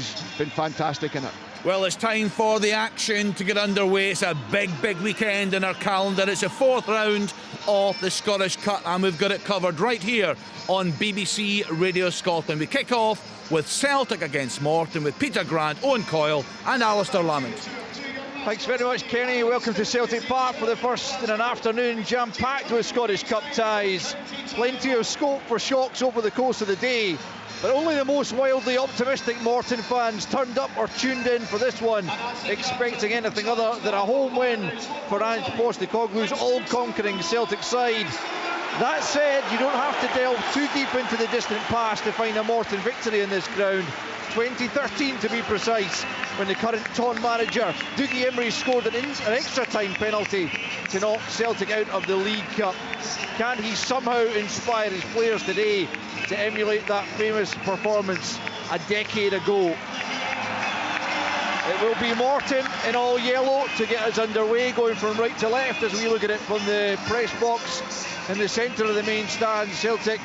he's been fantastic in it. Well, it's time for the action to get underway. It's a big weekend in our calendar. It's the 4th round of the Scottish Cup, and we've got it covered right here on BBC Radio Scotland. We kick off with Celtic against Morton with Peter Grant, Owen Coyle and Alistair Lamont. Thanks very much, Kenny. Welcome to Celtic Park for the first in an afternoon jam-packed with Scottish Cup ties. Plenty of scope for shocks over the course of the day, but only the most wildly optimistic Morton fans turned up or tuned in for this one, expecting anything other than a home win for Ange Postecoglou's all-conquering Celtic side. That said, you don't have to delve too deep into the distant past to find a Morton victory in this ground. 2013 to be precise, when the current Taun manager Dougie Imrie scored an extra time penalty to knock Celtic out of the League Cup. Can he somehow inspire his players today to emulate that famous performance a decade ago? It will be Morton in all yellow to get us underway, going from right to left as we look at it from the press box in the centre of the main stand. Celtic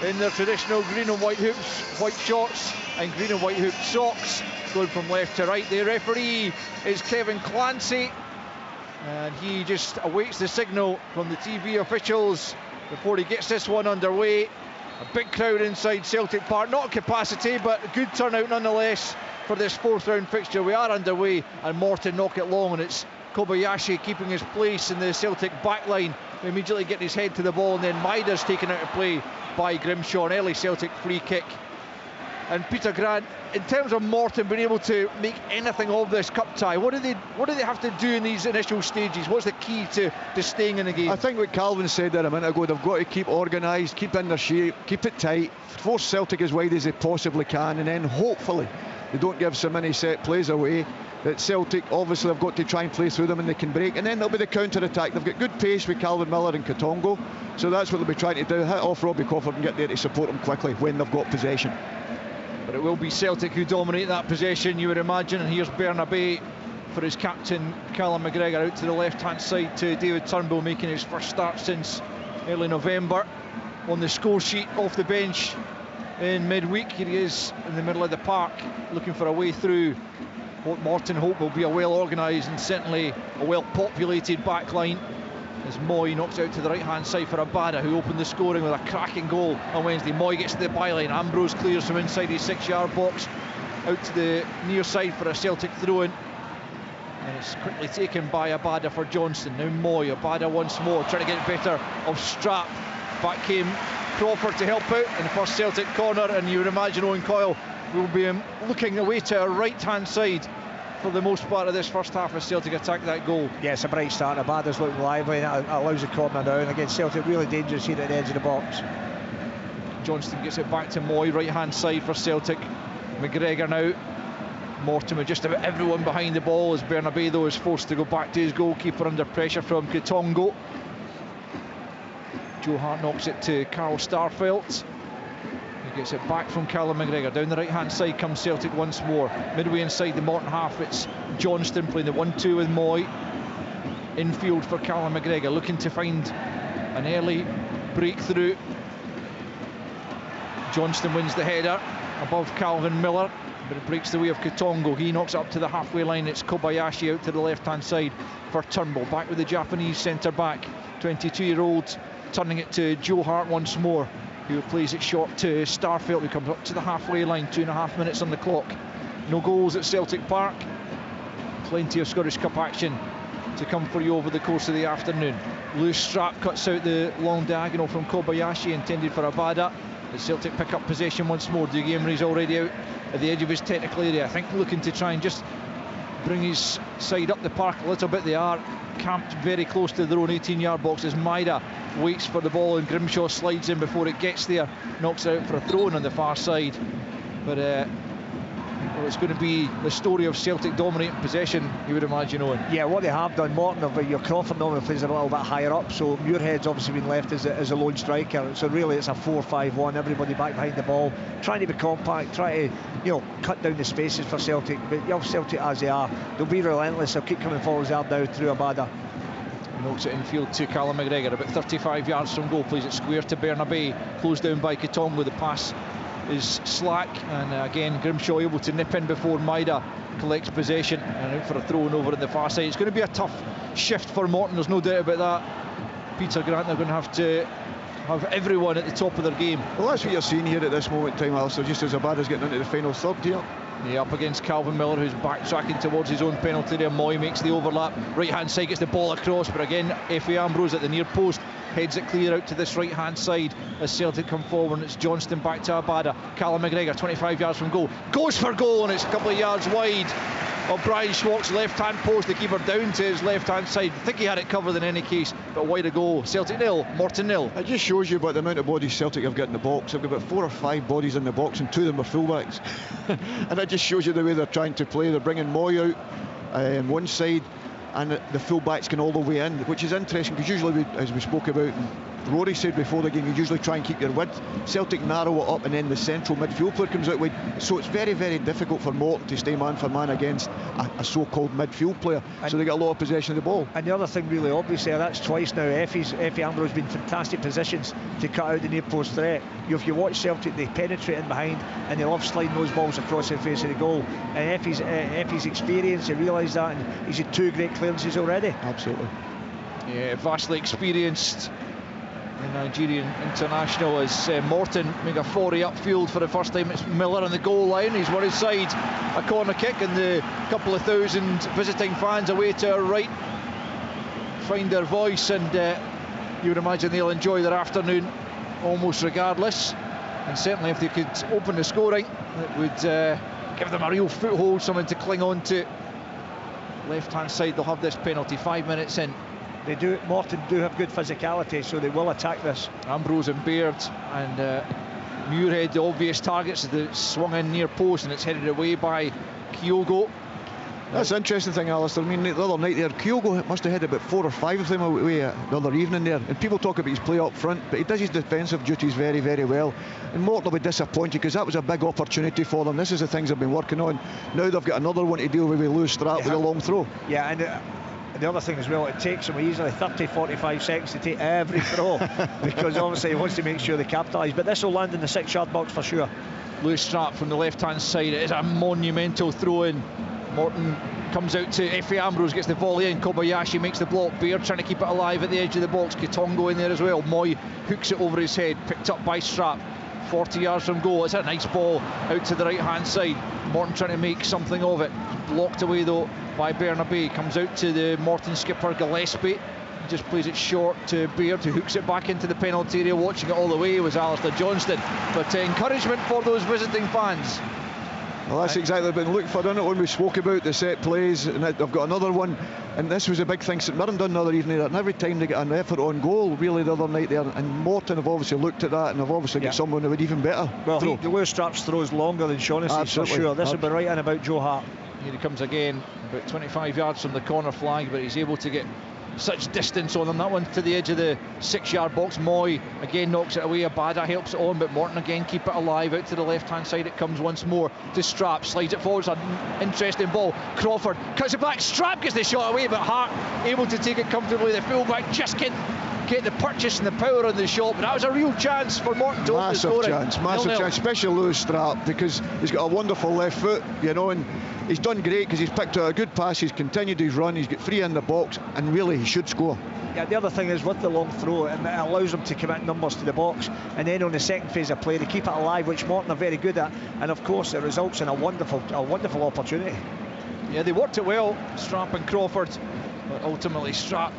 in their traditional green and white hoops, white shorts and green and white hoop socks, going from left to right. The referee is Kevin Clancy, and he just awaits the signal from the TV officials before he gets this one underway. A big crowd inside Celtic Park, not capacity but a good turnout nonetheless for this 4th round fixture. We are underway and Morton knock it long, and it's Kobayashi keeping his place in the Celtic backline, immediately getting his head to the ball, and then Maida's taken out of play by Grimshaw. An early Celtic free kick. And Peter Grant, in terms of Morton being able to make anything of this cup tie, what do they have to do in these initial stages? What's the key to staying in the game? I think what Calvin said there a minute ago, they've got to keep organised, keep in their shape, keep it tight, force Celtic as wide as they possibly can, and then hopefully they don't give so many set plays away that Celtic obviously have got to try and play through them and they can break, and then there'll be the counter-attack. They've got good pace with Calvin Miller and Katongo, so that's what they'll be trying to do, hit off Robbie Crawford and get there to support him quickly when they've got possession. But it will be Celtic who dominate that possession, you would imagine. And here's Bernabe for his captain Callum McGregor out to the left-hand side to David Turnbull, making his first start since early November. On the score sheet off the bench in midweek, here he is in the middle of the park looking for a way through what Morton hope will be a well-organised and certainly a well-populated backline, as Moy knocks out to the right-hand side for Abada, who opened the scoring with a cracking goal on Wednesday. Moy gets to the byline, Ambrose clears from inside his 6-yard box out to the near side for a Celtic throw-in, and it's quickly taken by Abada for Johnston. Now Moy, Abada once more trying to get better of Strap. Back came Crawford to help out in the first Celtic corner, and you would imagine Owen Coyle will be looking away to our right-hand side for the most part of this first half as Celtic attack that goal. Yeah, it's a bright start. Abada's looking lively, and it allows the corner down. Again, Celtic really dangerous here at the edge of the box. Johnston gets it back to Moy, right-hand side for Celtic. McGregor now. Morton with just about everyone behind the ball as Bernabe, though, is forced to go back to his goalkeeper under pressure from Katongo. Joe Hart knocks it to Carl Starfelt. He gets it back from Callum McGregor. Down the right-hand side comes Celtic once more. Midway inside the Morton half, it's Johnston playing the 1-2 with Moy. Infield for Callum McGregor, looking to find an early breakthrough. Johnston wins the header above Calvin Miller, but it breaks the way of Katongo. He knocks it up to the halfway line. It's Kobayashi out to the left-hand side for Turnbull. Back with the Japanese centre-back, 22-year-old, turning it to Joe Hart once more, who plays it short to Starfelt, who comes up to the halfway line. 2.5 minutes on the clock. No goals at Celtic Park. Plenty of Scottish Cup action to come for you over the course of the afternoon. Loose Strap cuts out the long diagonal from Kobayashi, intended for Abada. The Celtic pick up possession once more. Dougie Imrie's already out at the edge of his technical area, I think looking to try and just bring his side up the park a little bit. They are camped very close to their own 18-yard box as Maida waits for the ball and Grimshaw slides in before it gets there, knocks it out for a throw-in on the far side. But well, it's going to be the story of Celtic dominating possession, you would imagine, Owen. Yeah, what they have done, Morton, but your Crawford normally plays a little bit higher up, so Muirhead's obviously been left as a lone striker, so really it's a 4-5-1, everybody back behind the ball, trying to be compact, trying to cut down the spaces for Celtic. But Celtic as they are, they'll be relentless, they'll keep coming forward as they are now through Abada. Knocks it infield to Callum McGregor, about 35 yards from goal, plays it square to Bernabe, closed down by Katongo. The pass is slack, and again Grimshaw able to nip in before Maida collects possession and out for a throw and over on the far side. It's going to be a tough shift for Morton, there's no doubt about that. Peter Grant, they're going to have everyone at the top of their game. Well, that's what you're seeing here at this moment in time, Alistair, just as bad as getting into the final third here. Yeah, up against Calvin Miller, who's backtracking towards his own penalty there. Moy makes the overlap, right hand side, gets the ball across, but again Effie Ambrose at the near post heads it clear out to this right hand side as Celtic come forward, and it's Johnston back to Abada. Callum McGregor 25 yards from goal, goes for goal, and it's a couple of yards wide of Brian Schwartz, left hand post, the keeper down to his left hand side. I think he had it covered in any case, but wide to go. Celtic 0, Morton 0. It just shows you about the amount of bodies Celtic have got in the box. They've got about 4 or 5 bodies in the box, and 2 of them are fullbacks. And it just shows you the way they're trying to play. They're bringing Moy out on one side, and the fullbacks can all the way in, which is interesting, because usually, as we spoke about, and Rory said before the game, you usually try and keep your width. Celtic narrow it up, and then the central midfield player comes out wide. So it's very, very difficult for Morton to stay man for man against a so-called midfield player. And so they get a lot of possession of the ball. And the other thing really obvious there, that's twice now, Effie Ambrose has been in fantastic positions to cut out the near post threat. If you watch Celtic, they penetrate in behind and they love sliding those balls across the face of the goal. And Effie's experience, he realised that, and he's had 2 great clearances already. Absolutely. Yeah, vastly experienced Nigerian international as Morton make a 40 upfield for the first time. It's Miller on the goal line, he's one side, a corner kick, and the couple of thousand visiting fans away to our right find their voice, and you would imagine they'll enjoy their afternoon almost regardless, and certainly if they could open the scoring it would give them a real foothold, something to cling on to. Left hand side, they'll have this penalty 5 minutes in. They do. Morton do have good physicality, so they will attack this. Ambrose and Baird and Muirhead, the obvious targets. They swung in near post, and it's headed away by Kyogo. That's the interesting thing, Alistair. I mean, the other night there, Kyogo must have had about 4 or 5 of them away the other evening there. And people talk about his play up front, but he does his defensive duties very, very well. And Morton will be disappointed, because that was a big opportunity for them. This is the things they've been working on. Now they've got another one to deal with loose strap with a long throw. Yeah, and the other thing as well, it takes him easily 30-45 seconds to take every throw because obviously he wants to make sure they capitalise, but this will land in the 6-yard box for sure. Loose strap from the left hand side, it is a monumental throw in. Morton comes out to Effie Ambrose, gets the volley in, Kobayashi makes the block, Baird trying to keep it alive at the edge of the box, Kitongo in there as well, Moy hooks it over his head, picked up by Strap, 40 yards from goal. It's a nice ball out to the right hand side. Morton trying to make something of it, blocked away though by Bernabei. Comes out to the Morton skipper Gillespie, he just plays it short to Baird, who hooks it back into the penalty area. Watching it all the way was Alistair Johnston, but encouragement for those visiting fans. Well, that's exactly been looked for, isn't it, when we spoke about the set plays, and they've got another one, and this was a big thing St Mirren done the other evening, and every time they get an effort on goal really the other night there, and Morton have obviously looked at that and have obviously got someone who would even better. Well, the loose straps throws longer than Shaughnessy's for sure. This will be right in about Joe Hart. Here he comes again, about 25 yards from the corner flag, but he's able to get such distance on him. That one to the edge of the 6-yard box. Moy again knocks it away, Abada helps it on, but Morton again keep it alive. Out to the left hand side it comes once more to Strap, slides it forward. It's an interesting ball. Crawford cuts it back, Strap gets the shot away, but Hart able to take it comfortably. The fullback just get the purchase and the power on the shot, but that was a real chance for Morton to open the scoring. Massive chance, especially Lewis Strap, because he's got a wonderful left foot, you know, and he's done great because he's picked out a good pass, he's continued his run, he's got free in the box, and really he should score. Yeah, the other thing is with the long throw, it allows them to commit numbers to the box, and then on the second phase of play they keep it alive, which Morton are very good at, and of course it results in a wonderful opportunity. Yeah, they worked it well, Strap and Crawford, but ultimately Strap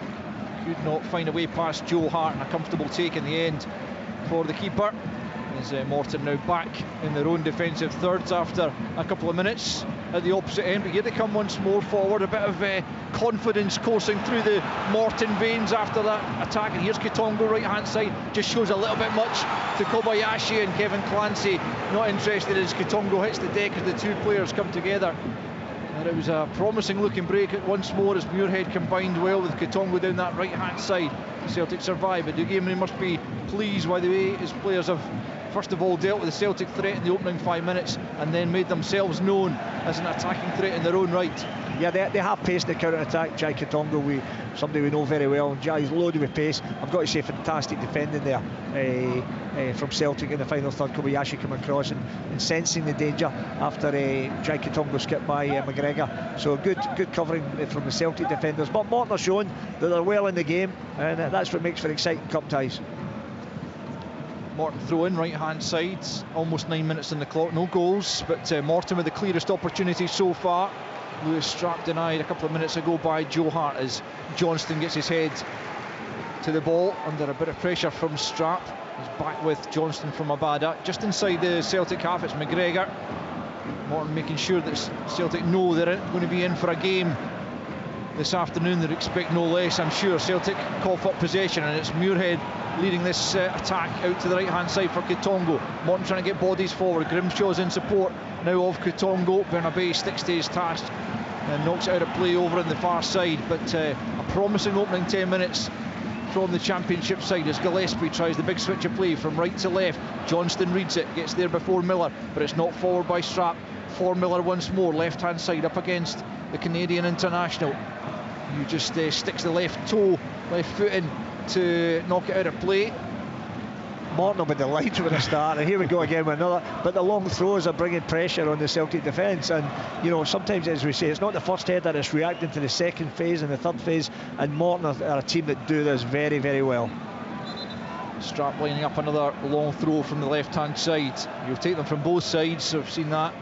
could not find a way past Joe Hart, and a comfortable take in the end for the keeper. Is Morton now back in their own defensive thirds after a couple of minutes at the opposite end, but here they come once more forward. A bit of confidence coursing through the Morton veins after that attack, and here's Kitongo right hand side, just shows a little bit much to Kobayashi, and Kevin Clancy not interested as Kitongo hits the deck as the two players come together. And it was a promising looking break once more as Muirhead combined well with Kitongo down that right hand side. Celtic survive, but Duguay must be pleased by the way his players have first of all dealt with the Celtic threat in the opening 5 minutes, and then made themselves known as an attacking threat in their own right. Yeah, they have pace in the counter-attack. Jai Katongo, somebody we know very well. Jai's loaded with pace. I've got to say, fantastic defending there from Celtic in the final third. Kobayashi coming across and sensing the danger after Jai Katongo skipped by McGregor. So good covering from the Celtic defenders. But Morton are showing that they're well in the game, and that's what makes for exciting cup ties. Morton throw in right hand side, almost 9 minutes on the clock, no goals, but Morton with the clearest opportunity so far. Lewis Strap denied a couple of minutes ago by Joe Hart as Johnston gets his head to the ball under a bit of pressure from Strap. He's back with Johnston from Abada. Just inside the Celtic half, it's McGregor. Morton making sure that Celtic know they're going to be in for a game this afternoon. They expect no less, I'm sure. Celtic cough up possession, and it's Muirhead leading this attack out to the right hand side for Katongo. Morton trying to get bodies forward. Grimshaw's in support now of Katongo. Bernabei sticks to his task and knocks it out of play over on the far side, but a promising opening 10 minutes from the Championship side as Gillespie tries the big switch of play from right to left. Johnston reads it, gets there before Miller, but it's not forward by Strap. For Miller once more, left hand side up against the Canadian international. He just sticks the left toe, left foot in to knock it out of play. Morton will be delighted with a start, and here we go again with another. But the long throws are bringing pressure on the Celtic defence, and you know, sometimes, as we say, it's not the first header, it's reacting to the second phase and the third phase, and Morton are a team that do this very, very well. Strap lining up another long throw from the left hand side. You'll take them from both sides, so I've seen that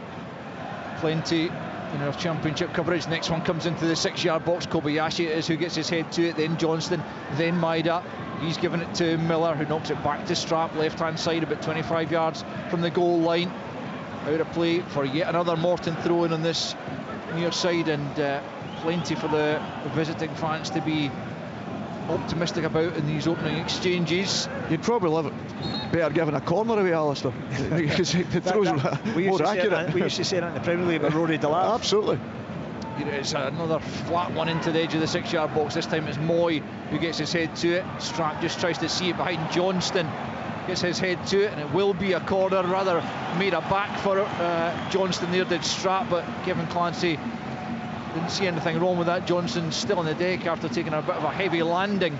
plenty in our Championship coverage. Next one comes into the 6-yard box. Kobayashi is who gets his head to it, then Johnston, then Maida. He's given it to Miller, who knocks it back to Strap, left hand side, about 25 yards from the goal line. Out of play for yet another Morton throw in on this near side, and plenty for the visiting fans to be optimistic about in these opening exchanges. You'd probably love it better giving a corner away, Alistair, because the throws more accurate. We used to say that in the Premier League with Rory Delap. Absolutely. It's another flat one into the edge of the 6-yard box. This time it's Moy who gets his head to it. Strap just tries to see it behind Johnston, gets his head to it, and it will be a corner. Rather made a back for Johnston there, did Strap, but Kevin Clancy didn't see anything wrong with that. Johnston's still on the deck after taking a bit of a heavy landing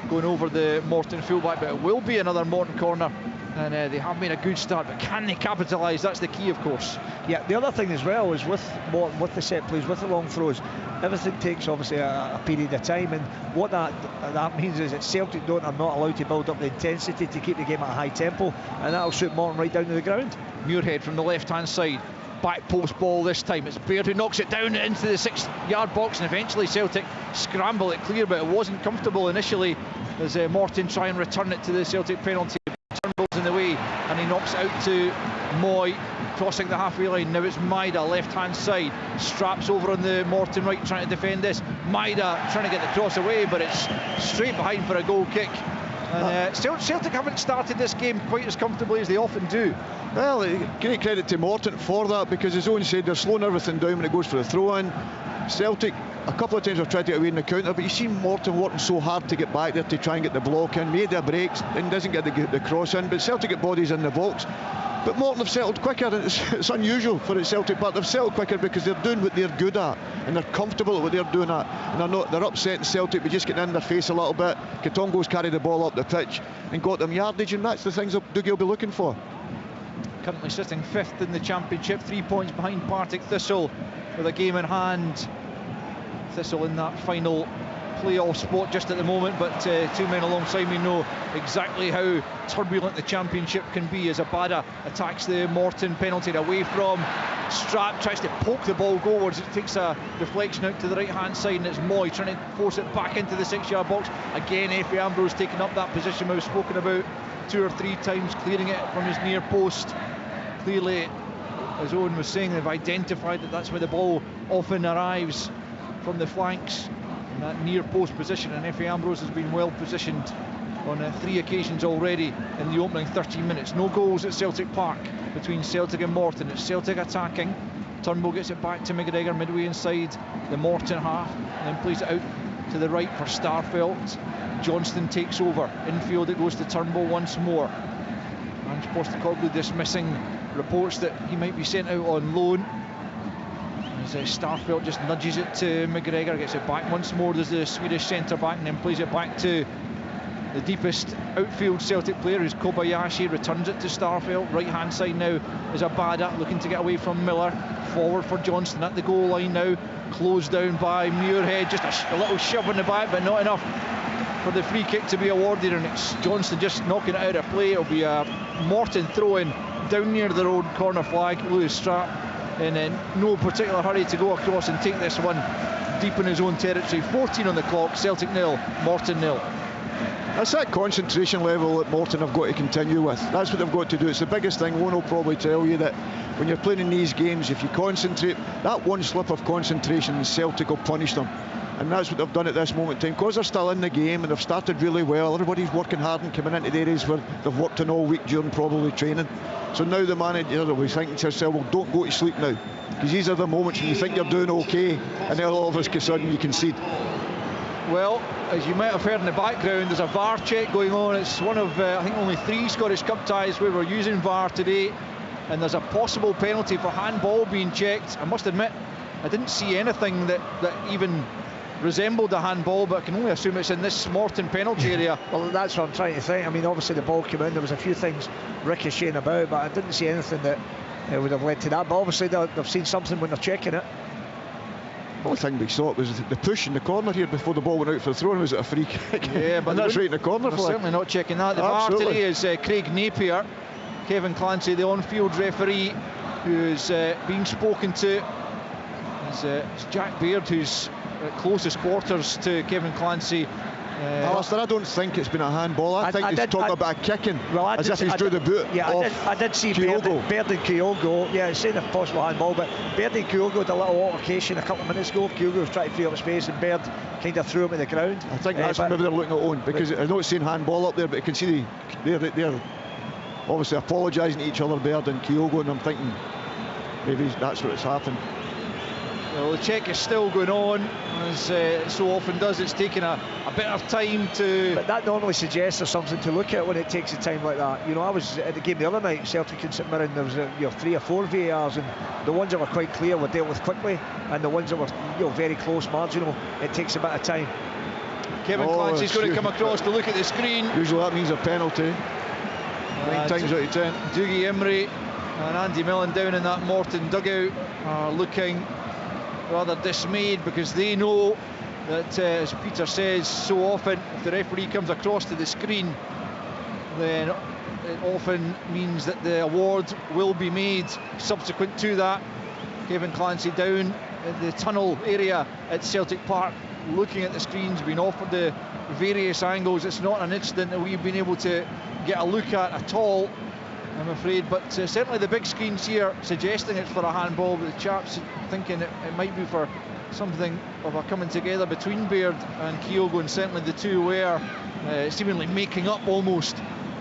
going over the Morton fullback, but it will be another Morton corner. And they have made a good start, but can they capitalise? That's the key, of course. Yeah, the other thing as well is with Morton, with the set plays, with the long throws, everything takes obviously a period of time, and what that means is that Celtic are not allowed to build up the intensity to keep the game at a high tempo, and that'll shoot Morton right down to the ground. Muirhead from the left hand side, back post ball this time. It's Baird who knocks it down into the 6-yard box, and eventually Celtic scramble it clear, but it wasn't comfortable initially as Morton try and return it to the Celtic penalty. Turnbull's in the way, and he knocks it out to Moy, crossing the halfway line. Now it's Maida, left hand side. Straps over on the Morton right, trying to defend this. Maida trying to get the cross away, but it's straight behind for a goal kick. And Celtic haven't started this game quite as comfortably as they often do. Well, great credit to Morton for that, because as Owen said, they're slowing everything down when it goes for the throw-in. Celtic a couple of times have tried to get away in the counter, but you see Morton working so hard to get back there to try and get the block in. Made their breaks and doesn't get the cross in, but Celtic get bodies in the box. But Morton have settled quicker, and it's unusual for the Celtic part. They've settled quicker because they're doing what they're good at, and they're comfortable at what they're doing at, and they're upsetting Celtic by just getting in their face a little bit. Katongo's carried the ball up the pitch and got them yardage, and that's the things that Dougie will be looking for. Currently sitting 5th in the Championship, 3 points behind Partick Thistle with a game in hand. Thistle in that final playoff spot just at the moment, but 2 men alongside me know exactly how turbulent the Championship can be as Abada attacks the Morton penalty away from Strap, tries to poke the ball goalwards. It takes a deflection out to the right hand side, and it's Moy trying to force it back into the 6-yard box. Again, Efe Ambrose taking up that position we've spoken about 2 or 3 times, clearing it from his near post. Clearly, as Owen was saying, they've identified that that's where the ball often arrives, from the flanks in that near post position, and Efe Ambrose has been well positioned on 3 occasions already in the opening 13 minutes. No goals at Celtic Park between Celtic and Morton. It's Celtic attacking. Turnbull gets it back to McGregor midway inside the Morton half, and then plays it out to the right for Starfelt. Johnston takes over. Infield it goes to Turnbull once more. Ange Postecoglou dismissing reports that he might be sent out on loan. As Starfelt just nudges it to McGregor, gets it back once more. There's the Swedish centre-back, and then plays it back to the deepest outfield Celtic player, who's Kobayashi. Returns it to Starfelt. Right-hand side now is Abada, looking to get away from Miller. Forward for Johnston at the goal line now. Closed down by Muirhead. Just a little shove in the back, but not enough for the free kick to be awarded, and it's Johnston just knocking it out of play. It'll be a Morton throw-in down near their own corner flag. Lewis Strapp in no particular hurry to go across and take this one deep in his own territory. 14 on the clock, Celtic 0, Morton 0. That's that concentration level that Morton have got to continue with. That's what they've got to do. It's the biggest thing. One will probably tell you that when you're playing in these games, if you concentrate, that one slip of concentration, Celtic will punish them. And that's what they've done at this moment in time. Because they're still in the game and they've started really well, everybody's working hard and coming into the areas where they've worked on all week during probably training. So now the manager will be thinking to himself, well, don't go to sleep now, because these are the moments when you think you're doing okay and then all of a sudden you concede. Well, as you might have heard in the background, there's a VAR check going on. It's one of, I think, only 3 Scottish Cup ties where we're using VAR today, and there's a possible penalty for handball being checked. I must admit, I didn't see anything that even resembled a handball, but I can only assume it's in this Morton penalty area. Well, that's what I'm trying to think. I mean, obviously the ball came in, there was a few things ricocheting about, but I didn't see anything that would have led to that. But obviously they've seen something when they're checking it. The only thing we saw was the push in the corner here before the ball went out for the throw, and was it a free kick? Yeah, but and that's right in the corner they're flag. certainly not checking that. The VAR today is Craig Napier. Kevin Clancy, the on-field referee, who's being spoken to. It's Jack Baird, who's at closest quarters to Kevin Clancy. Alistair, I don't think it's been a handball. I think he's talking about a kicking, as if he's drew the boot. Yeah, I did see Baird and Kyogo. Yeah, it's saying a possible handball, but Baird and Kyogo had a little altercation a couple of minutes ago. Kyogo was trying to free up space, and Baird kind of threw him to the ground. I think that's maybe they're looking at own, because I'm not seeing handball up there, but you can see they're obviously apologising to each other, Baird and Kyogo, and I'm thinking maybe that's what's happened. Well, the check is still going on, as it so often does. It's taking a bit of time to... But that normally suggests there's something to look at when it takes a time like that. You know, I was at the game the other night, Celtic and St Mirren, there was 3 or 4 VARs, and the ones that were quite clear were dealt with quickly, and the ones that were very close, marginal, it takes a bit of time. Kevin Clancy's going to come across to look at the screen. Usually that means a penalty. 9 times out of 10. Dougie Emery and Andy Millen down in that Morton dugout are looking rather dismayed, because they know that, as Peter says so often, if the referee comes across to the screen, then it often means that the award will be made subsequent to that. Kevin Clancy down in the tunnel area at Celtic Park, looking at the screens, being offered the various angles. It's not an incident that we've been able to get a look at all, I'm afraid, but certainly the big screens here suggesting it's for a handball, but the chaps thinking it might be for something of a coming together between Baird and Kyogo, and certainly the two were seemingly making up almost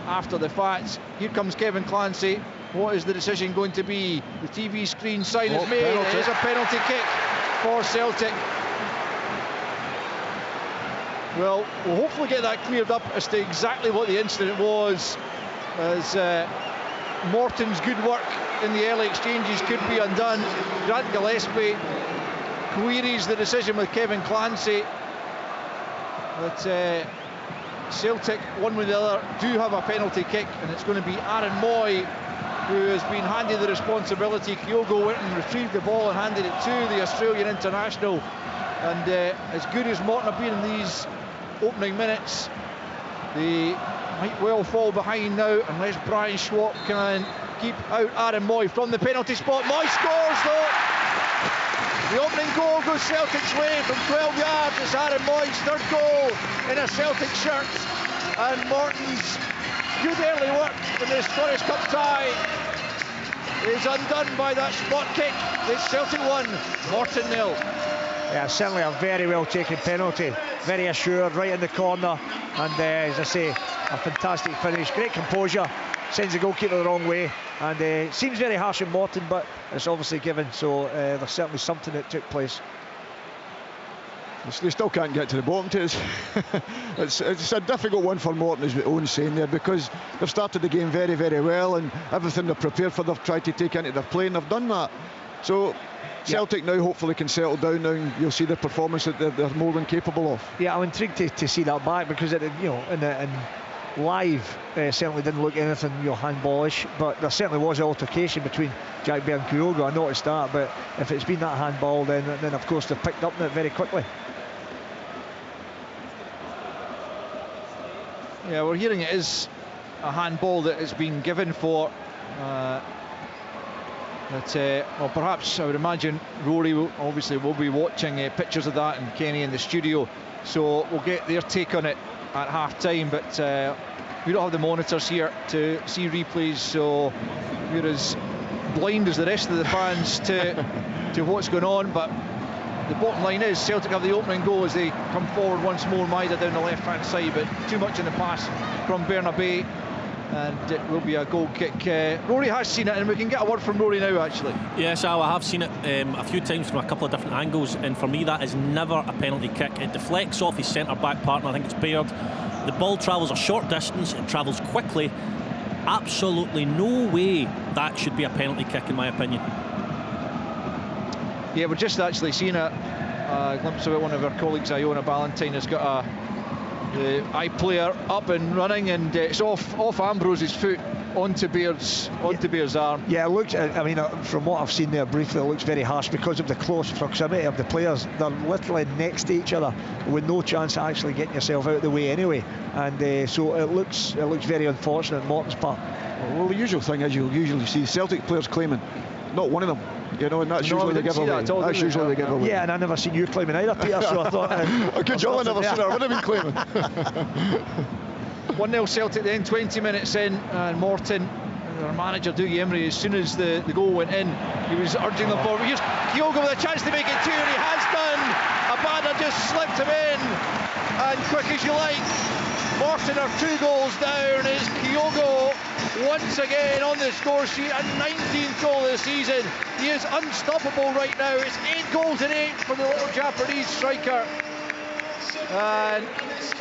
after the fact. Here comes Kevin Clancy. What is the decision going to be? The TV screen sign is made. It is a penalty kick for Celtic. Well, we'll hopefully get that cleared up as to exactly what the incident was, as Morton's good work in the early exchanges could be undone. Grant Gillespie queries the decision with Kevin Clancy, but Celtic, one way or the other, do have a penalty kick, and it's going to be Aaron Moy who has been handed the responsibility. Kyogo went and retrieved the ball and handed it to the Australian international, and as good as Morton have been in these opening minutes, they might well fall behind now unless Brian Schwab can keep out Aaron Moy from the penalty spot. Moy scores though. The opening goal goes Celtic's way from 12 yards. It's Aaron Moy's 3rd goal in a Celtic shirt, and Morton's good early work in the Scottish Cup tie is undone by that spot kick. It's Celtic 1, Morton 0. Yeah, certainly a very well taken penalty, very assured, right in the corner, and as I say, a fantastic finish, great composure, sends the goalkeeper the wrong way, and seems very harsh in Morton, but it's obviously given, so there's certainly something that took place. They still can't get to the bottom to it. It's a difficult one for Morton, as Owen's saying there, because they've started the game very, very well, and everything they're prepared for, they've tried to take into their play, and they've done that. So Celtic now hopefully can settle down now, and you'll see the performance that they're more than capable of. Yeah, I'm intrigued to see that back, because it, in live certainly didn't look anything handballish, but there certainly was an altercation between Jack Bear and Kyogo. I noticed that, but if it's been that handball, then of course they've picked up on it very quickly. Yeah, we're hearing it is a handball that has been given for. Well, perhaps I would imagine Rory will be watching pictures of that, and Kenny in the studio, so we'll get their take on it at half time. But we don't have the monitors here to see replays, so we're as blind as the rest of the fans to what's going on. But the bottom line is Celtic have the opening goal as they come forward once more. Maida down the left hand side, but too much in the pass from Bernabei, and it will be a goal kick. Rory has seen it, and we can get a word from Rory now, actually. Yes, Al, I have seen it a few times from a couple of different angles, and for me that is never a penalty kick. It deflects off his centre back partner, I think it's Baird. The ball travels a short distance, it travels quickly. Absolutely no way that should be a penalty kick, in my opinion. Yeah, we're just actually seeing a glimpse of it. One of our colleagues, Iona Ballantyne, has got the iPlayer up and running, and it's off Ambrose's foot onto Baird's arm. Yeah, it looks, I mean, from what I've seen there briefly, it looks very harsh because of the close proximity of the players. They're literally next to each other with no chance of actually getting yourself out of the way anyway, and so it looks very unfortunate on Morton's part. Well, the usual thing is you'll usually see Celtic players claiming, not one of them, and that's usually the giveaway. That's usually the giveaway. Yeah, and I never seen you claiming either, Peter, so I thought... good job, I never seen her. I would have been claiming. 1-0 Celtic then, 20 minutes in, and Morton, their manager Dougie Emery, as soon as the goal went in, he was urging them forward. Here's Kyogo with a chance to make it 2, and he has done. Abada just slipped him in, and quick as you like, Morton are 2 goals down. Is Kyogo once again on the score sheet, a 19th goal of the season. He is unstoppable right now. It's 8 goals in 8 for the little Japanese striker. And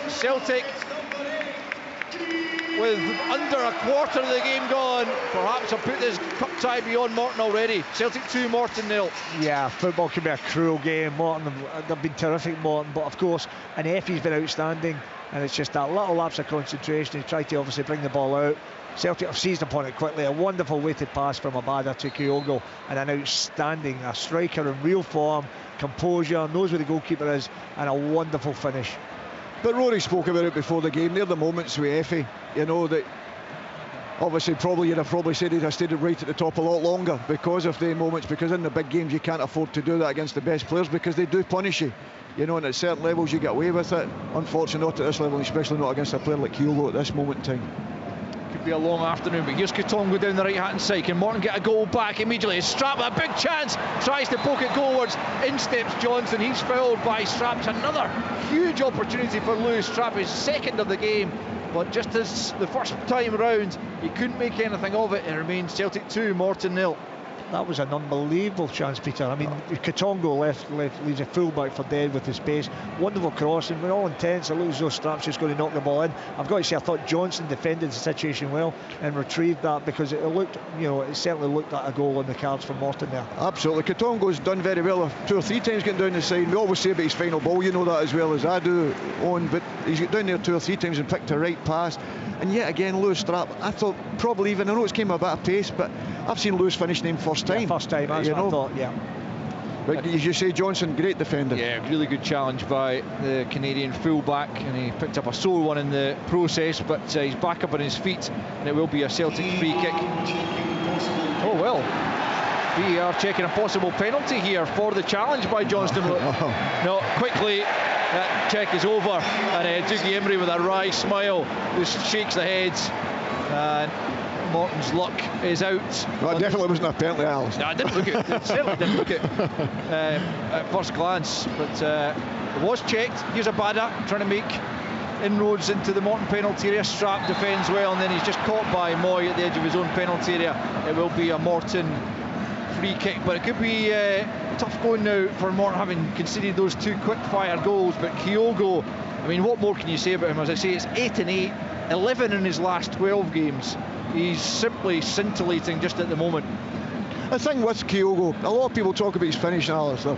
Celtic, with under a quarter of the game gone, perhaps have put this cup tie beyond Morton already. Celtic 2, Morton 0. Yeah, football can be a cruel game. Morton, they've been terrific, Morton, but of course, and Effie's been outstanding, and it's just that little lapse of concentration. He tried to obviously bring the ball out. Celtic have seized upon it quickly. A wonderful weighted pass from Abada to Kyogo, and an outstanding, a striker in real form, composure, knows where the goalkeeper is, and a wonderful finish. But Rory spoke about it before the game. They're the moments with Effie, that obviously you'd have probably said he'd have stayed right at the top a lot longer because of the moments, because in the big games you can't afford to do that against the best players, because they do punish you, and at certain levels you get away with it. Unfortunately not at this level, especially not against a player like Kyogo at this moment in time. Could be a long afternoon, but here's Katongo down the right hand side. Can Morton get a goal back immediately? Strap, a big chance, tries to poke it goalwards, in steps Johnson, he's fouled by Strap's. Another huge opportunity for Lewis Strap, his second of the game, but just as the first time round he couldn't make anything of it. It remains Celtic 2, Morton 0. That was an unbelievable chance, Peter. I mean, Katongo leaves a fullback for dead with his pace. Wonderful crossing. With all intents, it looks as though Strap's just going to knock the ball in. I've got to say, I thought Johnson defended the situation well and retrieved that, because it looked, it certainly looked like a goal on the cards for Morton there. Absolutely. Katongo's done very well 2 or 3 times getting down the side. We always say about his final ball, you know that as well as I do, Owen, but he's got down there 2 or 3 times and picked a right pass. And yet again, Lewis Strap, I thought probably even, I know it's came a bit of pace, but I've seen Lewis finish him first time. Yeah, first time, that's what I thought, yeah. But as you say, Johnson, great defender. Yeah, really good challenge by the Canadian fullback, and he picked up a sore one in the process, but he's back up on his feet, and it will be a Celtic free kick. Oh well, VAR checking a possible penalty here for the challenge by Johnston. No, quickly, that check is over, and Dougie Emery with a wry smile just shakes the head, and Morton's luck is out. Well, it definitely wasn't a penalty, Alice. No, I didn't look at it. Certainly didn't look at first glance, but it was checked. Here's Abada trying to make inroads into the Morton penalty area. Strap defends well, and then he's just caught by Moy at the edge of his own penalty area. It will be a Morton free kick, but it could be tough going now for Morton, having conceded those 2 quick-fire goals. But Kyogo, I mean, what more can you say about him? As I say, it's 8 and 8, 11 in his last 12 games. He's simply scintillating just at the moment. The thing with Kyogo, a lot of people talk about his finishing, Alistair.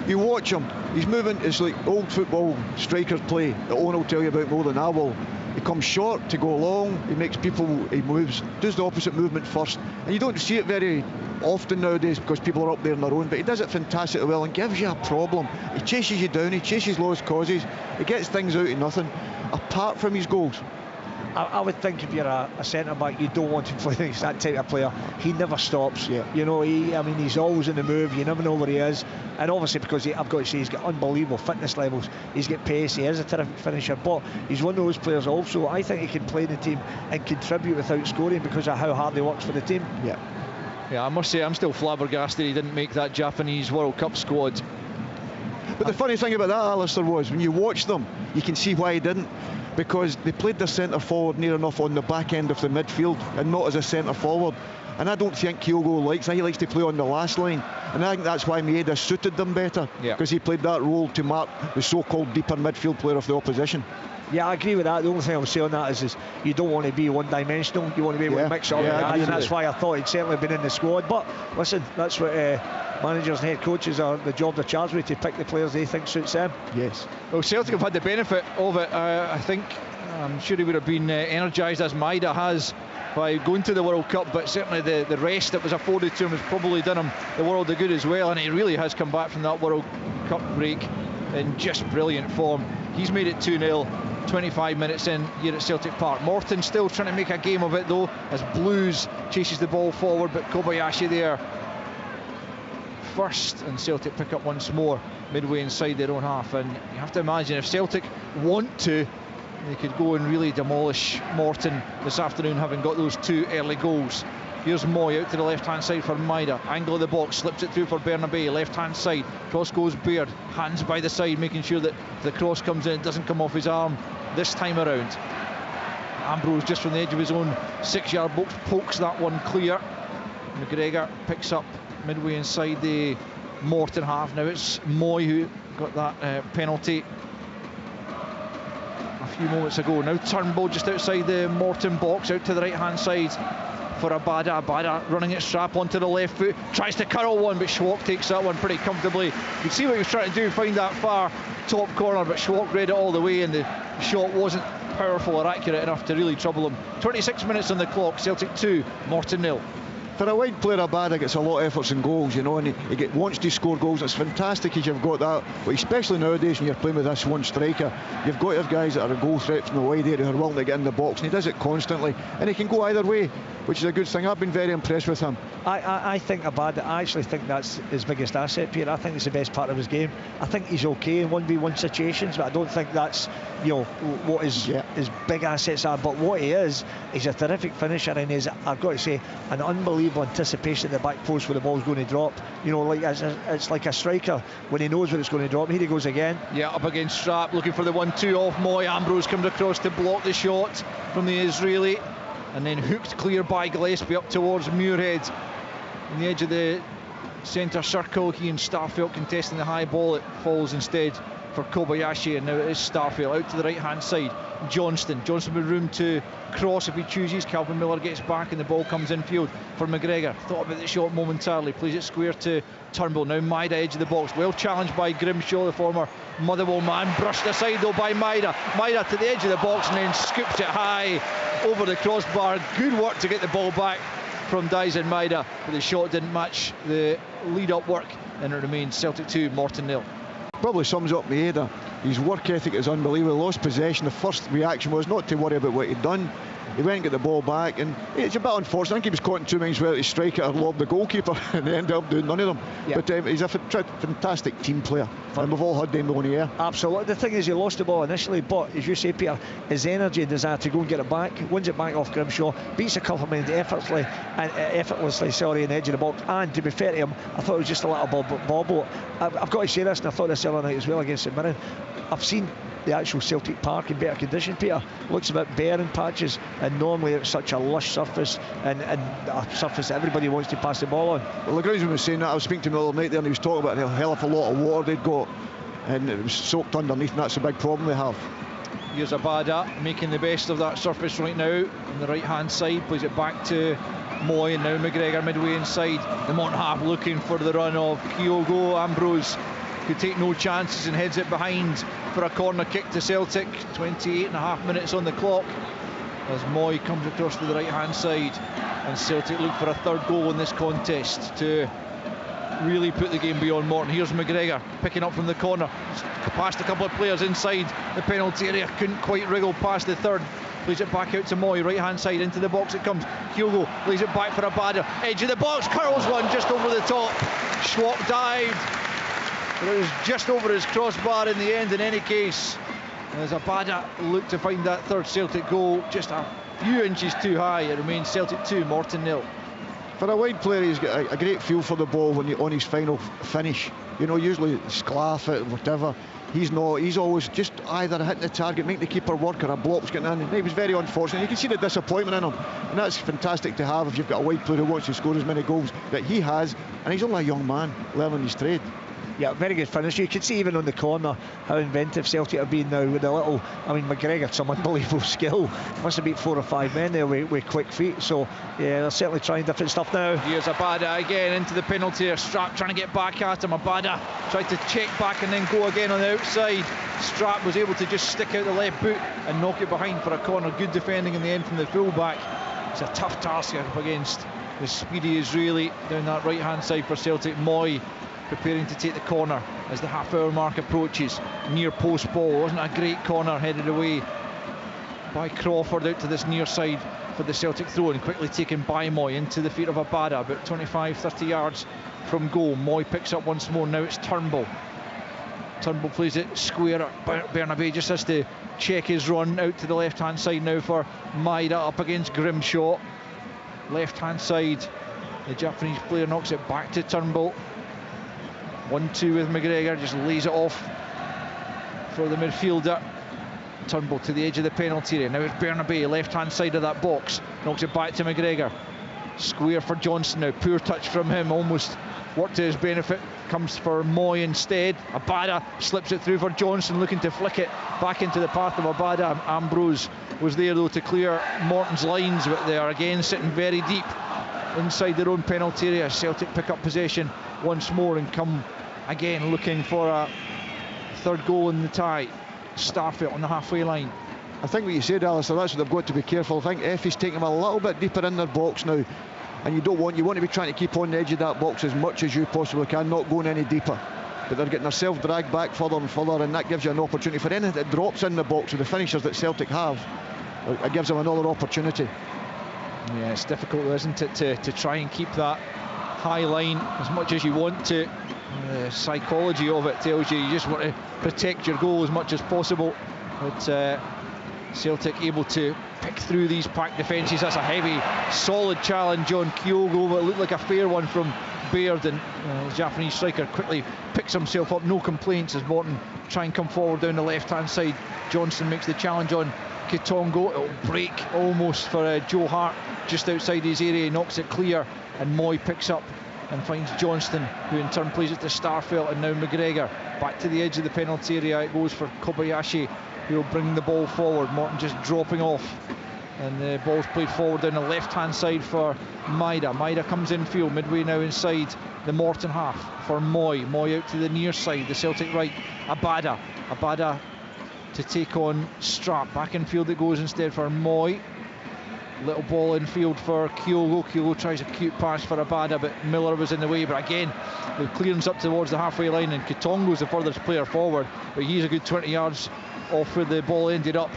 You watch him, he's moving, it's like old football strikers play that Owen will tell you about more than I will. He comes short to go long, he makes people, he moves, does the opposite movement first. And you don't see it very often nowadays because people are up there on their own, but he does it fantastically well and gives you a problem. He chases you down, he chases lost causes, he gets things out of nothing, apart from his goals. I would think if you're a centre-back, you don't want to play against that type of player. He never stops. Yeah. You know, he's always in the move. You never know where he is. And obviously because I've got to say, he's got unbelievable fitness levels. He's got pace. He is a terrific finisher. But he's one of those players also, I think he can play in the team and contribute without scoring because of how hard he works for the team. Yeah, I must say, I'm still flabbergasted he didn't make that Japanese World Cup squad. But the funny thing about that, Alistair, was when you watch them, you can see why he didn't. Because they played their centre forward near enough on the back end of the midfield and not as a centre forward. And I don't think Kyogo likes that. He likes to play on the last line. And I think that's why Maeda suited them better. Because he played that role to mark the so-called deeper midfield player of the opposition. Yeah, I agree with that. The only thing I would say on that is you don't want to be one-dimensional. You want to be able to mix it up. And that's why I thought he'd certainly been in the squad. But listen, that's what managers and head coaches are, the job they're charged with, to pick the players they think suits them. Yes. Well, Celtic have had the benefit of it. I think, I'm sure he would have been energised as Maeda has by going to the World Cup, but certainly the rest that was afforded to him has probably done him the world of good as well, and he really has come back from that World Cup break in just brilliant form. He's made it 2-0 25 minutes in here at Celtic Park. Morton still trying to make a game of it though, as Blues chases the ball forward, but Kobayashi there first, and Celtic pick up once more midway inside their own half. And you have to imagine if Celtic want to, they could go and really demolish Morton this afternoon, having got those two early goals. Here's Moy out to the left hand side for Maeda, angle of the box, slips it through for Bernabei, left hand side, cross goes Baird, hands by the side, making sure that if the cross comes in, it doesn't come off his arm this time around. Ambrose just from the edge of his own 6-yard box pokes that one clear. McGregor picks up midway inside the Morton half. Now it's Moy who got that penalty a few moments ago. Now Turnbull just outside the Morton box, out to the right hand side for Abada. Abada running it strap onto the left foot, tries to curl one, but Schwalk takes that one pretty comfortably. You can see what he was trying to do, find that far top corner, but Schwalk read it all the way, and the shot wasn't powerful or accurate enough to really trouble him. 26 minutes on the clock, Celtic 2, Morton 0. For a wide player, Abada gets a lot of efforts and goals, you know, and he wants to score goals. It's fantastic if you've got that, but especially nowadays when you're playing with this one striker, you've got to have guys that are a goal threat from the wide area who are willing to get in the box, and he does it constantly, and he can go either way, which is a good thing. I've been very impressed with him. I think Abada, I actually think that's his biggest asset, Peter. I think it's the best part of his game. I think he's okay in 1v1 situations, but I don't think that's, you know, what his big assets are. But what he is, he's a terrific finisher, and he's, I've got to say, an unbelievable anticipation at the back post where the ball's going to drop. You know, like it's like a striker when he knows where it's going to drop. Here he goes again. Yeah, up against Strap, looking for the 1-2 off Moy. Ambrose comes across to block the shot from the Israeli, and then hooked clear by Gillespie up towards Muirhead on the edge of the centre circle. He and Starfelt contesting the high ball. It falls instead for Kobayashi, and now it is Starfelt out to the right hand side. Johnston with room to cross if he chooses. Calvin Miller gets back and the ball comes infield for McGregor. Thought about the shot momentarily, plays it square to Turnbull. Now Maeda edge of the box, well challenged by Grimshaw, the former Motherwell man, brushed aside though by Maeda. Maeda to the edge of the box and then scoops it high over the crossbar. Good work to get the ball back from Dyson Maeda, but the shot didn't match the lead up work, and it remains Celtic 2, Morton 0. Probably sums up Maeda. His work ethic is unbelievable. He lost possession. The first reaction was not to worry about what he'd done. He went and got the ball back, and it's a bit unfortunate. I think he was caught in two minds whether to strike it or lob the goalkeeper, and they ended up doing none of them. Yeah. But he's a fantastic team player, and we've all heard him on the air. Absolutely. The thing is, he lost the ball initially, but as you say, Peter, his energy and desire to go and get it back, wins it back off Grimshaw, beats a couple of men effortlessly in the edge of the box. And to be fair to him, I thought it was just a little bobble. I've got to say this, and I thought this the other night as well against St Mirren. I've seen the actual Celtic Park in better condition, Peter. Looks a bit bare in patches, and normally it's such a lush surface and a surface that everybody wants to pass the ball on. Well, the groundsman was saying that. I was speaking to him the other night there, and he was talking about a hell of a lot of water they'd got, and it was soaked underneath, and that's a big problem they have. Here's Abada making the best of that surface right now on the right hand side, plays it back to Moy, and now McGregor midway inside the Morton half, looking for the run of Kyogo. Ambrose could take no chances and heads it behind for a corner kick to Celtic. 28.5 minutes on the clock as Moy comes across to the right hand side, and Celtic look for a third goal in this contest to really put the game beyond Morton. Here's McGregor picking up from the corner, past a couple of players inside the penalty area, couldn't quite wriggle past the third. Plays it back out to Moy, right hand side, into the box it comes. Kyogo lays it back for Abada, edge of the box, curls one just over the top. Schwab dived, but it was just over his crossbar in the end. In any case, as Abada looked to find that third Celtic goal just a few inches too high, it remains Celtic 2, Morton 0. For a wide player, he's got a great feel for the ball when on his final finish. You know, usually sclaff it, whatever. He's not. He's always just either hitting the target, making the keeper work, or a block's getting in. And he was very unfortunate. You can see the disappointment in him, and that's fantastic to have if you've got a wide player who wants to score as many goals that he has. And he's only a young man learning his trade. Yeah, very good finish. You can see even on the corner how inventive Celtic have been now with a little. I mean, McGregor, some unbelievable skill. Must have beat 4 or 5 men there with quick feet. So yeah, they're certainly trying different stuff now. Here's Abada again into the penalty area. Strap trying to get back at him. Abada tried to check back and then go again on the outside. Strap was able to just stick out the left boot and knock it behind for a corner. Good defending in the end from the full-back. It's a tough task up against the speedy Israeli down that right hand side for Celtic. Moy preparing to take the corner as the half-hour mark approaches. Near post ball, wasn't a great corner, headed away by Crawford out to this near side for the Celtic throw, and quickly taken by Moy into the feet of Abada, about 25-30 yards from goal. Moy picks up once more. Now it's Turnbull. Turnbull plays it square up. Bernabei just has to check his run out to the left hand side now for Maida up against Grimshaw. Left hand side, the Japanese player knocks it back to Turnbull. 1-2 with McGregor, just lays it off for the midfielder. Turnbull to the edge of the penalty area. Now it's Bernabei, left hand side of that box, knocks it back to McGregor. Square for Johnson now, poor touch from him, almost worked to his benefit. Comes for Moy instead. Abada slips it through for Johnson, looking to flick it back into the path of Abada. Ambrose was there though to clear Morton's lines, but they are again sitting very deep inside their own penalty area. Celtic pick up possession once more and come again looking for a third goal in the tie. Starfield on the halfway line. I think what you said, Alistair, that's what they've got to be careful. I think Effie's taking them a little bit deeper in their box now, and you want to be trying to keep on the edge of that box as much as you possibly can, not going any deeper. But they're getting themselves dragged back further and further, and that gives you an opportunity for anything that drops in the box with the finishers that Celtic have. It gives them another opportunity. Yeah, it's difficult, isn't it, to try and keep that high line as much as you want to. The psychology of it tells you just want to protect your goal as much as possible. But Celtic able to pick through these packed defences. That's a heavy, solid challenge on Kyogo, but it looked like a fair one from Baird, and the Japanese striker quickly picks himself up. No complaints as Morton try and come forward down the left-hand side. Johnson makes the challenge on Kitongo. It'll break almost for Joe Hart just outside his area. He knocks it clear, and Moy picks up and finds Johnston, who in turn plays it to Starfelt, and now McGregor back to the edge of the penalty area. It goes for Kobayashi, who will bring the ball forward. Morton just dropping off, and the ball's played forward down the left hand side for Maida. Maida comes infield midway now inside the Morton half for Moy. Moy out to the near side, the Celtic right. Abada to take on Strap. Back infield it goes instead for Moy. Little ball infield for Kyogo. Kyogo tries a cute pass for Abada, but Miller was in the way. But again, the clearance up towards the halfway line, and Kitongo's the furthest player forward, but he's a good 20 yards off where the ball ended up,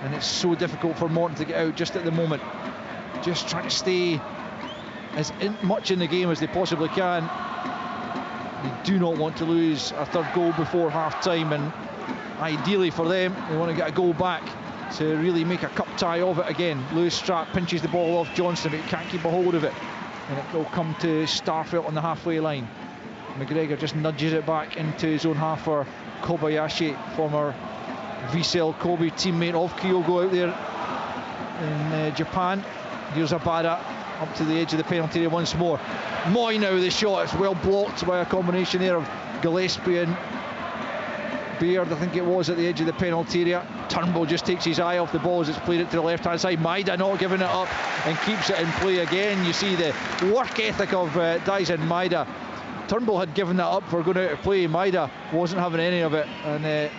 and it's so difficult for Morton to get out just at the moment. Just trying to stay as much in the game as they possibly can. They do not want to lose a third goal before half time, and ideally for them, they want to get a goal back to really make a cup tie of it again. Lewis Strap pinches the ball off Johnson, but he can't keep a hold of it, and it will come to Starfelt on the halfway line. McGregor just nudges it back into his own half for Kobayashi, former Vissel Kobe teammate of Kyogo out there in Japan. Here's Abada up to the edge of the penalty area once more. Moy now with the shot. It's well blocked by a combination there of Gillespie and Beard, I think it was, at the edge of the penalty area. Turnbull just takes his eye off the ball as it's played it to the left-hand side. Maida not giving it up and keeps it in play again. You see the work ethic of Dyson Maida. Turnbull had given that up for going out of play. Maida wasn't having any of it, and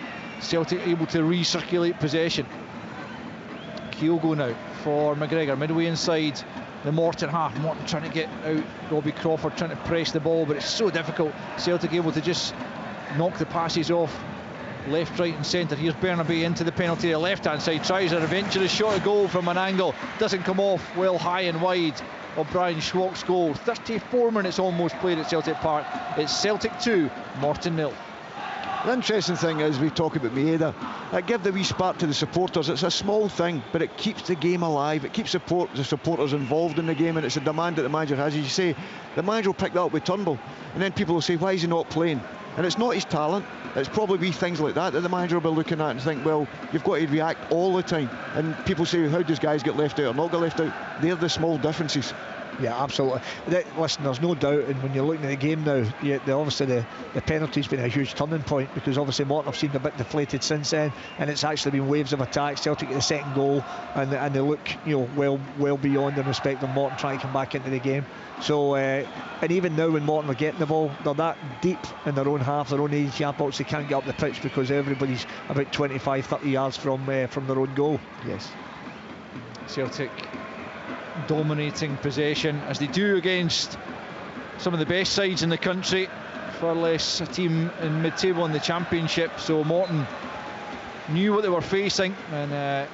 Celtic able to recirculate possession. Kyogo now for McGregor, midway inside the Morton half. Morton trying to get out Robbie Crawford, trying to press the ball, but it's so difficult. Celtic able to just knock the passes off left, right and centre. Here's Bernabe into the penalty, the left hand side, tries an adventurous shot of goal from an angle, doesn't come off well, high and wide of Brian Schwalk's goal. 34 minutes almost played at Celtic Park. It's Celtic 2, Morton 0. The interesting thing is, we talk about Maeda, it gives the wee spark to the supporters. It's a small thing, but it keeps the game alive. It keeps the supporters involved in the game, and it's a demand that the manager has. As you say, the manager will pick that up with Turnbull, and then people will say, why is he not playing? And it's not his talent, it's probably wee things like that the manager will be looking at and think, well, you've got to react all the time. And people say, how does guys get left out or not get left out? They're the small differences. Yeah, absolutely. Listen, there's no doubt, and when you're looking at the game now, obviously the penalty's been a huge turning point, because obviously Morton have seemed a bit deflated since then, and it's actually been waves of attack. Celtic get the second goal, and they look, well beyond in respect of Morton trying to come back into the game. So, and even now when Morton are getting the ball, they're that deep in their own half, their own 80-yard box, they can't get up the pitch because everybody's about 25-30 yards from their own goal. Yes. Celtic dominating possession, as they do against some of the best sides in the country, far less a team in mid-table in the Championship. So Morton knew what they were facing, and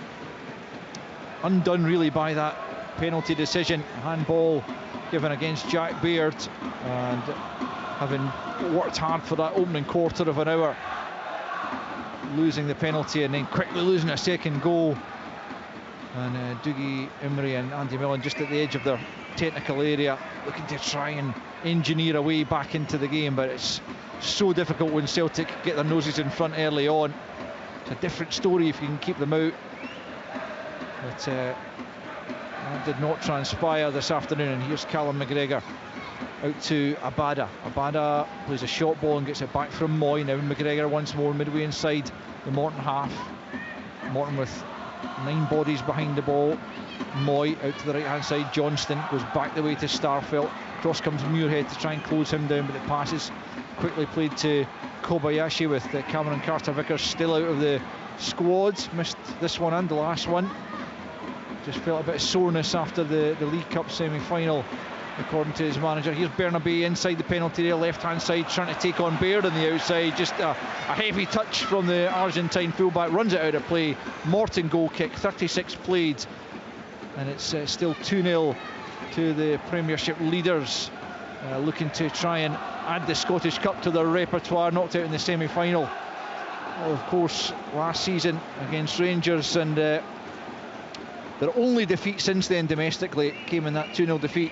undone really by that penalty decision. Handball given against Jack Baird, and having worked hard for that opening quarter of an hour, losing the penalty and then quickly losing a second goal. And Dougie Imrie and Andy Millen just at the edge of their technical area, looking to try and engineer a way back into the game, but it's so difficult when Celtic get their noses in front early on. It's a different story if you can keep them out, but that did not transpire this afternoon. And here's Callum McGregor out to Abada. Abada plays a short ball and gets it back from Moy. Now McGregor once more midway inside the Morton half. Morton with 9 bodies behind the ball. Moy out to the right hand side. Johnston goes back the way to Starfelt. Cross comes Muirhead to try and close him down, but the pass is quickly played to Kobayashi, with Cameron Carter-Vickers still out of the squad. Missed this one and the last one. Just felt a bit of soreness after the League Cup semi-final, according to his manager. Here's Bernabe inside the penalty area, left hand side, trying to take on Baird on the outside. Just a heavy touch from the Argentine fullback, runs it out of play. Morton goal kick, 36 played, and it's still 2-0 to the Premiership leaders, looking to try and add the Scottish Cup to their repertoire. Knocked out in the semi-final, of course, last season against Rangers, and their only defeat since then domestically came in that 2-0 defeat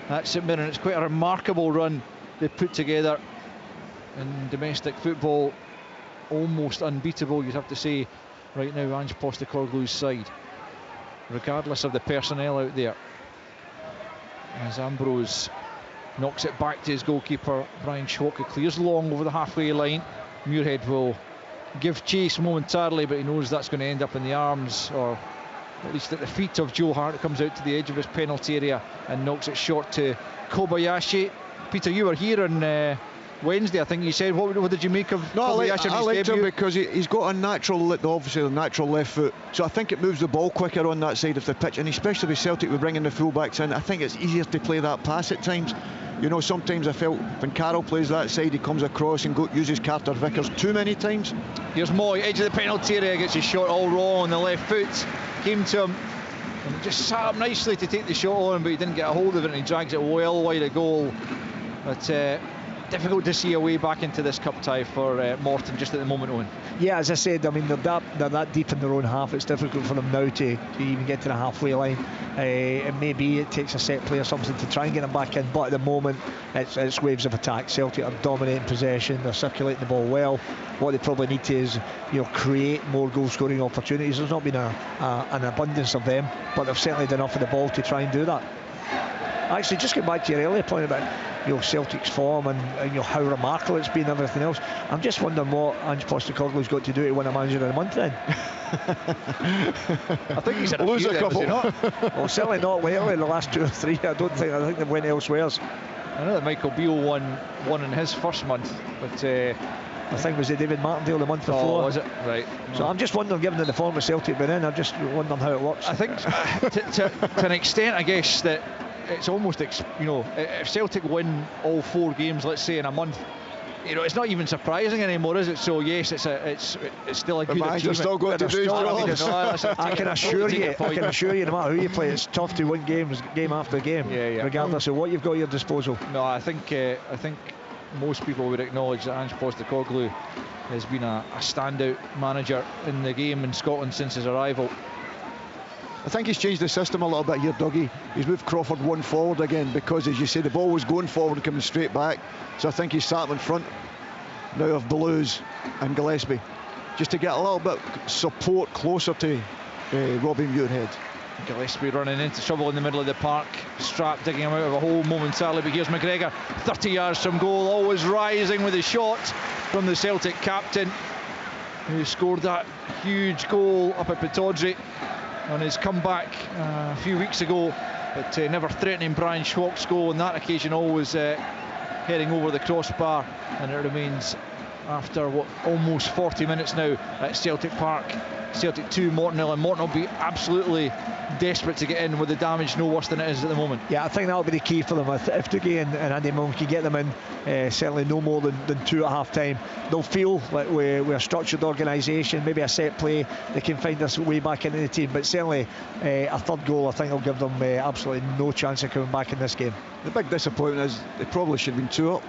at St Mirren. It's quite a remarkable run they've put together in domestic football, almost unbeatable, you'd have to say, right now, Ange Postecoglou's side, regardless of the personnel out there. As Ambrose knocks it back to his goalkeeper, Brian Schwalk, who clears long over the halfway line. Muirhead will give chase momentarily, but he knows that's going to end up in the arms, or at least at the feet of Joe Hart. Comes out to the edge of his penalty area and knocks it short to Kobayashi. Peter, you were here on Wednesday, I think you said. What did you make of Kobayashi? I liked him because he's got obviously a natural left foot, so I think it moves the ball quicker on that side of the pitch, and especially with Celtic, we're bringing the full-backs in. I think it's easier to play that pass at times. Sometimes I felt when Carroll plays that side, he comes across and uses Carter-Vickers too many times. Here's Moy, edge of the penalty area, gets his shot all wrong on the left foot. Came to him and just sat up nicely to take the shot on him, but he didn't get a hold of it, and he drags it well wide of goal. But difficult to see a way back into this cup tie for Morton just at the moment, Owen. Yeah, as I said, I mean, they're that deep in their own half. It's difficult for them now to even get to the halfway line. And maybe it takes a set play or something to try and get them back in, but at the moment it's waves of attack. Celtic are dominating possession, they're circulating the ball well. What they probably need to is create more goal scoring opportunities. There's not been an abundance of them, but they've certainly done enough of the ball to try and do that. Actually, just get back to your earlier point about Celtic's form and how remarkable it's been, everything else. I'm just wondering what Ange Postecoglou's got to do to win a Manager of the Month then. I think he's had lose a couple. Well, certainly not lately. The last 2 or 3, I think they've went elsewhere. I know that Michael Beale won in his first month, but I think it was the David Martindale the month before. Oh, was it? Right. So I'm just wondering, given the form of Celtic been in, I'm just wondering how it works. I think to an extent, I guess, that it's almost, if Celtic win all 4 games, let's say, in a month, it's not even surprising anymore, is it? So yes, it's still a good achievement. Still got to do his job. I can assure you, no matter who you play, it's tough to win games, game after game, regardless of what you've got at your disposal. No, I think most people would acknowledge that Ange Postecoglou has been a standout manager in the game in Scotland since his arrival. I think he's changed the system a little bit here, Dougie. He's moved Crawford one forward again because, as you say, the ball was going forward and coming straight back. So I think he's sat him in front now of Blues and Gillespie, just to get a little bit support closer to Robbie Muirhead. Gillespie running into trouble in the middle of the park. Strap digging him out of a hole momentarily, but here's McGregor, 30 yards from goal, always rising with a shot from the Celtic captain, who scored that huge goal up at Pittodrie on his comeback a few weeks ago, but never threatening Brian Schwalk's goal on that occasion, always heading over the crossbar, and it remains after almost 40 minutes now at Celtic Park. Celtic 2, Morton 0, and Morton will be absolutely desperate to get in with the damage no worse than it is at the moment. Yeah, I think that'll be the key for them. If Dougie and Andy Milne can get them in, certainly no more than 2 at half time, they'll feel like we're a structured organisation, maybe a set play, they can find us way back into the team, but certainly a third goal I think will give them absolutely no chance of coming back in this game. The big disappointment is they probably should have been 2 up.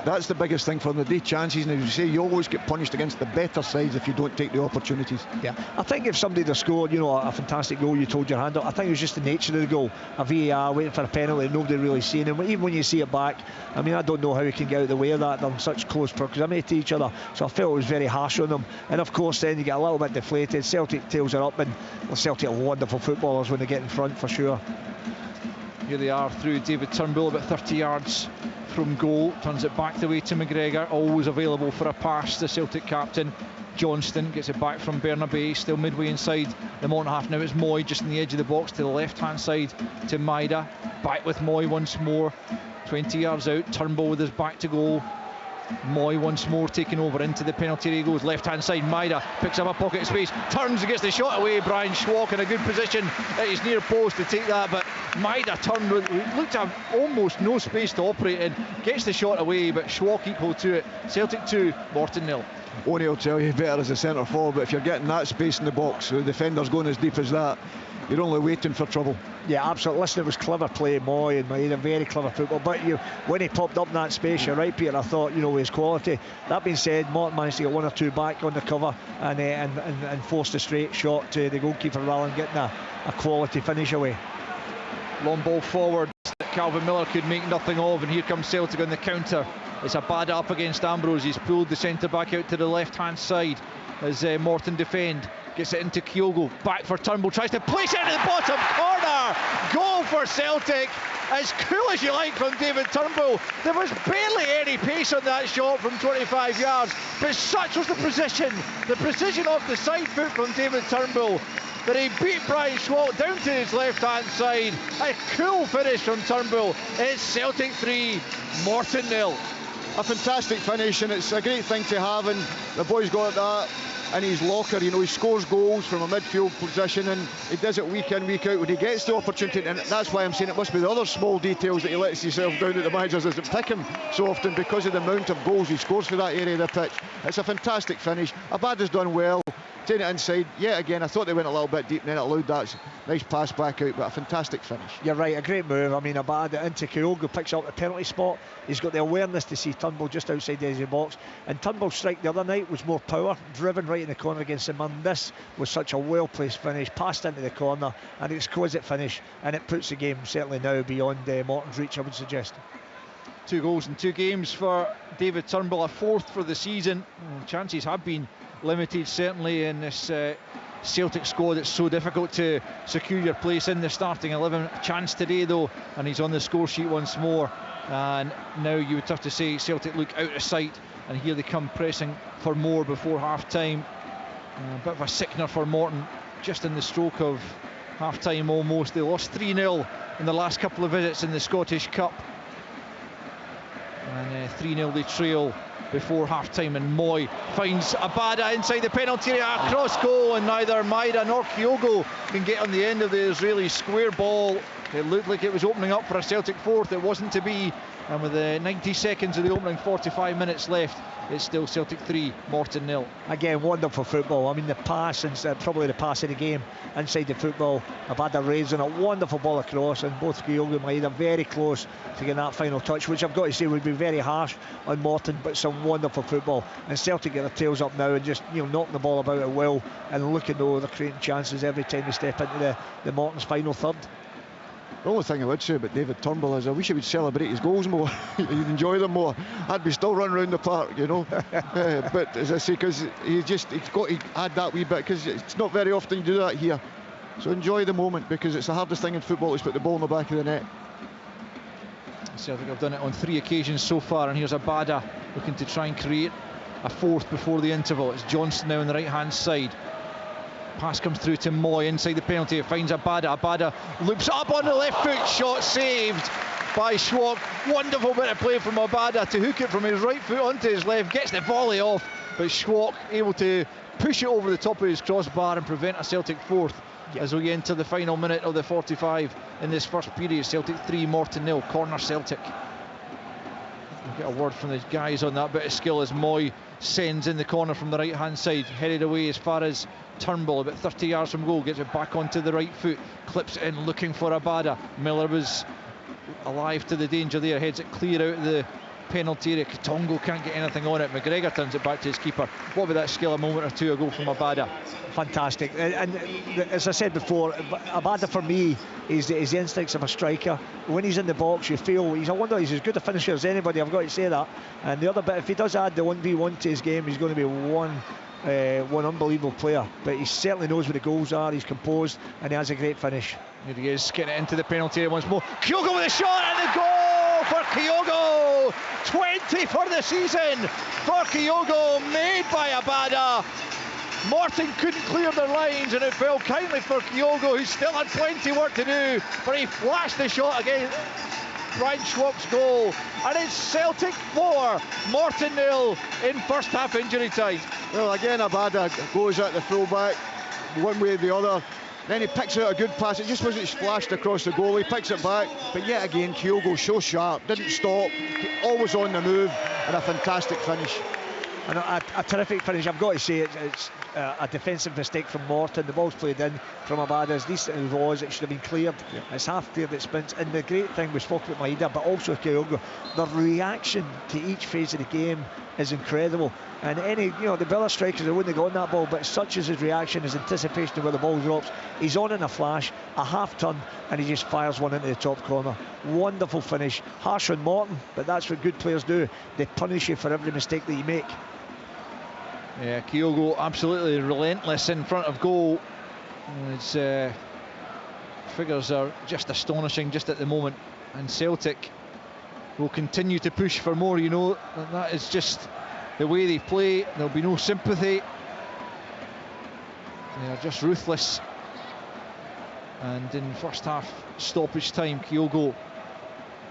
That's the biggest thing for them. They chances, and as you say, you always get punished against the better sides if you don't take the opportunities. Yeah, I think if somebody had scored, a fantastic goal, you told your hand up. I think it was just the nature of the goal. A VAR waiting for a penalty, nobody really seeing him. Even when you see it back, I mean, I don't know how he can get out of the way of that. They're in such close proximity to each other, so I felt it was very harsh on them. And of course, then you get a little bit deflated. Celtic tails are up, and Celtic are wonderful footballers when they get in front, for sure. Here they are through David Turnbull, about 30 yards from goal, turns it back the way to McGregor, always available for a pass, the Celtic captain. Johnston gets it back from Bernabei, still midway inside the Morton half. Now it's Moy just in the edge of the box to the left hand side to Maida, back with Moy once more, 20 yards out, Turnbull with his back to goal. Moy once more taking over into the penalty area, goes left hand side. Maida picks up a pocket of space, turns and gets the shot away. Brian Schwalk in a good position at his near post to take that, but Maida turned, looked to have almost no space to operate in, gets the shot away, but Schwalk equal to it. Celtic 2, Morton 0. Only will tell you better as a centre forward, but if you're getting that space in the box, the defender's going as deep as that, you're only waiting for trouble. Yeah, absolutely. Listen, it was clever play, Moy, and Maida, very clever football. But when he popped up in that space, you're right, Peter, I thought, with his quality. That being said, Morton managed to get 1 or 2 back on the cover and forced a straight shot to the goalkeeper rather than getting a quality finish away. Long ball forward that Calvin Miller could make nothing of, and here comes Celtic on the counter. It's a bad up against Ambrose. He's pulled the centre back out to the left hand side as Morton defend. Gets it into Kyogo, back for Turnbull, tries to place it into the bottom corner. Goal for Celtic, as cool as you like from David Turnbull. There was barely any pace on that shot from 25 yards, but such was the precision off the side foot from David Turnbull, that he beat Brian Schwalk down to his left hand side. A cool finish from Turnbull. It's Celtic 3, Morton 0. A fantastic finish, and it's a great thing to have, and the boy's got that in his locker. He scores goals from a midfield position, and he does it week in, week out when he gets the opportunity, and that's why I'm saying it must be the other small details that he lets himself down at the managers doesn't pick him so often, because of the amount of goals he scores for that area of the pitch. It's a fantastic finish. Abad has done well, taking it inside yet again. I thought they went a little bit deep and then it allowed that nice pass back out, but a fantastic finish. You're right, a great move. I mean, Abad into Kyogo, picks up the penalty spot. He's got the awareness to see Turnbull just outside the edge of the box, and Turnbull's strike the other night was more power, driven right in the corner against the man. This was such a well placed finish, passed into the corner, an exquisite finish, and it puts the game certainly now beyond Morton's reach, I would suggest. 2 goals in 2 games for David Turnbull, a 4th for the season. Chances have been limited, certainly in this Celtic squad, it's so difficult to secure your place in the starting 11. A chance today though, and he's on the score sheet once more. And now you would have to say Celtic look out of sight, and here they come pressing for more before half time. A bit of a sickener for Morton, just in the stroke of half time almost. They lost 3-0 in the last couple of visits in the Scottish Cup, and 3-0 they trail before half time. And Moy finds Abada inside the penalty area, cross goal, and neither Maida nor Kyogo can get on the end of the Israeli square ball. It looked like it was opening up for a Celtic fourth. It wasn't to be, and with the 90 seconds of the opening 45 minutes left, it's still Celtic 3, Morton 0. Again, wonderful football. I mean, the pass, and probably the pass of the game inside the football. Abada raising a wonderful ball across, and both Kyogo and Maida very close to getting that final touch, which I've got to say would be very harsh on Morton, but some wonderful football. And Celtic get their tails up now and just, you know, knocking the ball about at will, and looking though they're creating chances every time they step into the Morton's final third. The only thing I would say about David Turnbull is I wish he would celebrate his goals more. He'd enjoy them more. I'd be still running around the park, you know. But as I say, because he's got to add that wee bit, because it's not very often you do that here. So enjoy the moment, because it's the hardest thing in football is put the ball in the back of the net. Celtic have done it on 3 occasions so far, and here's Abada looking to try and create a fourth before the interval. It's Johnson now on the right hand side. Pass comes through to Moy inside the penalty. It finds Abada. Abada loops up on the left foot. Shot saved by Schwab. Wonderful bit of play from Abada to hook it from his right foot onto his left. Gets the volley off, but Schwab able to push it over the top of his crossbar and prevent a Celtic fourth. As we enter the final minute of the 45 in this first period. Celtic 3, Morton 0. Corner Celtic. We'll get a word from the guys on that bit of skill as Moy sends in the corner from the right hand side, headed away as far as Turnbull, about 30 yards from goal, gets it back onto the right foot, clips it in looking for Abada. Miller was alive to the danger there, heads it clear out of the penalty area. Katongo can't get anything on it. McGregor turns it back to his keeper. What about that skill a moment or two ago from Abada? Fantastic. And as I said before, Abada for me is the instincts of a striker. When he's in the box, you feel he's as good a finisher as anybody, I've got to say that. And the other bit, if he does add the 1v1 to his game, he's going to be one unbelievable player. But he certainly knows where the goals are. He's composed, and he has a great finish. Here he is, getting it into the penalty area once more. Kyogo with a shot, and the goal for Kyogo. 20 for the season for Kyogo, made by Abada. Morton couldn't clear their lines, and it fell kindly for Kyogo, who still had plenty work to do, but he flashed the shot against Brian Schwab's goal, and it's Celtic 4, Morton 0 in first half injury time. Well, again, Abada goes at the full-back one way or the other. Then he picks out a good pass. It just wasn't splashed across the goal. He picks it back, but yet again, Kyogo so sharp, didn't stop, always on the move, and a fantastic finish. And a terrific finish. I've got to say it's a defensive mistake from Morton. The ball's played in from Abada. As decent as it was, it should have been cleared. It's half cleared at sprints. And the great thing, we spoke about Maida, but also Kyogo, the reaction to each phase of the game is incredible. And the better strikers, they wouldn't have gotten that ball, but such is his reaction, his anticipation of where the ball drops. He's on in a flash, a half turn, and he just fires one into the top corner. Wonderful finish. Harsh on Morton, but that's what good players do. They punish you for every mistake that you make. Yeah, Kyogo absolutely relentless in front of goal. His figures are just astonishing just at the moment, and Celtic will continue to push for more. You know, that is just the way they play. There'll be no sympathy. They are just ruthless. And in first half stoppage time, Kyogo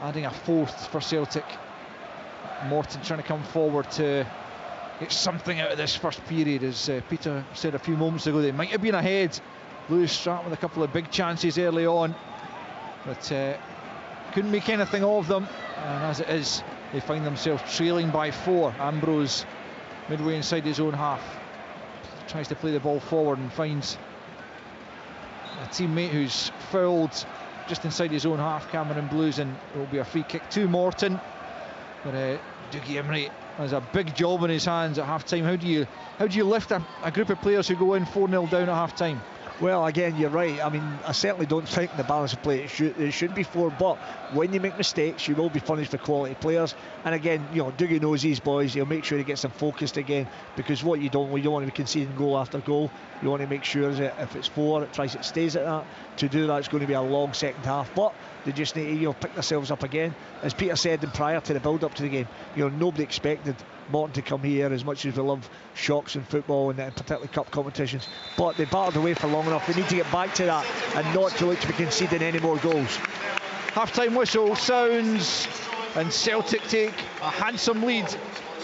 adding a fourth for Celtic. Morton trying to come forward to get something out of this first period. As Peter said a few moments ago, they might have been ahead. Lewis Stratton with a couple of big chances early on, but couldn't make anything of them. And as it is, they find themselves trailing by 4. Ambrose midway inside his own half tries to play the ball forward and finds a teammate who's fouled just inside his own half, Cameron Blues, and it will be a free kick to Morton. But Dougie Imrie has a big job on his hands at half time. How do you lift a group of players who go in 4-0 down at half time? Well, again, you're right. I mean, I certainly don't think the balance of play it should be 4, but when you make mistakes, you will be punished for quality players. And again, Dougie knows these boys. He'll make sure he gets them focused again, because what you don't want to be conceding goal after goal. You want to make sure that if it's 4, it stays at that. To do that, it's going to be a long second half, but they just need to pick themselves up again. As Peter said prior to the build-up to the game, nobody expected Morton to come here, as much as we love shocks in football and particularly cup competitions, but they battled away for long enough. They need to get back to that and not to look to be conceding any more goals. Half-time whistle sounds and Celtic take a handsome lead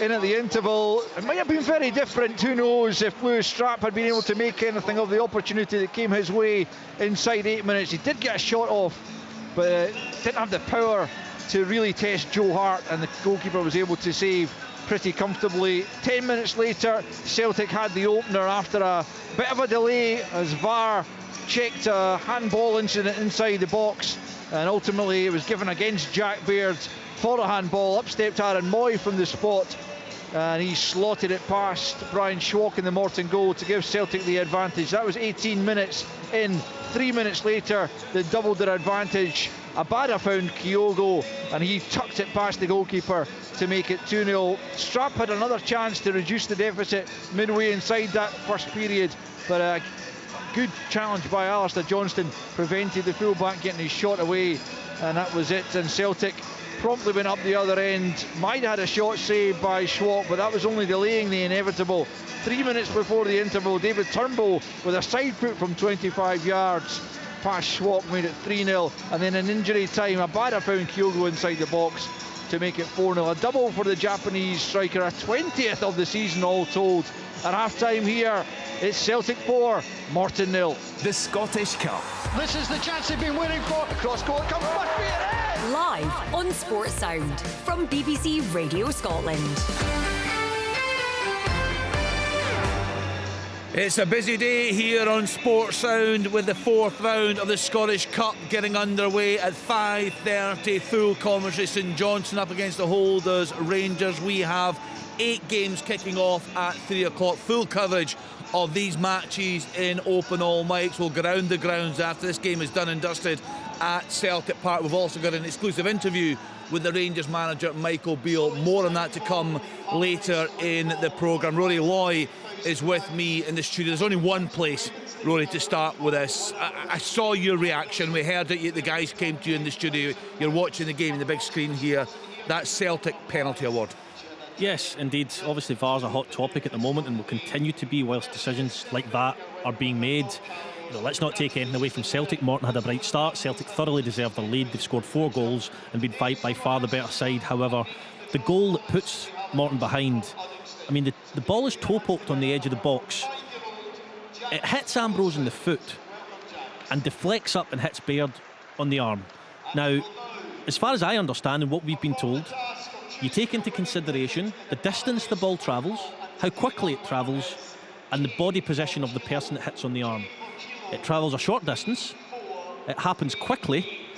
in at the interval. It might have been very different, who knows, if Lewis Strapp had been able to make anything of the opportunity that came his way inside 8 minutes. He did get a shot off, but didn't have the power to really test Joe Hart, and the goalkeeper was able to save pretty comfortably. 10 minutes later, Celtic had the opener after a bit of a delay as VAR checked a handball incident inside the box, and ultimately it was given against Jack Baird for a handball. Up stepped Aaron Moy from the spot, and he slotted it past Brian Schwalk in the Morton goal to give Celtic the advantage. That was 18 minutes in. 3 minutes later, they doubled their advantage. Abada found Kyogo, and he tucked it past the goalkeeper to make it 2-0. Strapp had another chance to reduce the deficit midway inside that first period, but a good challenge by Alistair Johnston prevented the fullback getting his shot away, and that was it. And Celtic promptly went up the other end. Might have had a shot saved by Schwalk, but that was only delaying the inevitable. 3 minutes before the interval, David Turnbull with a side foot from 25 yards past Schwalk made it 3-0, and then in injury time, Abada found Kyogo inside the box to make it 4-0. A double for the Japanese striker, a 20th of the season all told. At half-time here, it's Celtic 4, Morton 0. The Scottish Cup. This is the chance they've been waiting for. Cross-court comes, must be it! Live on Sports Sound from BBC Radio Scotland. It's a busy day here on Sports Sound with the 4th round of the Scottish Cup getting underway at 5:30. Full commentary, St Johnstone up against the holders Rangers. We have 8 games kicking off at 3 o'clock. Full coverage of these matches in Open All Mics. We'll go round the grounds after this game is done and dusted at Celtic Park. We've also got an exclusive interview with the Rangers manager Michael Beale. More on that to come later in the programme. Rory Loy is with me in the studio. There's only one place, Rory, to start with this. I saw your reaction. We heard it. The guys came to you in the studio. You're watching the game on the big screen here. That Celtic penalty award. Yes, indeed. Obviously, VAR's a hot topic at the moment and will continue to be whilst decisions like that are being made. Let's not take anything away from Celtic. Morton had a bright start. Celtic thoroughly deserved their lead. They've scored 4 goals and been by far the better side. However, the goal that puts Morton behind, I mean, the ball is toe-poked on the edge of the box. It hits Ambrose in the foot and deflects up and hits Baird on the arm. Now, as far as I understand and what we've been told, you take into consideration the distance the ball travels, how quickly it travels, and the body position of the person that hits on the arm. It travels a short distance, it happens quickly,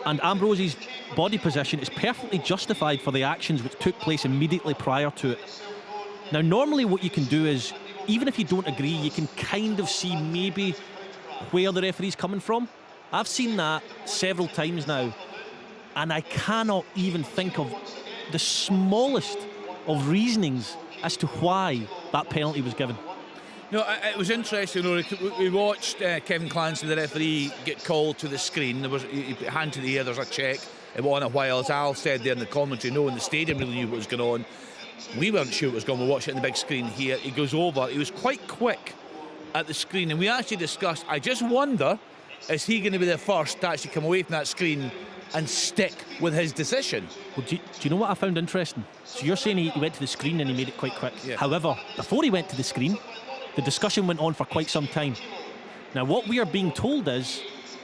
and Ambrose's body position is perfectly justified for the actions which took place immediately prior to it. Now, normally what you can do is, even if you don't agree, you can kind of see maybe where the referee's coming from. I've seen that several times now, and I cannot even think of the smallest of reasonings as to why that penalty was given. No, it was interesting, Rory. We watched Kevin Clancy, the referee, get called to the screen. There was a hand to the air, there's a check. It went on a while, as Al said there in the commentary. No one in the stadium really knew what was going on. We weren't sure what was going on. We watched it on the big screen here. He goes over. He was quite quick at the screen, and we actually discussed, I just wonder, is he going to be the first to actually come away from that screen and stick with his decision? Well, do you know what I found interesting? So you're saying he went to the screen and he made it quite quick. Yeah. However, before he went to the screen, the discussion went on for quite some time. Now, what we are being told is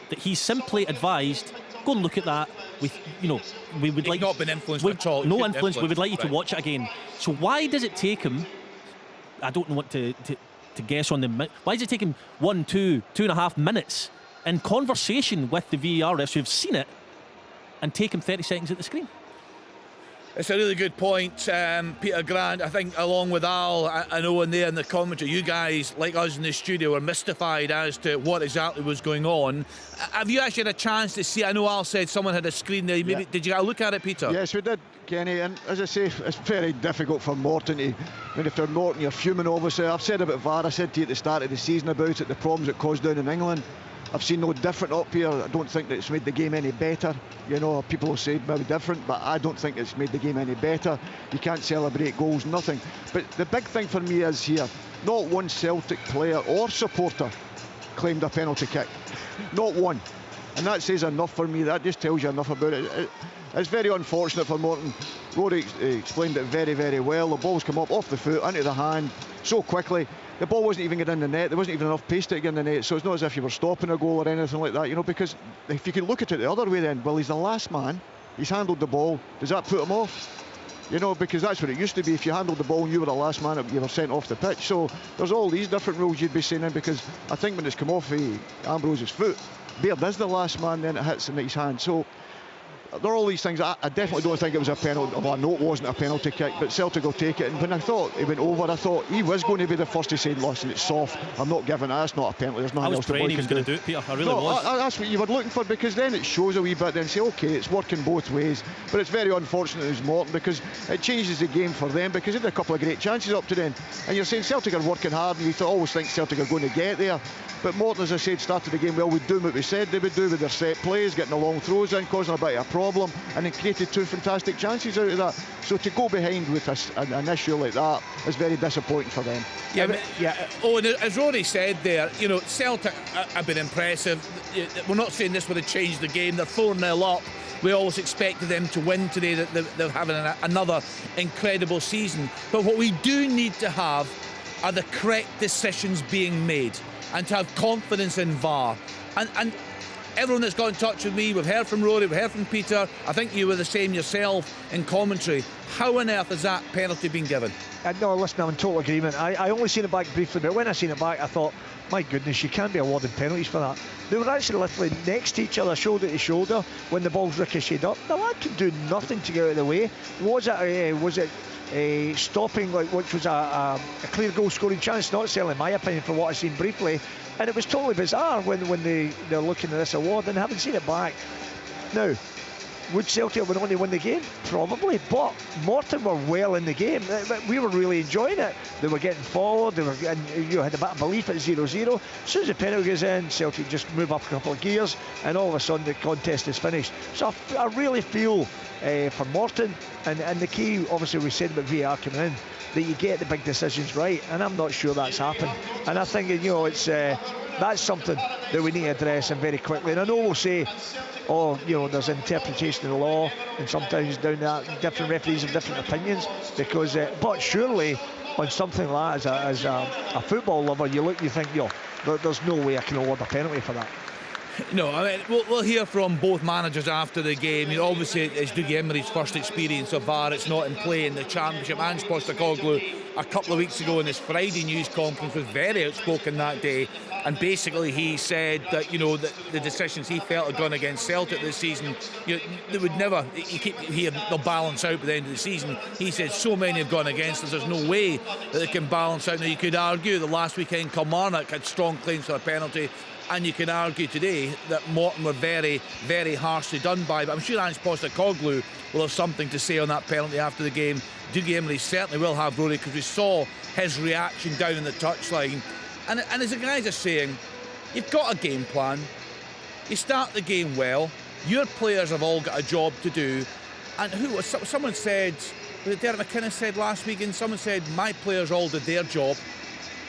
that he's simply advised, go and look at that. We would like not been influenced at all. No influence. We would like you to watch it again. So why does it take him? I don't know what to guess on the. Why does it take him 1, 2, 2.5 minutes in conversation with the VAR refs who've seen it, and take him 30 seconds at the screen? It's a really good point, Peter Grant. I think along with Al and Owen there in the commentary, you guys, like us in the studio, were mystified as to what exactly was going on. Have you actually had a chance to see? I know Al said someone had a screen there. Maybe, did you look at it, Peter? Yes, we did, Kenny. And as I say, it's very difficult for Morton to. I mean, if you're Morton, you're fuming. Obviously, I've said about VAR. I said to you at the start of the season about it, the problems it caused down in England. I've seen no different up here. I don't think that it's made the game any better. You know, people will say maybe different, but I don't think it's made the game any better. You can't celebrate goals, nothing. But the big thing for me is here, not one Celtic player or supporter claimed a penalty kick. Not one. And that says enough for me. That just tells you enough about it. It's very unfortunate for Morton. Rory explained it very, very well. The ball's come up off the foot, into the hand, so quickly. The ball wasn't even getting in the net. There wasn't even enough pace to get in the net. So it's not as if you were stopping a goal or anything like that, you know, because if you can look at it the other way then, well, he's the last man. He's handled the ball. Does that put him off? You know, because that's what it used to be. If you handled the ball and you were the last man, you were sent off the pitch. So there's all these different rules you'd be saying in, because I think when it's come off Ambrose's foot, Baird is the last man, then it hits in his hand. So there are all these things. I definitely don't think it was a penalty. Well, I know it wasn't a penalty kick, but Celtic will take it. And when I thought he went over, I thought he was going to be the first to say, listen, it's soft. I'm not giving it. That's not a penalty. There's nothing else the boy can do. I was praying he was going to do it, Peter. I really was. That's what you were looking for, because then it shows a wee bit. Then say, OK, it's working both ways. But it's very unfortunate as Morton, because it changes the game for them, because they had a couple of great chances up to then. And you're saying Celtic are working hard, and you always think Celtic are going to get there. But Morton, as I said, started the game well. We'd do what we said they would do with their set plays, getting the long throws in, causing a bit of a problem, and then created two fantastic chances out of that. So to go behind with an issue like that is very disappointing for them. Oh, and as Rory said there, you know, Celtic have been impressive. We're not saying this would have changed the game. They're 4-0 up. We always expected them to win today. They're having another incredible season. But what we do need to have are the correct decisions being made, and to have confidence in VAR. And everyone that's got in touch with me, we've heard from Rory, we've heard from Peter, I think you were the same yourself in commentary. How on earth has that penalty been given? No, listen, I'm in total agreement. I only seen it back briefly, but when I seen it back, I thought, my goodness, you can't be awarding penalties for that. They were actually literally next to each other, shoulder to shoulder, when the ball's ricocheted up. The lad could do nothing to get out of the way. Was it stopping, which was a clear goal scoring chance? Not certainly in my opinion, from what I've seen briefly. And it was totally bizarre when they're looking at this award and haven't seen it back. Now, would Celtic have went on to win the game? Probably, but Morton were well in the game. We were really enjoying it. They were getting forward, and you had a bit of belief at 0-0. As soon as the penalty goes in, Celtic just move up a couple of gears, and all of a sudden the contest is finished. So I really feel for Morton, and the key, obviously we said about VAR coming in, that you get the big decisions right, and I'm not sure that's happened. And I think, you know, it's that's something that we need to address, and very quickly. And I know we'll say, oh, you know, there's interpretation of the law, and sometimes down that different referees have different opinions, because but surely on something like that, as a football lover, you think, yo, there's no way I can award a penalty for that. No, I mean, we'll hear from both managers after the game. You know, obviously, it's Dougie Emery's first experience of VAR. It's not in play in the Championship. Ange Postecoglou, a couple of weeks ago in his Friday news conference, was very outspoken that day. And basically, he said that, you know, that the decisions he felt had gone against Celtic this season, you know, they would never, they'll balance out by the end of the season. He said so many have gone against us, there's no way that they can balance out. Now, you could argue that last weekend Kilmarnock had strong claims for a penalty, and you can argue today that Morton were very, very harshly done by. But I'm sure Ange Postecoglou will have something to say on that penalty after the game. Dougie Emery certainly will have, Rory, because we saw his reaction down in the touchline. And as the guys are saying, you've got a game plan, you start the game well, your players have all got a job to do. And someone said, was it Derek McKinnon said last week, and someone said, my players all did their job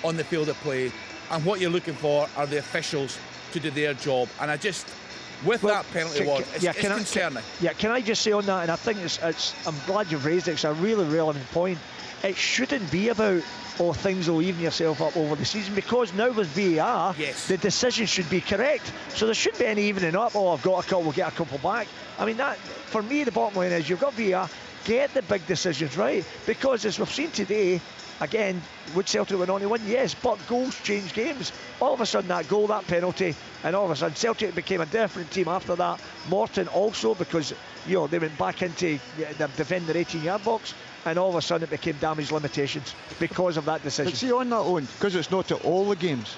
on the field of play, and what you're looking for are the officials to do their job. And I just, with that penalty award, it's concerning. Can I just say on that, and I think I'm glad you've raised it, it's a really relevant point. It shouldn't be about, things will even yourself up over the season, because now with VAR, the decision should be correct. So there shouldn't be any evening up, I've got a couple, we'll get a couple back. I mean, that, for me, the bottom line is you've got VAR, get the big decisions right, because as we've seen today, again, would Celtic went on to win? Yes, but goals change games. All of a sudden that goal, that penalty, and all of a sudden Celtic became a different team after that. Morton also, because they went back into the defend their 18-yard box, and all of a sudden it became damage limitations because of that decision. But see, on that, Owen, because it's not at all the games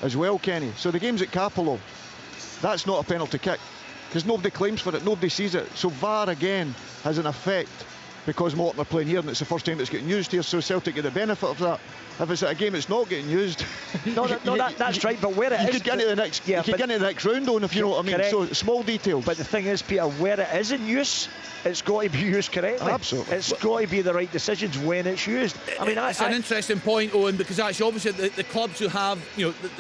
as well, Kenny. So the games at Capello, that's not a penalty kick because nobody claims for it, nobody sees it. So VAR again has an effect because Morton are playing here and it's the first time it's getting used here, so Celtic get the benefit of that. If it's at a game it's not getting used, that's right, but where it is, you could get into the next, you could get into the next round on, if you know what I mean. Correct. So small details. But the thing is, Peter, where it is in use, it's got to be used correctly. Absolutely. It's got to be the right decisions when it's used. I mean, it's an interesting point, Owen, because actually, obviously, the clubs who have,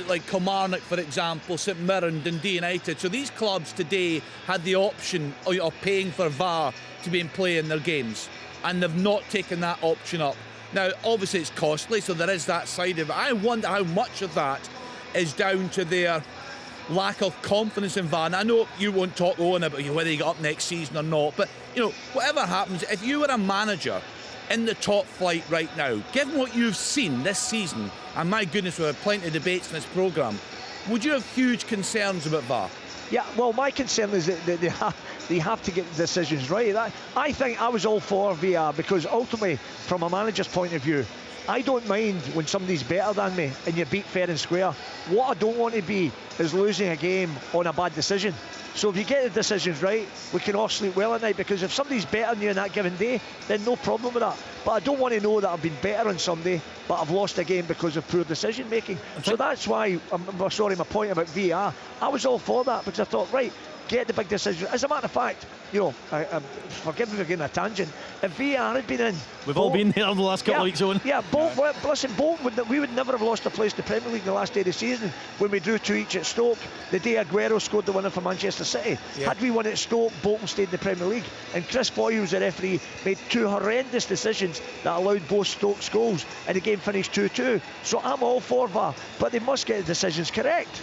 like Kilmarnock, for example, St Mirren, Dundee United. So these clubs today had the option of paying for VAR to be in play in their games, and they've not taken that option up. Now, obviously, it's costly, so there is that side of it. I wonder how much of that is down to their lack of confidence in VAR. And I know you won't talk, Owen, about whether you get up next season or not, but whatever happens, if you were a manager in the top flight right now, given what you've seen this season, and my goodness, we've had plenty of debates in this programme, would you have huge concerns about VAR? Yeah, well, my concern is that they have to get the decisions right. I think I was all for VAR because ultimately, from a manager's point of view, I don't mind when somebody's better than me and you beat fair and square. What I don't want to be is losing a game on a bad decision. So if you get the decisions right, we can all sleep well at night, because if somebody's better than you on that given day, then no problem with that. But I don't want to know that I've been better on somebody, but I've lost a game because of poor decision making. So that's why, my point about VAR, I was all for that, because I thought, right, get the big decision. As a matter of fact, forgive me for getting a tangent, if VAR had been in... We've all been there the last couple of weeks, Owen. Yeah, we would never have lost a place in the Premier League in the last day of the season when we drew 2-2 at Stoke, the day Aguero scored the winner for Manchester City. Yeah. Had we won at Stoke, Bolton stayed in the Premier League, and Chris Foy, who was the referee, made 2 horrendous decisions that allowed both Stoke's goals, and the game finished 2-2. So I'm all for VAR, but they must get the decisions correct.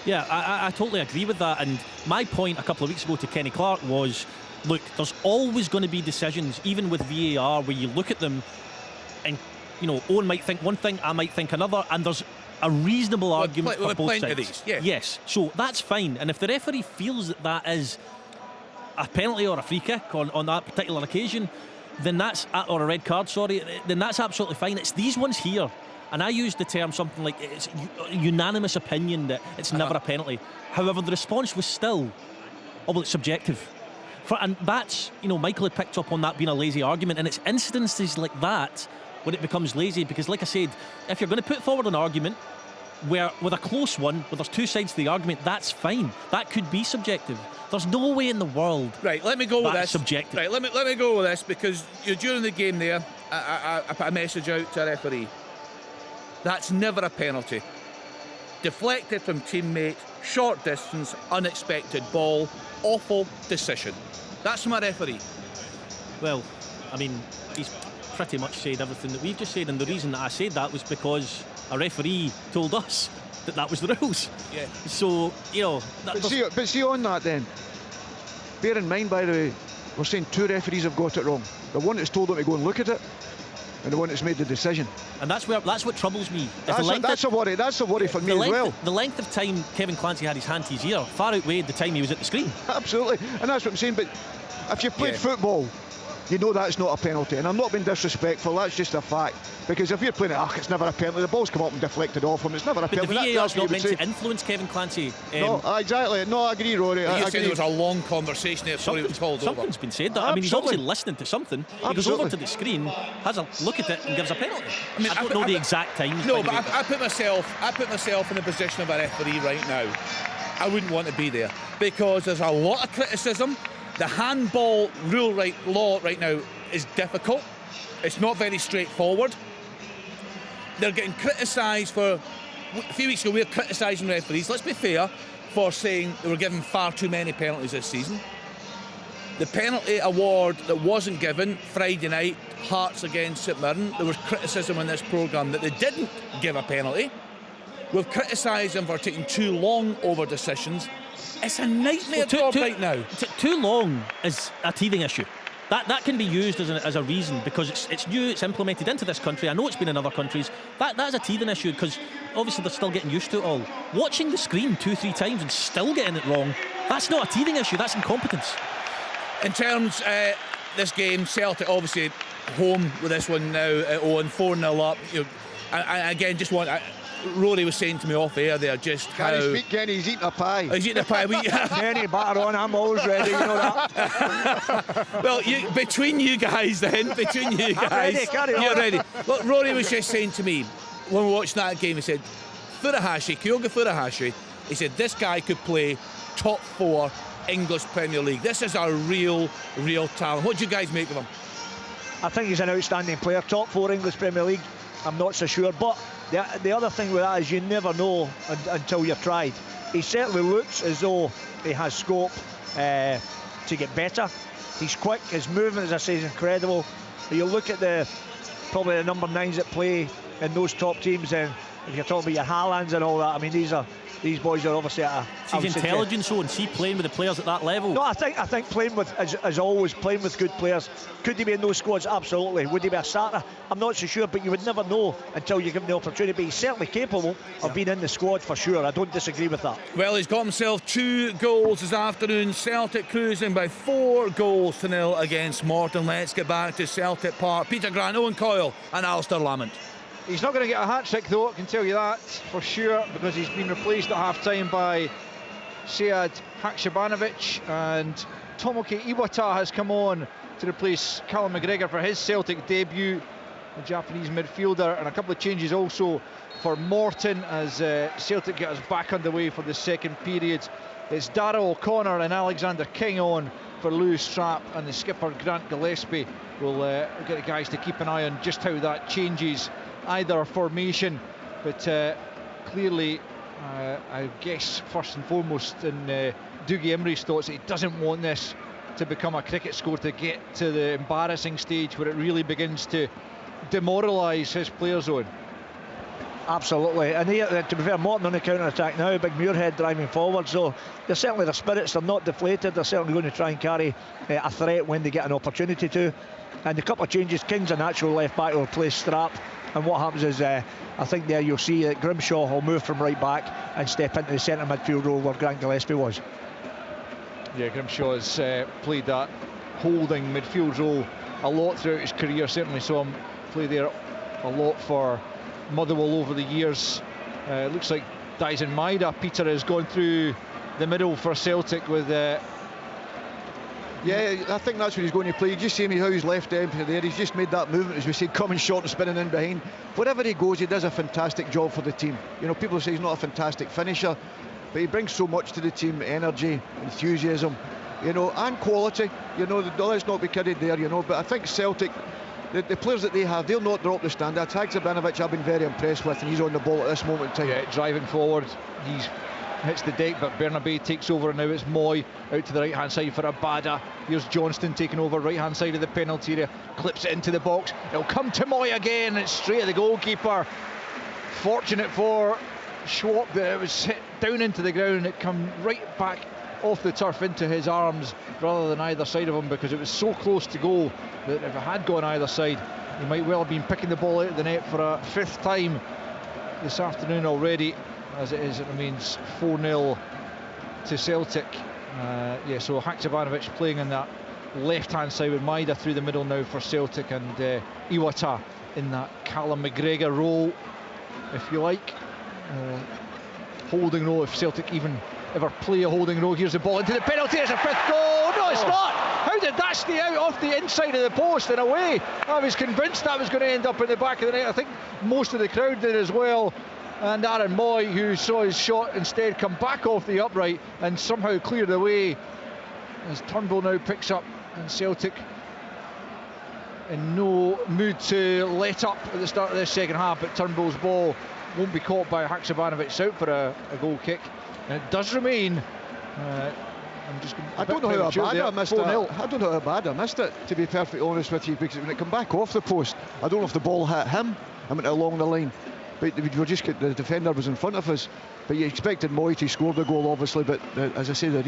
Yeah, I totally agree with that. And my point a couple of weeks ago to Kenny Clark was, look, there's always going to be decisions, even with VAR, where you look at them and, Owen might think one thing, I might think another, and there's a reasonable argument for both sides. Of these, yeah. Yes, so that's fine. And if the referee feels that is a penalty or a free kick on that particular occasion, then that's, or a red card, sorry, then that's absolutely fine. It's these ones here. And I used the term something like it's a unanimous opinion that it's never a penalty. However, the response was still, it's subjective. And that's, Michael had picked up on that being a lazy argument, and it's instances like that when it becomes lazy, because like I said, if you're going to put forward an argument where, with a close one, where there's two sides to the argument, that's fine. That could be subjective. There's no way in the world. Right, let me go with this. Subjective. Right, let me go with this, because during the game there, I put a message out to a referee. That's never a penalty. Deflected from teammate, short distance, unexpected ball, awful decision. That's my referee. Well, I mean, he's pretty much said everything that we've just said, and the reason that I said that was because a referee told us that was the rules. Yeah. So, But see on that then, bear in mind, by the way, we're saying 2 referees have got it wrong. The one that's told them to go and look at it, and the one that's made the decision. And that's what troubles me. That's a worry. That's a worry for me as well. The length of time Kevin Clancy had his hand to his ear far outweighed the time he was at the screen. Absolutely, and that's what I'm saying. But if you've played football, you know that's not a penalty. And I'm not being disrespectful. That's just a fact. Because if you're playing it, it's never a penalty. The ball's come up and deflected off him. It's never a penalty. But the VAR's not meant to influence Kevin Clancy. No, exactly. No, I agree, Rory. I agree. There was a long conversation there. Sorry, it was called over. Something's been said. I mean, he's obviously listening to something. He goes over to the screen, has a look at it, and gives a penalty. I mean, I don't know the exact times. No, but I put myself in the position of a referee right now. I wouldn't want to be there, because there's a lot of criticism. The handball law right now is difficult. It's not very straightforward. They're getting criticised for... A few weeks ago, we were criticising referees, let's be fair, for saying they were given far too many penalties this season. The penalty award that wasn't given Friday night, Hearts against St Mirren, there was criticism in this programme that they didn't give a penalty. We've criticised them for taking too long over decisions. It's a nightmare job right now. Too long is a teething issue. That can be used as a reason, because it's new, it's implemented into this country. I know it's been in other countries. That is a teething issue, because obviously they're still getting used to it all. Watching the screen 2-3 times and still getting it wrong, that's not a teething issue, that's incompetence. In terms this game, Celtic obviously home with this one now at Owen, 4-0 up. You know, I again just want. Rory was saying to me off air there just Can't how. speak, Kenny, he's eating a pie. He's eating a pie. Kenny, batter on, I'm always ready, you know that. Well, between you guys, you're ready. Look, Rory was just saying to me when we watched that game, he said, Kyogo Furuhashi, he said, this guy could play top 4 English Premier League. This is a real talent. What do you guys make of him? I think he's an outstanding player. Top 4 English Premier League, I'm not so sure. But the other thing with that is you never know until you've tried. He certainly looks as though he has scope to get better. He's quick, his movement, as I say, is incredible. You look at probably the number 9s that play in those top teams, and if you're talking about your Haalands and all that, I mean, these boys are obviously at a... He's intelligent, so, and see playing with the players at that level. No, I think playing with, as always, playing with good players. Could he be in those squads? Absolutely. Would he be a starter? I'm not so sure, but you would never know until you give him the opportunity. But he's certainly capable of being in the squad for sure. I don't disagree with that. Well, he's got himself 2 goals this afternoon. Celtic cruising by 4-0 against Morton. Let's get back to Celtic Park. Peter Grant, Owen Coyle and Alistair Lamont. He's not going to get a hat-trick though, I can tell you that for sure, because he's been replaced at half-time by Sead Haksabanovic, and Tomoki Iwata has come on to replace Callum McGregor for his Celtic debut, the Japanese midfielder, and a couple of changes also for Morton as Celtic get us back underway for the second period. It's Darragh O'Connor and Alexander King on for Lewis Strapp, and the skipper Grant Gillespie will get the guys to keep an eye on just how that changes either formation, but clearly I guess first and foremost in Dougie Imrie's thoughts, he doesn't want this to become a cricket score, to get to the embarrassing stage where it really begins to demoralise his players on. Absolutely, and to be fair, Morton on the counter-attack now, big Muirhead driving forward, so they're certainly, their spirits are not deflated. They're certainly going to try and carry a threat when they get an opportunity to. And a couple of changes, King's a natural left back will replace Strapp, and what happens is I think there you'll see that Grimshaw will move from right back and step into the centre midfield role where Grant Gillespie was. Yeah, Grimshaw has played that holding midfield role a lot throughout his career, certainly saw him play there a lot for Motherwell over the years. Looks like Dyson Maeda, Peter, has gone through the middle for Celtic with yeah, I think that's what he's going to play. You just see me how he's left empty there. He's just made that movement, as we say, coming short and spinning in behind. Wherever he goes, he does a fantastic job for the team. You know, people say he's not a fantastic finisher, but he brings so much to the team: energy, enthusiasm, you know, and quality. You know, let's not be kidded there, you know. But I think Celtic, the players that they have, they'll not drop the standard. Haksabanovic I've been very impressed with, and he's on the ball at this moment in time. Yeah, driving forward, he's hits the deck, but Bernabei takes over, and now it's Moy out to the right hand side for Abada. Here's Johnston taking over right hand side of the penalty area, clips it into the box. It'll come to Moy again, and it's straight at the goalkeeper. Fortunate for Schwab that it was hit down into the ground, and it come right back off the turf into his arms rather than either side of him, because it was so close to goal that if it had gone either side, he might well have been picking the ball out of the net for a 5th time this afternoon already. As it is, it remains 4-0 to Celtic. Yeah, so Haksabanovic playing on that left-hand side with Maeda through the middle now for Celtic, and Iwata in that Callum McGregor role, if you like. Holding role, if Celtic even ever play a holding role. Here's the ball into the penalty, it's a 5th goal! No, it's not! How did that stay out off the inside of the post and away? I was convinced that was going to end up in the back of the net. I think most of the crowd did as well. And Aaron Moy, who saw his shot instead come back off the upright and somehow cleared away, as Turnbull now picks up, and Celtic in no mood to let up at the start of this second half, but Turnbull's ball won't be caught by Haksabanovic, out for a goal kick, and it does remain. I don't know how Abada missed it. I don't know how Abada missed it, to be perfectly honest with you, because when it came back off the post, I don't know if the ball hit him, I mean along the line. But we just get the defender was in front of us. But you expected Moy to score the goal, obviously. But as I say, the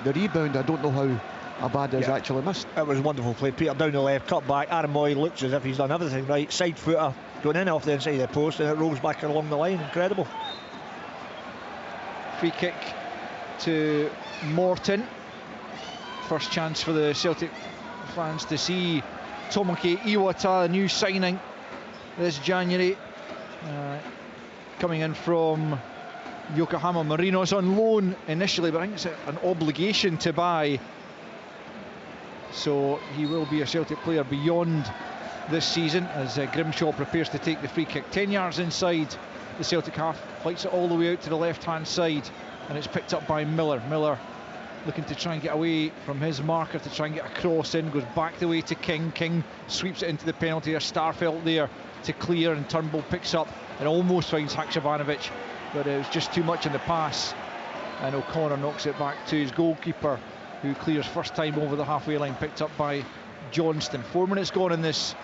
rebound, I don't know Abada's actually missed. It was a wonderful play. Peter down the left, cut back. Aaron Moy looks as if he's done everything right. Side footer going in off the inside of the post, and it rolls back along the line. Incredible. Free kick to Morton. First chance for the Celtic fans to see Tomoki Iwata, a new signing this January, coming in from Yokohama Marinos on loan initially, but I think it's an obligation to buy, so he will be a Celtic player beyond this season as Grimshaw prepares to take the free kick 10 yards inside the Celtic half, flights it all the way out to the left hand side, and it's picked up by Miller. Looking to try and get away from his marker, to try and get a cross in, goes back the way to King. King sweeps it into the penalty area. Starfelt there to clear, and Turnbull picks up and almost finds Haksabanovic, but it was just too much in the pass, and O'Connor knocks it back to his goalkeeper, who clears first time over the halfway line, picked up by Johnston. 4 minutes gone in this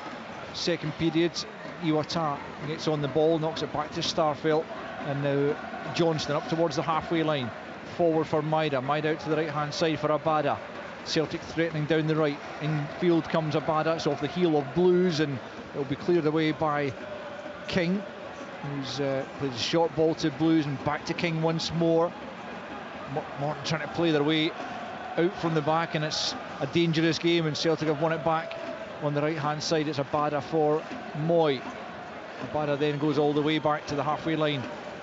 second period. Iwata gets on the ball, knocks it back to Starfelt, and now Johnston up towards the halfway line. Forward for Maida out to the right hand side for Abada. Celtic threatening down the right. Infield comes Abada, it's off the heel of Blues, and it'll be cleared away by King, who's played a short ball to Blues, and back to King once more. Morton trying to play their way out from the back, and it's a dangerous game, and Celtic have won it back on the right hand side. It's Abada for Moy. Abada then goes all the way back to the halfway line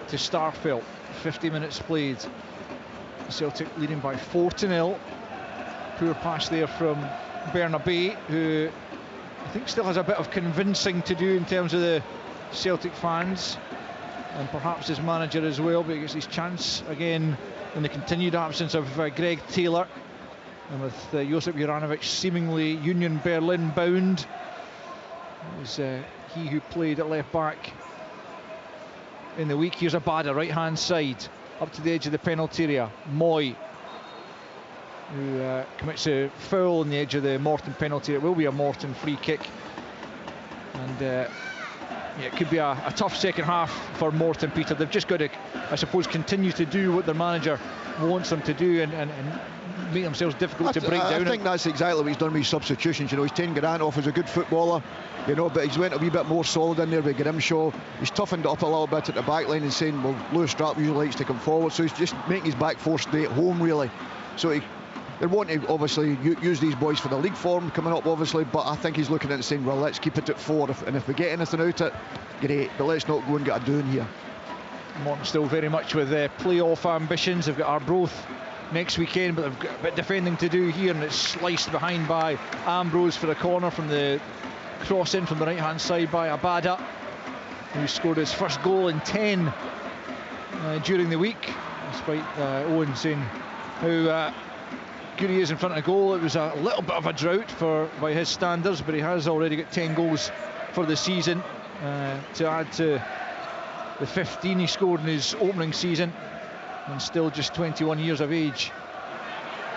to Starfelt. 50 minutes played. Celtic leading by 4-0. Poor pass there from Bernabei, who I think still has a bit of convincing to do in terms of the Celtic fans, and perhaps his manager as well, but he gets his chance again in the continued absence of Greg Taylor, and with Josip Juranovic seemingly Union Berlin bound. It was he who played at left back in the week. Here's Abada, right hand side, up to the edge of the penalty area. Moy, who commits a foul on the edge of the Morton penalty. It will be a Morton free kick, and yeah, it could be a tough second half for Morton, Peter. They've just got to, I suppose, continue to do what their manager wants them to do, and make themselves difficult to break down. I think that's exactly what he's done with his substitutions. You know, he's taken Grant off as a good footballer, you know, but he's went a wee bit more solid in there with Grimshaw. He's toughened it up a little bit at the back line and saying, well, Lewis Strapp usually likes to come forward, so he's just making his back four stay at home, really. So they want to obviously use these boys for the league form coming up, obviously, but I think he's looking at it and saying, well, let's keep it at 4, and if we get anything out of it, great, but let's not go and get a doing here. Morton still very much with playoff ambitions. They've got Arbroath next weekend, but they've got a bit of defending to do here, and it's sliced behind by Ambrose for a corner from the cross in from the right hand side by Abada, who scored his first goal in 10 during the week, despite Owen saying how good he is in front of goal. It was a little bit of a drought by his standards, but he has already got 10 goals for the season, to add to the 15 he scored in his opening season, and still just 21 years of age.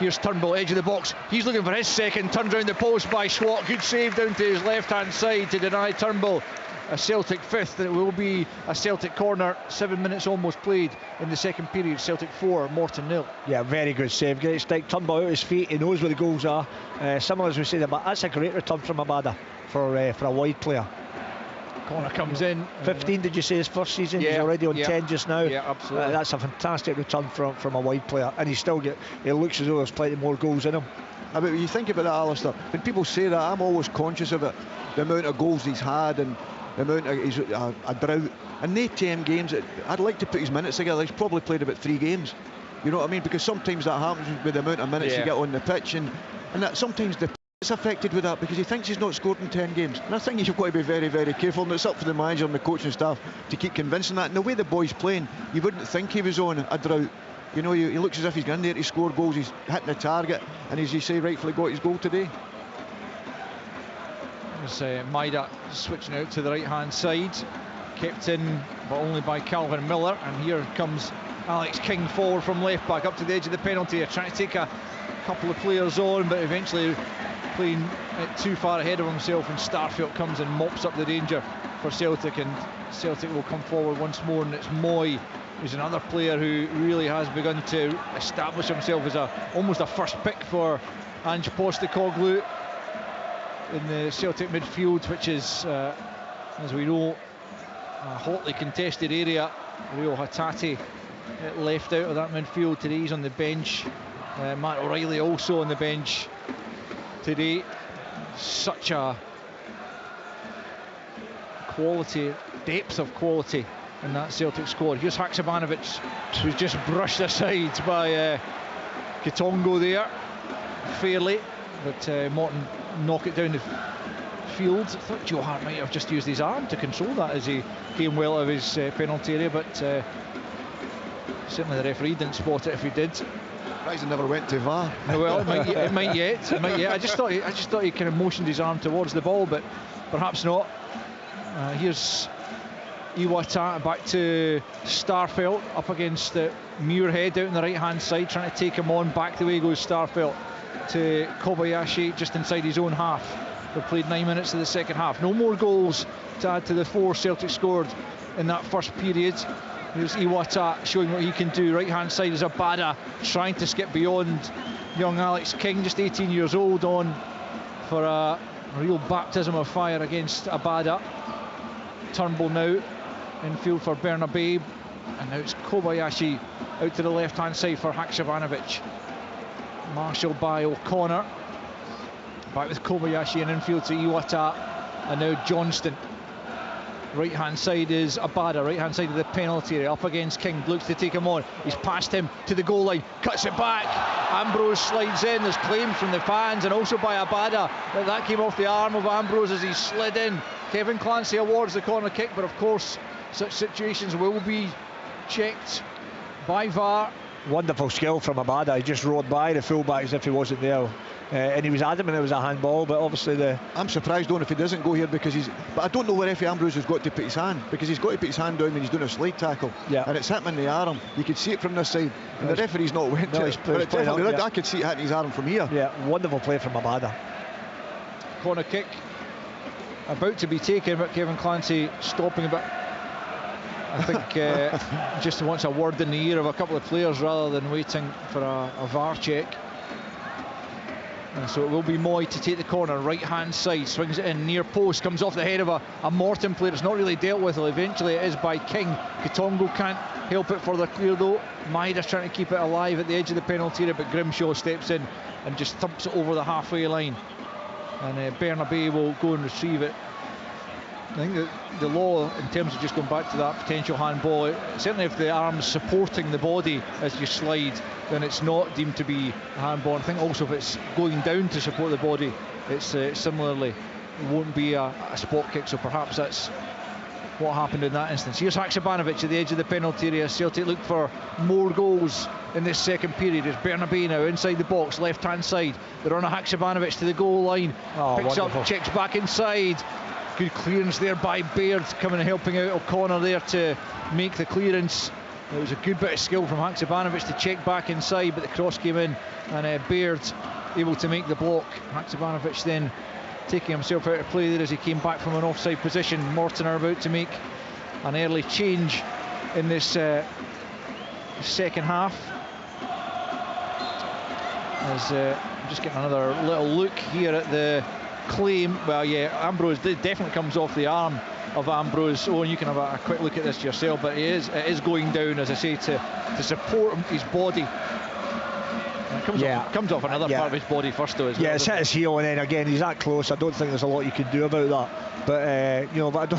Here's Turnbull, edge of the box. He's looking for his second, turned round the post by Schwott. Good save down to his left-hand side to deny Turnbull a Celtic fifth, and it will be a Celtic corner. 7 minutes almost played in the second period. Celtic 4, Morton 0. Yeah, very good save. Great stick. Turnbull out his feet. He knows where the goals are. Similar as we said about, that's a great return from Abada for a wide player. Corner comes in. 15, did you say, his first season? Yeah, he's already on 10 just now. Yeah, absolutely. That's a fantastic return from a wide player, and he looks as though there's plenty more goals in him. I mean, when you think about that, Alistair, when people say that, I'm always conscious of it, the amount of goals he's had and the amount of he's a drought. And they 10 games, I'd like to put his minutes together. He's probably played about 3 games. You know what I mean? Because sometimes that happens with the amount of minutes you get on the pitch, and that sometimes it's affected with that because he thinks he's not scored in 10 games. And I think you've got to be very, very careful, and it's up for the manager and the coaching staff to keep convincing that. And the way the boy's playing, you wouldn't think he was on a drought. You know, he looks as if he's going there to score goals. He's hitting the target, and as you say, rightfully got his goal today. There's Maida switching out to the right hand side, kept in but only by Calvin Miller, and here comes Alex King forward from left back up to the edge of the penalty area, trying to take a couple of players on, but eventually playing it too far ahead of himself, and Starfelt comes and mops up the danger for Celtic, and Celtic will come forward once more, and it's Moy, who's another player who really has begun to establish himself as almost a first pick for Ange Postecoglou in the Celtic midfield, which is, as we know, a hotly contested area. Rio Hatate left out of that midfield today. He's on the bench. Matt O'Reilly also on the bench today. Such a quality, depth of quality in that Celtic squad. Here's Haksabanovic, who's just brushed aside by Kitongo there, fairly, but Morton knock it down the field. I thought Joe Hart might have just used his arm to control that as he came well out of his penalty area, but certainly the referee didn't spot it if he did. He never went to VAR. Well, it might yet. I just thought he kind of motioned his arm towards the ball, but perhaps not. Here's Iwata back to Starfelt up against Muirhead out on the right hand side, trying to take him on. Back the way goes Starfelt to Kobayashi just inside his own half. We've played 9 minutes of the second half. No more goals to add to the 4 Celtic scored in that first period. Here's Iwata showing what he can do. Right hand side is Abada trying to skip beyond young Alex King, just 18 years old, on for a real baptism of fire against Abada. Turnbull now infield for Bernabe, and now it's Kobayashi out to the left hand side for Haksabanovic. Marshalled by O'Connor. Back with Kobayashi and infield to Iwata, and now Johnston. Right hand side is Abada, right hand side of the penalty area, up against King, looks to take him on. He's passed him to the goal line, cuts it back. Ambrose slides in. There's claims from the fans and also by Abada that came off the arm of Ambrose as he slid in. Kevin Clancy awards the corner kick, but of course such situations will be checked by VAR. Wonderful skill from Abada. He just rode by the fullback as if he wasn't there. And he was adamant it was a handball, but obviously I'm surprised if he doesn't go here, because but I don't know where Effie Ambrose has got to put his hand, because he's got to put his hand down when he's doing a slide tackle. Yeah. And it's hit him in the arm. You could see it from this side, and the referee's not went to it, but it definitely did. I could see it hitting his arm from here. Yeah, wonderful play from Abada. Corner kick about to be taken, but Kevin Clancy stopping a bit. I think just wants a word in the ear of a couple of players rather than waiting for a VAR check. And so it will be Moy to take the corner, right hand side, swings it in, near post, comes off the head of a Morton player. It's not really dealt with. Well, eventually it is by King. Kitongo can't help it further clear though. Maida's trying to keep it alive at the edge of the penalty area, but Grimshaw steps in and just thumps it over the halfway line. And Bernabe will go and retrieve it. I think that the law, in terms of just going back to that potential handball, certainly if the arm's supporting the body as you slide, then it's not deemed to be a handball. I think also if it's going down to support the body, it's similarly won't be a spot kick. So perhaps that's what happened in that instance. Here's Haksabanovic at the edge of the penalty area. Celtic look for more goals in this second period. It's Bernabe now inside the box, left hand side. They're on a Haksabanovic to the goal line. Picks wonderful. Up, checks back inside. Good clearance there by Baird, coming and helping out O'Connor there to make the clearance. It was a good bit of skill from Haksabanovic to check back inside, but the cross came in, and Baird able to make the block. Haksabanovic then taking himself out of play there as he came back from an offside position. Morton are about to make an early change in this second half. As I'm just getting another little look here at the claim. Well, yeah, Ambrose definitely comes off the arm of Ambrose. Oh, and you can have a quick look at this yourself, but it is going down, as I say, to support his body. Comes off another part of his body first though as well. Yeah, it's hit his heel, and then again he's that close. I don't think there's a lot you can do about that, but but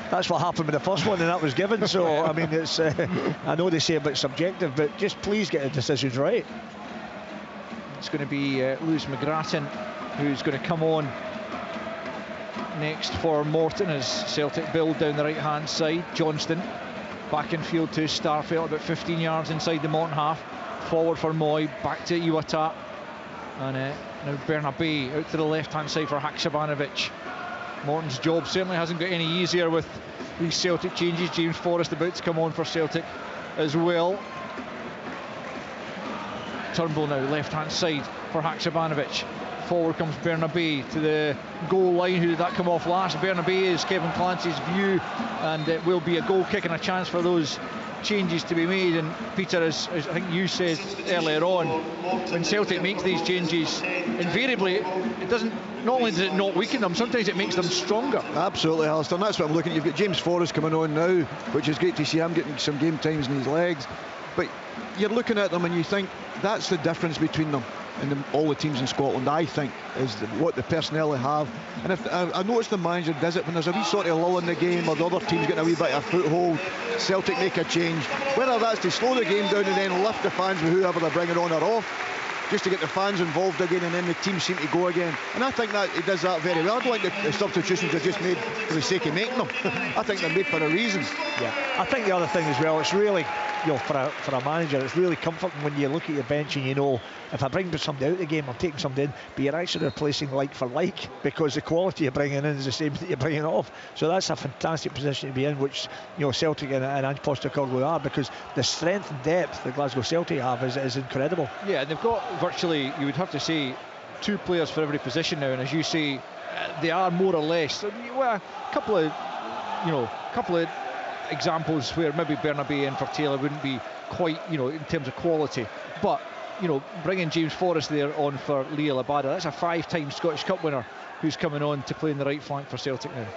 that's what happened with the first one, and that was given. So I mean, it's I know they say about subjective, but just please get the decisions right. It's going to be Lewis McGrattan who's going to come on next for Morton as Celtic build down the right hand side. Johnston back in field to Starfelt, about 15 yards inside the Morton half. Forward for Moy, back to Iwata, and now Bernabe out to the left hand side for Haksabanovic. Morton's job certainly hasn't got any easier with these Celtic changes. James Forrest about to come on for Celtic as well. Turnbull now left hand side for Haksabanovic. Forward comes Bernabei to the goal line. Who did that come off last? Bernabei is Kevin Clancy's view, and it will be a goal kick and a chance for those changes to be made. And Peter, as I think you said earlier on, when Celtic makes these changes, invariably it doesn't, not only does it not weaken them, sometimes it makes them stronger. Absolutely, Alistair, and that's what I'm looking at. You've got James Forrest coming on now, which is great to see him getting some game times in his legs, but you're looking at them and you think that's the difference between them and all the teams in Scotland, I think, is what the personnel they have. And if I notice the manager does it when there's a wee sort of lull in the game, or the other team's getting a wee bit of foothold, Celtic make a change, whether that's to slow the game down and then lift the fans with whoever they're bringing on or off, just to get the fans involved again, and then the team seem to go again. And I think that he does that very well. I don't think the substitutions are just made for the sake of making them. I think they're made for a reason. Yeah, I think the other thing as well, it's really, you know, for a manager, it's really comforting when you look at your bench and you know, if I bring somebody out of the game, I'm taking somebody in, but you're actually replacing like for like, because the quality you're bringing in is the same that you're bringing off. So that's a fantastic position to be in, which, you know, Celtic and Ange Postecoglou are, because the strength and depth that Glasgow Celtic have is incredible. Yeah, and they've got virtually, you would have to say, 2 players for every position now, and as you say, they are more or less, well, a couple of examples where maybe Bernabei and for Taylor wouldn't be quite, you know, in terms of quality, but, you know, bringing James Forrest there on for Leo Labada, that's a 5-time Scottish Cup winner who's coming on to play in the right flank for Celtic now.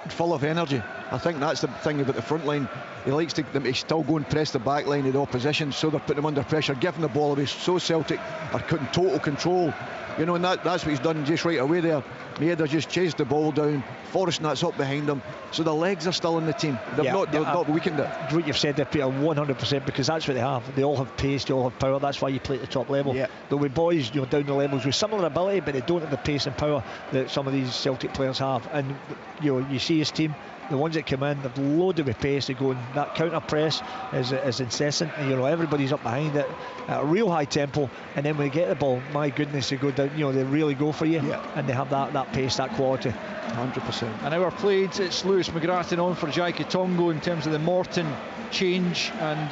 Full of energy. I think that's the thing about the front line. He likes them to still go and press the back line of the opposition, so they're putting them under pressure, giving the ball away, so Celtic are in total control. You know, and that's what he's done just right away there. Maeda just chased the ball down, Forrest and that's up behind him, so the legs are still in the team. They've not weakened it. What you've said there, Peter, 100%, because that's what they have. They all have pace, they all have power. That's why you play at the top level. Yeah. There'll be boys, you know, down the levels with similar ability, but they don't have the pace and power that some of these Celtic players have. And, you know, you see his team, the ones that come in, they're loaded with pace. They go, and that counter press is incessant, and, you know, everybody's up behind it at a real high tempo, and then when they get the ball, my goodness, they go down, you know, they really go for you. Yeah. And they have that pace, that quality. 100%. An hour played, it's Lewis McGrattan on for Jai Kitongo in terms of the Morton change, and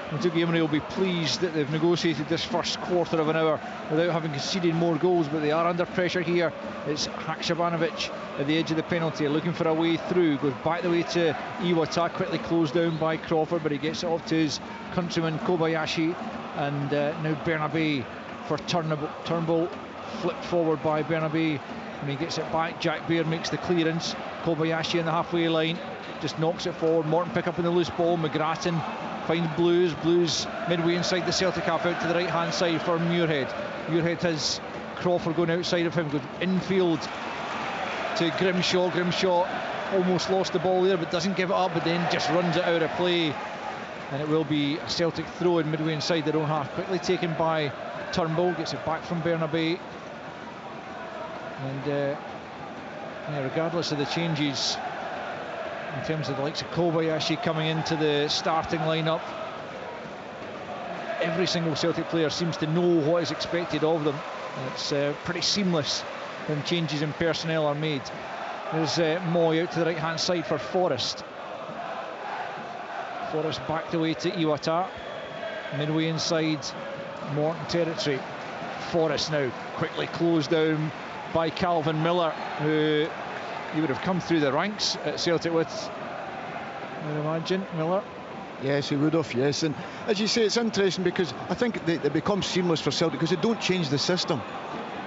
Matuki Imrie will be pleased that they've negotiated this first quarter of an hour without having conceded more goals, but they are under pressure here. It's Haksabanovic at the edge of the penalty, looking for a way through, goes back the way to Iwata, quickly closed down by Crawford, but he gets it off to his countryman Kobayashi, and now Bernabei for Turnbull, flipped forward by Bernabei, and he gets it back. Jack Baird makes the clearance, Kobayashi in the halfway line, just knocks it forward. Morton pick up on the loose ball, McGrattan finds Blues midway inside the Celtic half, out to the right hand side for Muirhead has Crawford going outside of him, goes infield to Grimshaw almost lost the ball there but doesn't give it up, but then just runs it out of play, and it will be a Celtic throw in midway inside their own half, quickly taken by Turnbull, gets it back from Bernabei, and regardless of the changes in terms of the likes of Kobayashi coming into the starting lineup, every single Celtic player seems to know what is expected of them. It's pretty seamless when changes in personnel are made. There's Moy out to the right hand side for Forrest back the way to Iwata, midway inside Morton territory. Forrest now quickly closed down by Calvin Miller, who you would have come through the ranks at Celtic with, I would imagine, Miller. Yes, he would have, yes. And as you say, it's interesting because I think they become seamless for Celtic because they don't change the system.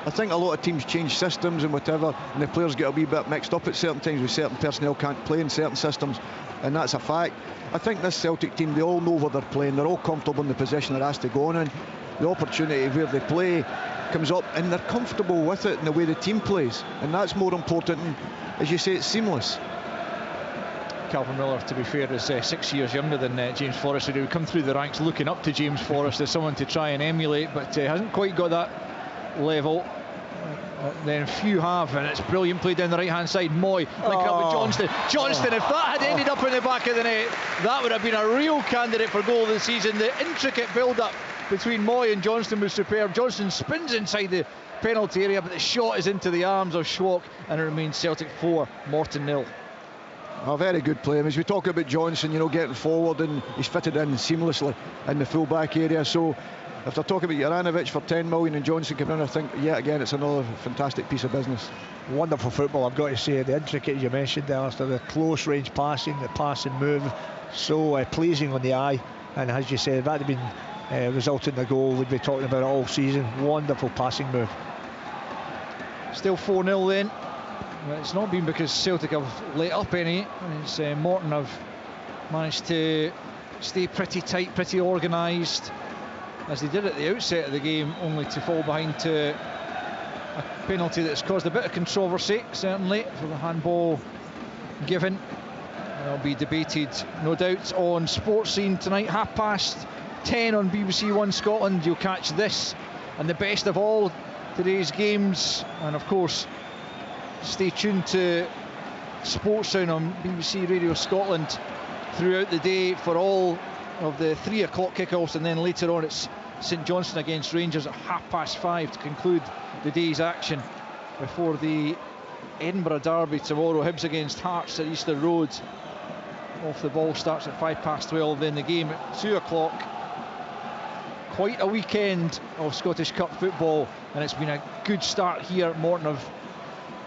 I think a lot of teams change systems and whatever, and the players get a wee bit mixed up at certain times with certain personnel can't play in certain systems, and that's a fact. I think this Celtic team, they all know where they're playing, they're all comfortable in the position they're asked to go on in. The opportunity where they play comes up and they're comfortable with it in the way the team plays, and that's more important. And as you say, it's seamless. Calvin Miller, to be fair, is 6 years younger than James Forrest, who would come through the ranks looking up to James Forrest as someone to try and emulate, but hasn't quite got that level. Then few have, and it's brilliant play down the right hand side. Moy linking up with Johnston. If that had ended up in the back of the net, that would have been a real candidate for goal of the season. The intricate build up between Moy and Johnston was superb. Johnston spins inside the penalty area, but the shot is into the arms of Schwalk, and it remains Celtic 4, Morton 0. A very good play. As we talk about Johnson, you know, getting forward, and he's fitted in seamlessly in the full back area. So if they're talking about Juranovic for 10 million and Johnson coming in, I think yet again it's another fantastic piece of business. Wonderful football, I've got to say. The intricate, you mentioned there, after the close range passing, the passing move, so pleasing on the eye. And as you said, if that had been resulted in a goal, we'd be talking about it all season. Wonderful passing move. Still 4-0 then. It's not been because Celtic have let up any. It's Morton have managed to stay pretty tight, pretty organised, as they did at the outset of the game, only to fall behind to a penalty that's caused a bit of controversy, certainly, for the handball given. It'll be debated, no doubt, on Sports Scene tonight, 10:30 on BBC One Scotland. You'll catch this and the best of all today's games, and of course stay tuned to Sports Sound on BBC Radio Scotland throughout the day for all of the 3 o'clock kickoffs, and then later on it's St Johnstone against Rangers at 5:30 to conclude the day's action before the Edinburgh derby tomorrow. Hibs against Hearts at Easter Road. Off the ball starts at 12:05, then the game at 2 o'clock. Quite a weekend of Scottish Cup football, and it's been a good start here. Morton have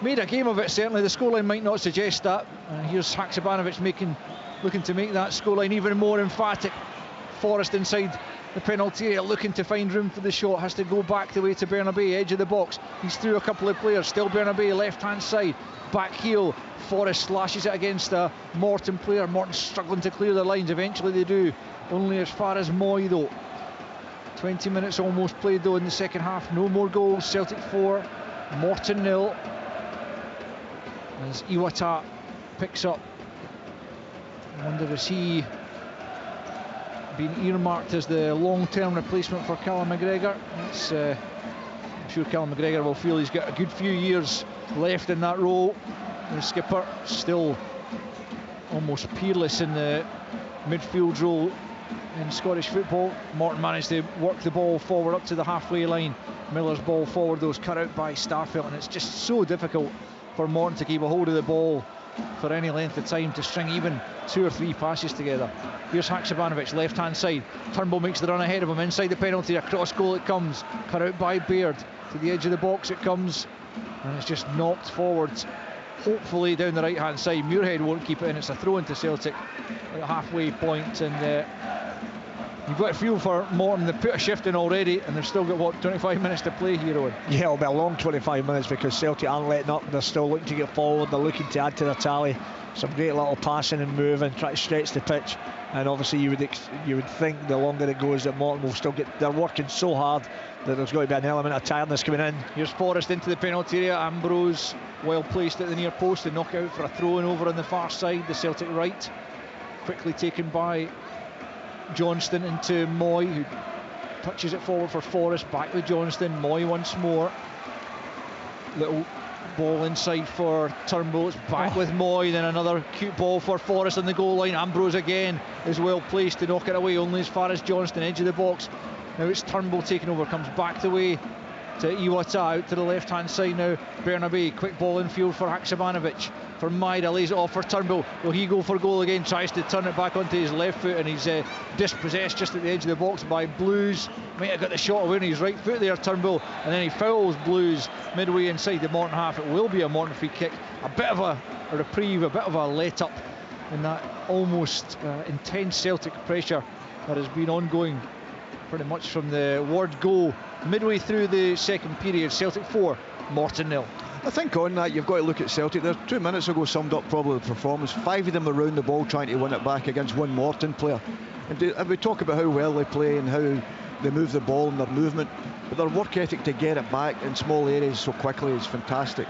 made a game of it, certainly. The scoreline might not suggest that. Here's Haksabanovic looking to make that scoreline even more emphatic. Forrest inside the penalty area, looking to find room for the shot, has to go back the way to Bernabei, edge of the box. He's through a couple of players, still Bernabei, left hand side, back heel. Forrest slashes it against a Morton player. Morton struggling to clear the lines, eventually they do, only as far as Moy though. 20 minutes almost played though in the second half, no more goals. Celtic 4, Morton 0, as Iwata picks up. I wonder, is he been earmarked as the long-term replacement for Callum McGregor? I'm sure Callum McGregor will feel he's got a good few years left in that role. The skipper still almost peerless in the midfield role in Scottish football. Morton managed to work the ball forward up to the halfway line. Miller's ball forward, though, was cut out by Starfelt, and it's just so difficult for Morton to keep a hold of the ball for any length of time, to string even 2 or 3 passes together. Here's Haksabanovic, left hand side. Turnbull makes the run ahead of him, inside the penalty, across goal it comes, cut out by Baird, to the edge of the box it comes, and it's just knocked forward, hopefully down the right hand side. Muirhead won't keep it in. It's a throw into Celtic at the halfway point, and you've got to feel for Morton. They've put a shift in already, and they've still got, what, 25 minutes to play here, Owen? Yeah, it'll be a long 25 minutes because Celtic aren't letting up. They're still looking to get forward. They're looking to add to their tally. Some great little passing and moving, try to stretch the pitch. And obviously you would think the longer it goes that Morton will still get... They're working so hard that there's going to be an element of tiredness coming in. Here's Forrest into the penalty area. Ambrose well placed at the near post to knock out for a throw-in over on the far side, the Celtic right. Quickly taken by Johnston into Moy, who touches it forward for Forrest, back with Johnston. Moy once more, little ball inside for Turnbull, it's back with Moy, then another cute ball for Forrest on the goal line. Ambrose again is well placed to knock it away, only as far as Johnston, edge of the box. Now it's Turnbull taking over, comes back the way to Iwata, out to the left hand side now. Bernabei, quick ball infield for Haksabanovic, for Maida, lays it off for Turnbull. Will he go for goal again? Tries to turn it back onto his left foot, and he's dispossessed just at the edge of the box by Blues. Might have got the shot away on his right foot there, Turnbull, and then he fouls Blues midway inside the Morton half. It will be a Morton free kick. A bit of a reprieve, a bit of a let up in that almost intense Celtic pressure that has been ongoing pretty much from the word go midway through the second period. Celtic 4, Morton 0. I think on that you've got to look at Celtic. There's 2 minutes ago summed up probably the performance. 5 of them around the ball trying to win it back against one Morton player. And we talk about how well they play and how they move the ball and their movement, but their work ethic to get it back in small areas so quickly is fantastic.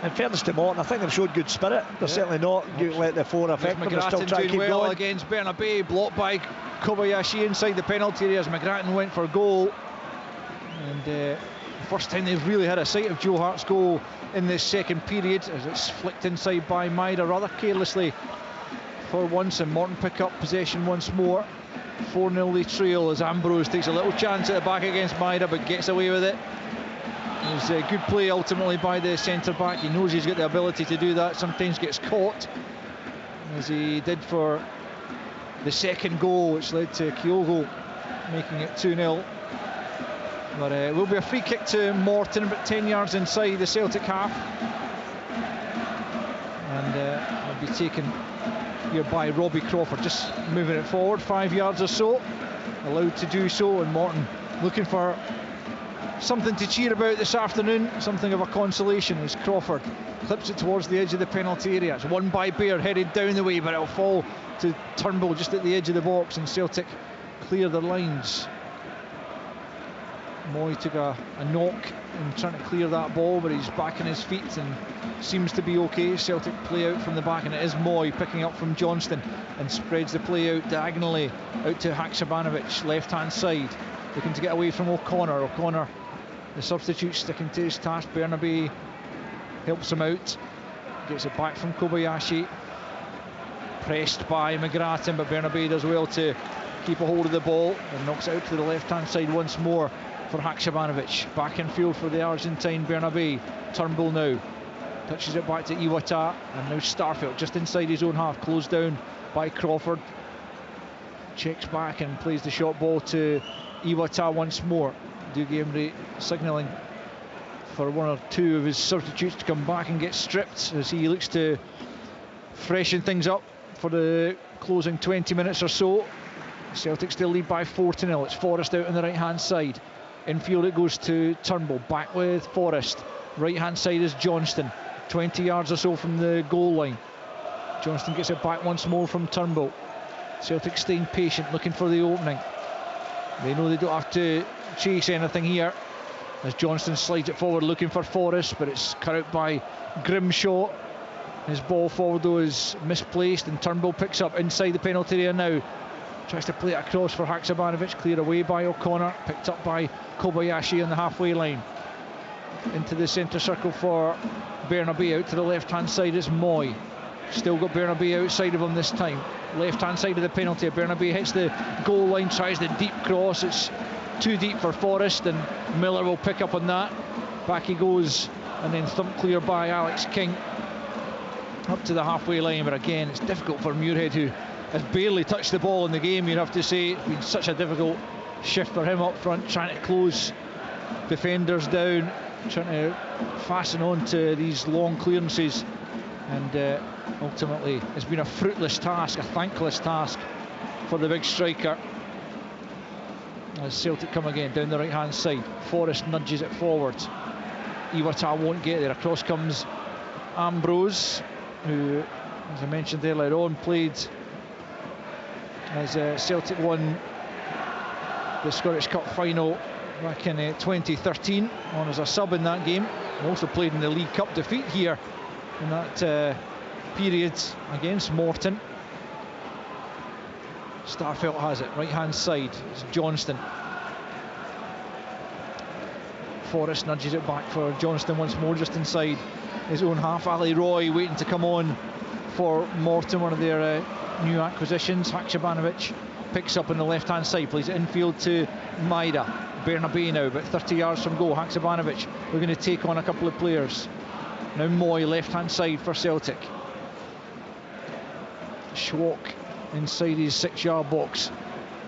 In fairness to Morton, I think they've showed good spirit. They're certainly not going to let the 4 affect them. They're still trying to keep well going. Against Bernabei, blocked by Kobayashi inside the penalty area as McGrattan went for goal. And the first time they've really had a sight of Joe Hart's goal in this second period, as it's flicked inside by Maida rather carelessly for once, and Morton pick up possession once more. 4-0 they trail as Ambrose takes a little chance at the back against Maida but gets away with it. It was a good play ultimately by the centre back. He knows he's got the ability to do that, sometimes gets caught, as he did for the second goal, which led to Kyogo making it 2-0. But it will be a free kick to Morton, about 10 yards inside the Celtic half. And will be taken here by Robbie Crawford, just moving it forward 5 yards or so, allowed to do so. And Morton looking for something to cheer about this afternoon, something of a consolation, as Crawford clips it towards the edge of the penalty area. It's won by Baird, headed down the way, but it'll fall to Turnbull just at the edge of the box, and Celtic clear their lines. Moy took a knock in trying to clear that ball, but he's back on his feet and seems to be okay. Celtic play out from the back, and it is Moy picking up from Johnston and spreads the play out diagonally out to Haksabanovic, left hand side, looking to get away from O'Connor. O'Connor, the substitute, sticking to his task. Bernabe helps him out, gets it back from Kobayashi, pressed by McGrattan, but Bernabe does well to keep a hold of the ball and knocks it out to the left hand side once more for Haksabanovic. Back in field for the Argentine, Bernabe. Turnbull now touches it back to Iwata, and now Starfelt just inside his own half, closed down by Crawford. Checks back and plays the short ball to Iwata once more. Dougie Imrie signalling for one or two of his substitutes to come back and get stripped as he looks to freshen things up for the closing 20 minutes or so. Celtic still lead by 4-0. It's Forrest out on the right hand side. Infield it goes to Turnbull, back with Forrest. Right hand side is Johnston, 20 yards or so from the goal line. Johnston gets it back once more from Turnbull. Celtic staying patient, looking for the opening. They know they don't have to chase anything here, as Johnston slides it forward looking for Forrest, but it's cut out by Grimshaw. His ball forward though is misplaced, and Turnbull picks up inside the penalty area now. Tries to play it across for Haksabanovic, cleared away by O'Connor, picked up by Kobayashi on the halfway line. Into the centre circle for Bernabe, out to the left hand side is Moy. Still got Bernabe outside of him this time. Left hand side of the penalty, Bernabe hits the goal line, tries the deep cross. It's too deep for Forrest, and Miller will pick up on that. Back he goes, and then thumped clear by Alex King up to the halfway line. But again, it's difficult for Muirhead, who has barely touched the ball in the game, you'd have to say. It's been such a difficult shift for him up front, trying to close defenders down, trying to fasten on to these long clearances, and ultimately it's been a fruitless task, a thankless task for the big striker. As Celtic come again down the right hand side, Forrest nudges it forward. Iwata won't get there. Across comes Ambrose, who, as I mentioned earlier on, played as Celtic won the Scottish Cup final back in 2013, on as a sub in that game. Also played in the League Cup defeat here in that period against Morton. Starfelt has it, right hand side, it's Johnston. Forrest nudges it back for Johnston once more, just inside his own half. Ali Roy waiting to come on for Morton, one of their new acquisitions. Haksabanovic picks up on the left hand side, plays it infield to Maida. Bernabe now about 30 yards from goal. Haksabanovic, we're going to take on a couple of players. Now Moy, left hand side for Celtic. Schwalk inside his 6 yard box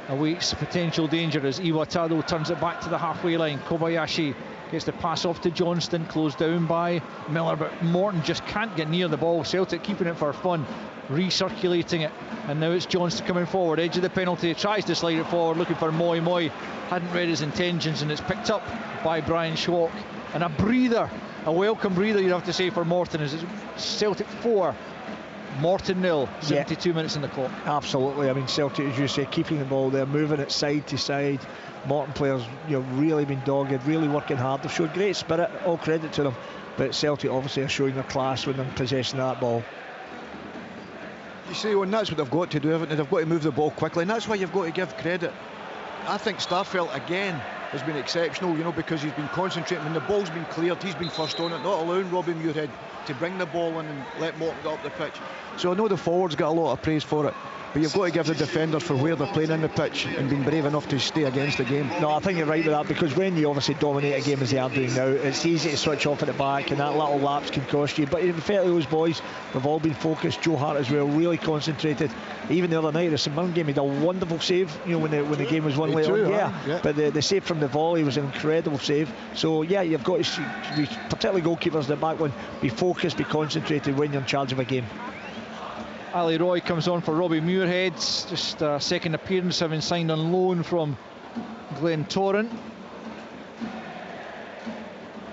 awaits potential danger as Iwatado turns it back to the halfway line. Kobayashi gets the pass off to Johnston, closed down by Miller, but Morton just can't get near the ball. Celtic keeping it for fun, recirculating it, and now it's Johnston coming forward, edge of the penalty, tries to slide it forward, looking for Moy. Moy hadn't read his intentions, and it's picked up by Brian Schwalk. And a breather, a welcome breather, you'd have to say, for Morton, as it's Celtic 4, Morton 0, 72 minutes in the clock. Absolutely. I mean, Celtic, as you say, keeping the ball there, moving it side to side. Morton players, really been dogged, really working hard. They've showed great spirit, all credit to them. But Celtic obviously are showing their class when they're in possession of that ball. You see, well, that's what they've got to do, haven't they? They've got to move the ball quickly, and that's why you've got to give credit. I think Starfelt again has been exceptional, because he's been concentrating. When the ball's been cleared, he's been first on it, not allowing Robbie Muirhead to bring the ball in and let Morton go up the pitch. So I know the forwards got a lot of praise for it, but you've got to give the defenders for where they're playing in the pitch and being brave enough to stay against the game. No, I think you're right with that, because when you obviously dominate a game as they are doing now, it's easy to switch off at the back, and that little lapse can cost you. But in fact, those boys, they've all been focused. Joe Hart as well, really concentrated. Even the other night, the St Mirren game, he did a wonderful save, you know, when the game was 1-1. Yeah. But the save from the volley was an incredible save. So yeah, you've got to, particularly goalkeepers in the back one, be focused, be concentrated when you're in charge of a game. Ali Roy comes on for Robbie Muirhead, just a second appearance, having signed on loan from Glentoran.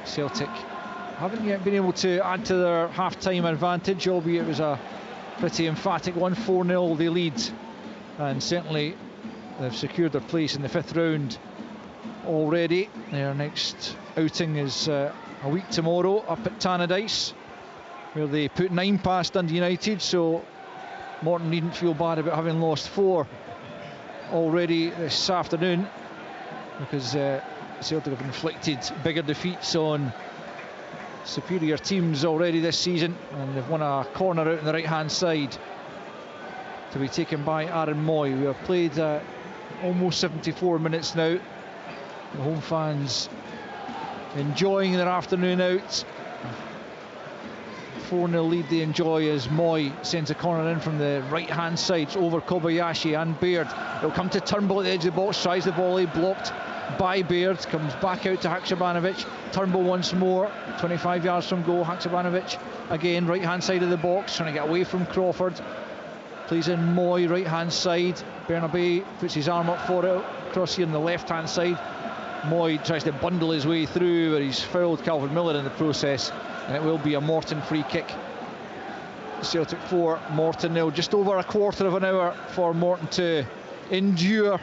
Celtic haven't yet been able to add to their half-time advantage, albeit it was a pretty emphatic one. 4-0 they lead, and certainly they've secured their place in the 5th round already. Their next outing is a week tomorrow up at Tannadice, where they put 9 past Dundee United, so Morton needn't feel bad about having lost 4 already this afternoon, because Celtic have inflicted bigger defeats on superior teams already this season, and they've won a corner out on the right hand side to be taken by Aaron Moy. We have played almost 74 minutes now. The home fans enjoying their afternoon out. 4-0 lead they enjoy as Moy sends a corner in from the right hand side. It's over Kobayashi and Baird. It'll come to Turnbull at the edge of the box, tries the volley, blocked by Baird, comes back out to Haksabanovic. Turnbull once more, 25 yards from goal. Haksabanovic again, right hand side of the box, trying to get away from Crawford. Plays in Moy, right hand side. Bernabei puts his arm up for it, across here on the left hand side. Moy tries to bundle his way through, but he's fouled Calvin Miller in the process, and it will be a Morton free kick. Celtic 4, Morton 0. Just over a quarter of an hour for Morton to endure.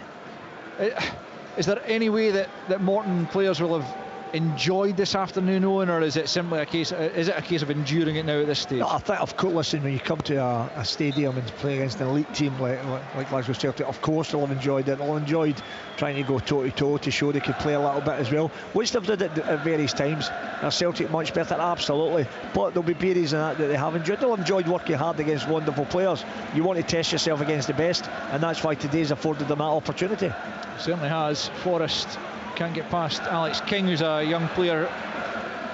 Is there any way that Morton players will have enjoyed this afternoon, Owen, or is it simply a case of enduring it now at this stage? No, I think, of course, listen, when you come to a stadium and play against an elite team like Glasgow Celtic, of course they'll have enjoyed it. They'll have enjoyed trying to go toe to toe to show they could play a little bit as well, which they've done at various times. Are Celtic much better? Absolutely, but there'll be periods in that they have enjoyed. They'll have enjoyed working hard against wonderful players. You want to test yourself against the best, and that's why today's afforded them that opportunity. Certainly has. Forrest can't get past Alex King, who's a young player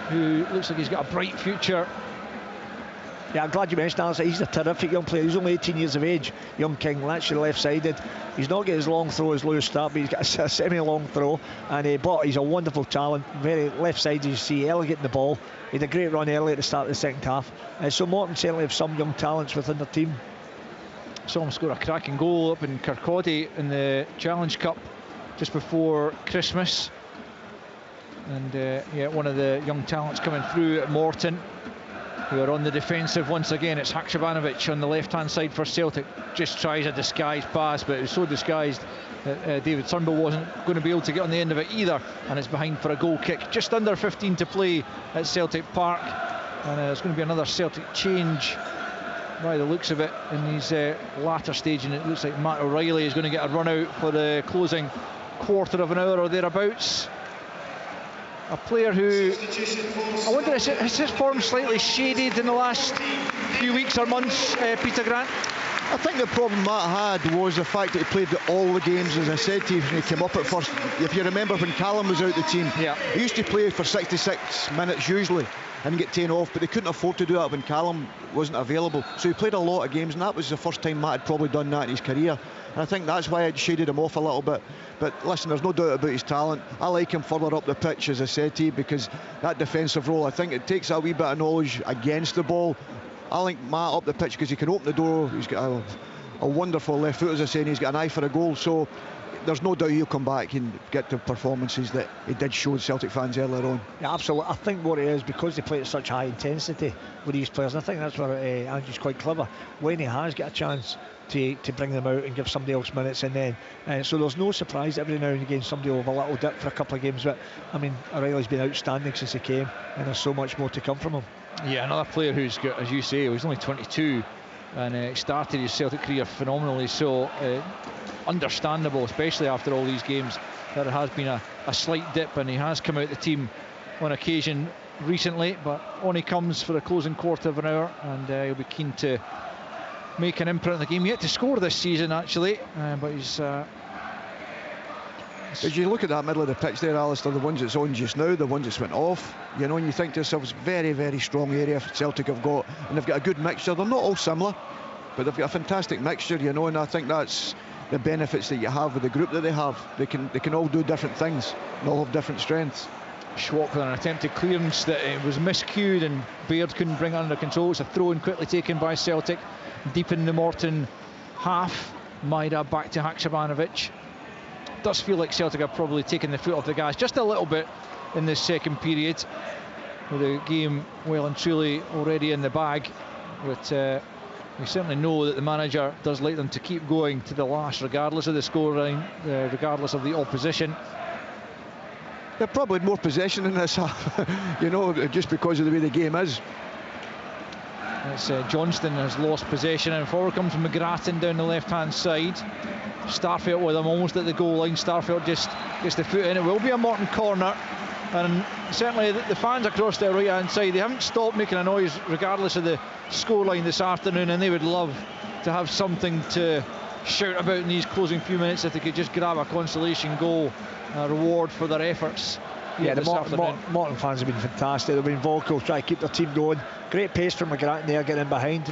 who looks like he's got a bright future. Yeah, I'm glad you mentioned Alex. He's a terrific young player. He's only 18 years of age, young King, actually left-sided. He's not got his long throw as Lewis Stark, but he's got a semi-long throw, and but he's a wonderful talent, very left-sided, you see, elegant in the ball. He had a great run early at the start of the second half. So Morton certainly have some young talents within their team. Saw him score a cracking goal up in Kirkcaldy in the Challenge Cup just before Christmas, and yeah, one of the young talents coming through at Morton, who are on the defensive once again. It's Haksabanovic on the left hand side for Celtic, just tries a disguised pass, but it was so disguised that David Turnbull wasn't going to be able to get on the end of it either, and it's behind for a goal kick. Just under 15 to play at Celtic Park, and there's going to be another Celtic change by the looks of it in these latter stage, and it looks like Matt O'Reilly is going to get a run out for the closing quarter of an hour or thereabouts. A player who, I wonder, has his form slightly shaded in the last few weeks or months, Peter Grant? I think the problem Matt had was the fact that he played all the games. As I said to you when he came up at first, if you remember when Callum was out the team, he used to play for 66 minutes usually and get taken off, but they couldn't afford to do that when Callum wasn't available, so he played a lot of games, and that was the first time Matt had probably done that in his career, and I think that's why it shaded him off a little bit. But listen, there's no doubt about his talent. I like him further up the pitch, as I said to you, because that defensive role, I think it takes a wee bit of knowledge against the ball. I like Matt up the pitch because he can open the door. He's got a wonderful left foot, as I say, and he's got an eye for a goal, so there's no doubt he'll come back and get the performances that he did show the Celtic fans earlier on. Yeah, absolutely. I think what it is, because they play at such high intensity with these players, and I think that's where Andrew's quite clever, when he has got a chance to bring them out and give somebody else minutes, and then so there's no surprise every now and again somebody will have a little dip for a couple of games, but I mean, O'Reilly's been outstanding since he came, and there's so much more to come from him. Yeah, another player who's got, as you say, he's only 22 and started his Celtic career phenomenally, so understandable, especially after all these games, that there has been a slight dip, and he has come out the team on occasion recently, but on he comes for the closing quarter of an hour, and he'll be keen to make an imprint in the game. Yet to score this season, actually, but he's... As you look at that middle of the pitch there, Alistair, the ones that's on just now, the ones that's went off, you know, and you think to yourselves, very, very strong area Celtic have got, and they've got a good mixture. They're not all similar, but they've got a fantastic mixture, you know, and I think that's the benefits that you have with the group that they have. They can all do different things, and all have different strengths. Schwab with an attempted clearance that was miscued, and Baird couldn't bring it under control. It's a throw-in quickly taken by Celtic, deep in the Morton half. Maida back to Haksabanovic. Does feel like Celtic have probably taken the foot off the gas just a little bit in this second period, with the game well and truly already in the bag. But we certainly know that the manager does like them to keep going to the last, regardless of the scoreline, regardless of the opposition. They're probably more possession in this half, you know, just because of the way the game is. It's Johnston has lost possession, and forward comes McGrattan down the left-hand side. Starfelt with him almost at the goal line. Starfelt just gets the foot in. It will be a Morton corner, and certainly the fans across their right-hand side, they haven't stopped making a noise regardless of the scoreline this afternoon, and they would love to have something to shout about in these closing few minutes if they could just grab a consolation goal, a reward for their efforts. Yeah, the Morton fans have been fantastic. They've been vocal, trying to keep their team going. Great pace from McGrattan there, getting in behind.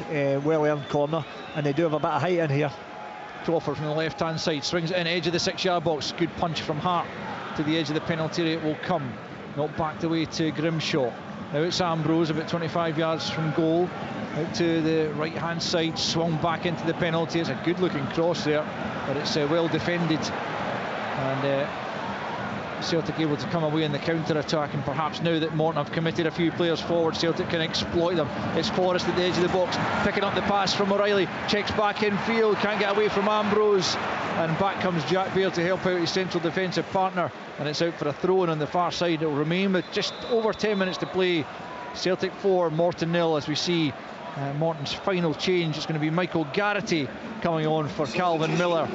Well-earned corner, and they do have a bit of height in here. Crawford from the left-hand side swings it in, edge of the 6-yard box. Good punch from Hart to the edge of the penalty area. It will come, not backed away to Grimshaw. Now it's Ambrose, about 25 yards from goal, out to the right-hand side, swung back into the penalty. It's a good-looking cross there, but it's well defended, and Celtic able to come away in the counter-attack, and perhaps now that Morton have committed a few players forward, Celtic can exploit them. It's Forrest at the edge of the box, picking up the pass from O'Reilly, checks back in field, can't get away from Ambrose, and back comes Jack Baird to help out his central defensive partner, and it's out for a throw-in on the far side. It will remain with just over 10 minutes to play. Celtic 4, Morton 0, as we see Morton's final change. It's going to be Michael Garrity coming on for Calvin Miller.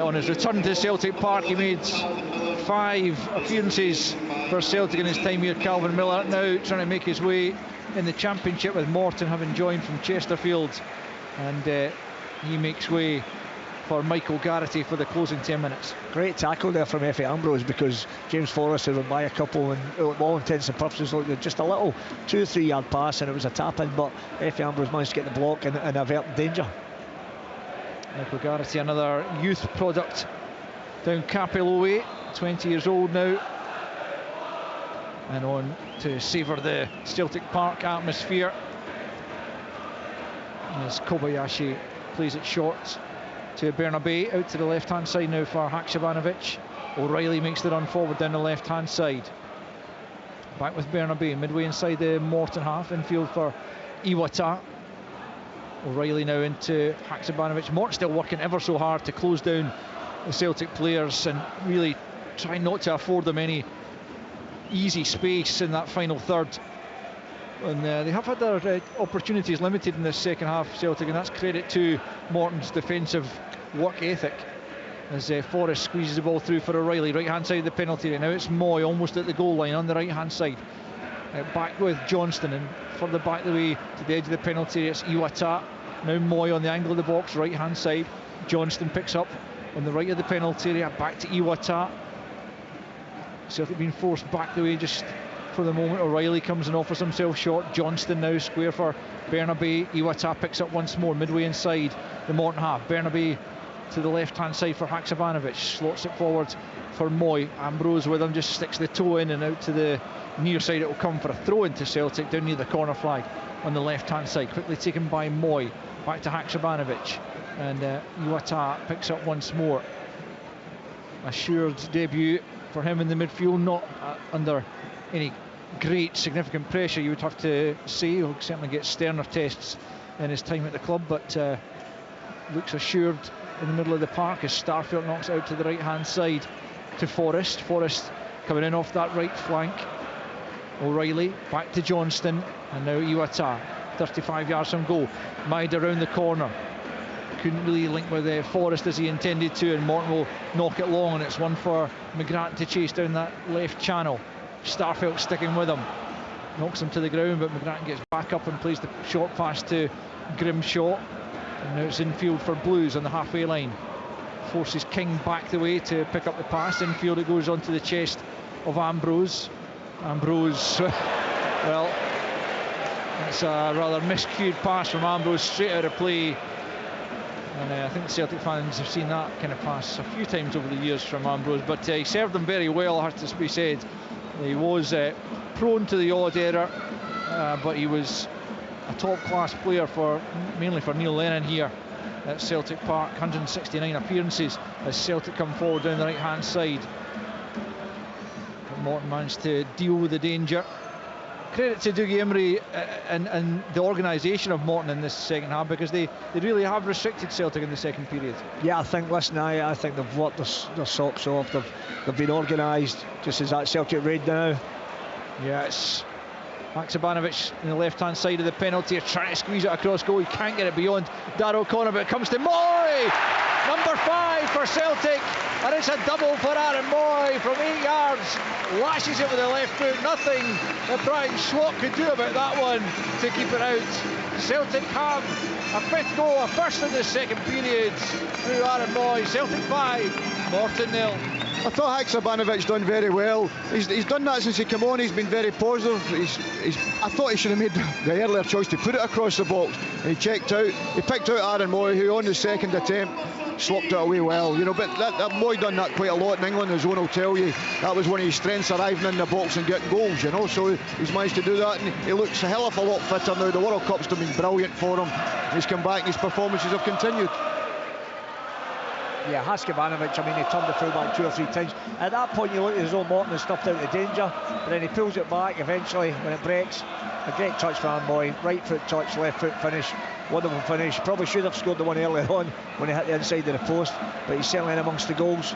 On his return to Celtic Park, he made 5 appearances for Celtic in his time here. Calvin Miller now trying to make his way in the Championship with Morton, having joined from Chesterfield, and he makes way for Michael Garrity for the closing 10 minutes. Great tackle there from Effie Ambrose, because James Forrest had run by a couple, and all intents and purposes looked just a little 2-3 yard pass, and it was a tap in, but Effie Ambrose managed to get the block and avert danger. Michael Garrity, another youth product down Capello way, 20 years old now, and on to savour the Celtic Park atmosphere as Kobayashi plays it short to Bernabe, out to the left-hand side now for Haksabanovic. O'Reilly makes the run forward down the left-hand side. Back with Bernabe, midway inside the Morton half, infield for Iwata. O'Reilly now into Haksabanovic. Morton still working ever so hard to close down the Celtic players and really try not to afford them any easy space in that final third. And they have had their opportunities limited in this second half, Celtic, and that's credit to Morton's defensive work ethic, as Forrest squeezes the ball through for O'Reilly, right hand side of the penalty area. Now it's Moy almost at the goal line on the right hand side, back with Johnston, and further back the way to the edge of the penalty area. It's Iwata, now Moy on the angle of the box, right hand side. Johnston picks up on the right of the penalty area, back to Iwata. Celtic being forced back the way just for the moment. O'Reilly comes and offers himself short. Johnston now square for Bernabe. Iwata picks up once more midway inside the Morton half. Bernabe to the left hand side for Haksabanovic, slots it forward for Moy. Ambrose with him, just sticks the toe in and out to the near side. It will come for a throw into Celtic down near the corner flag on the left hand side, quickly taken by Moy, back to Haksabanovic, and Iwata picks up once more. Assured debut for him in the midfield, not under any great significant pressure, you would have to say. He'll certainly get sterner tests in his time at the club, but looks assured in the middle of the park as Starfelt knocks it out to the right hand side to Forrest. Forrest coming in off that right flank. O'Reilly back to Johnston, and now Iwata, 35 yards from goal. Maida around the corner, couldn't really link with Forrest as he intended to, and Morton will knock it long, and it's one for McGrattan to chase down that left channel. Starfelt sticking with him, knocks him to the ground, but McGrattan gets back up and plays the short pass to Grimshaw. And now it's infield for Blues on the halfway line. Forces King back the way to pick up the pass. Infield, it goes onto the chest of Ambrose. Ambrose, well, it's a rather miscued pass from Ambrose, straight out of play. And I think the Celtic fans have seen that kind of pass a few times over the years from Ambrose, but he served them very well, has to be said. He was prone to the odd error, but he was a top-class player mainly for Neil Lennon here at Celtic Park. 169 appearances as Celtic come forward down the right-hand side. But Morton managed to deal with the danger. Credit to Dougie Imrie and the organisation of Morton in this second half, because they really have restricted Celtic in the second period. Yeah, I think they've worked their socks off. They've been organised, just as that Celtic raid now. Yes. Haksabanovic in the left-hand side of the penalty, trying to squeeze it across goal. He can't get it beyond Darragh O'Connor, but it comes to Moy! Number 5 for Celtic, and it's a double for Aaron Moy from 8 yards. Lashes it with the left foot. Nothing that Brian Schwab could do about that one to keep it out. Celtic have a 5th goal, a first in the second period through Aaron Moy. Celtic 5, Morton 0. I thought Haksabanovic done very well. He's done that since he came on. He's been very positive. I thought he should have made the earlier choice to put it across the box. And he checked out. He picked out Aaron Moy, who on the second attempt slopped it away well. You know, but that Moy done that quite a lot in England, as one will tell you. That was one of his strengths, arriving in the box and getting goals. You know, so he's managed to do that, and he looks a hell of a lot fitter now. The World Cup's been brilliant for him. He's come back, and his performances have continued. Yeah, Haksabanovic, I mean, he turned the fullback 2 or 3 times. At that point, you look as though Morton has stuffed out the danger, but then he pulls it back eventually when it breaks. A great touch for Amboy, right foot touch, left foot finish, wonderful finish. Probably should have scored the one earlier on when he hit the inside of the post, but he's certainly in amongst the goals.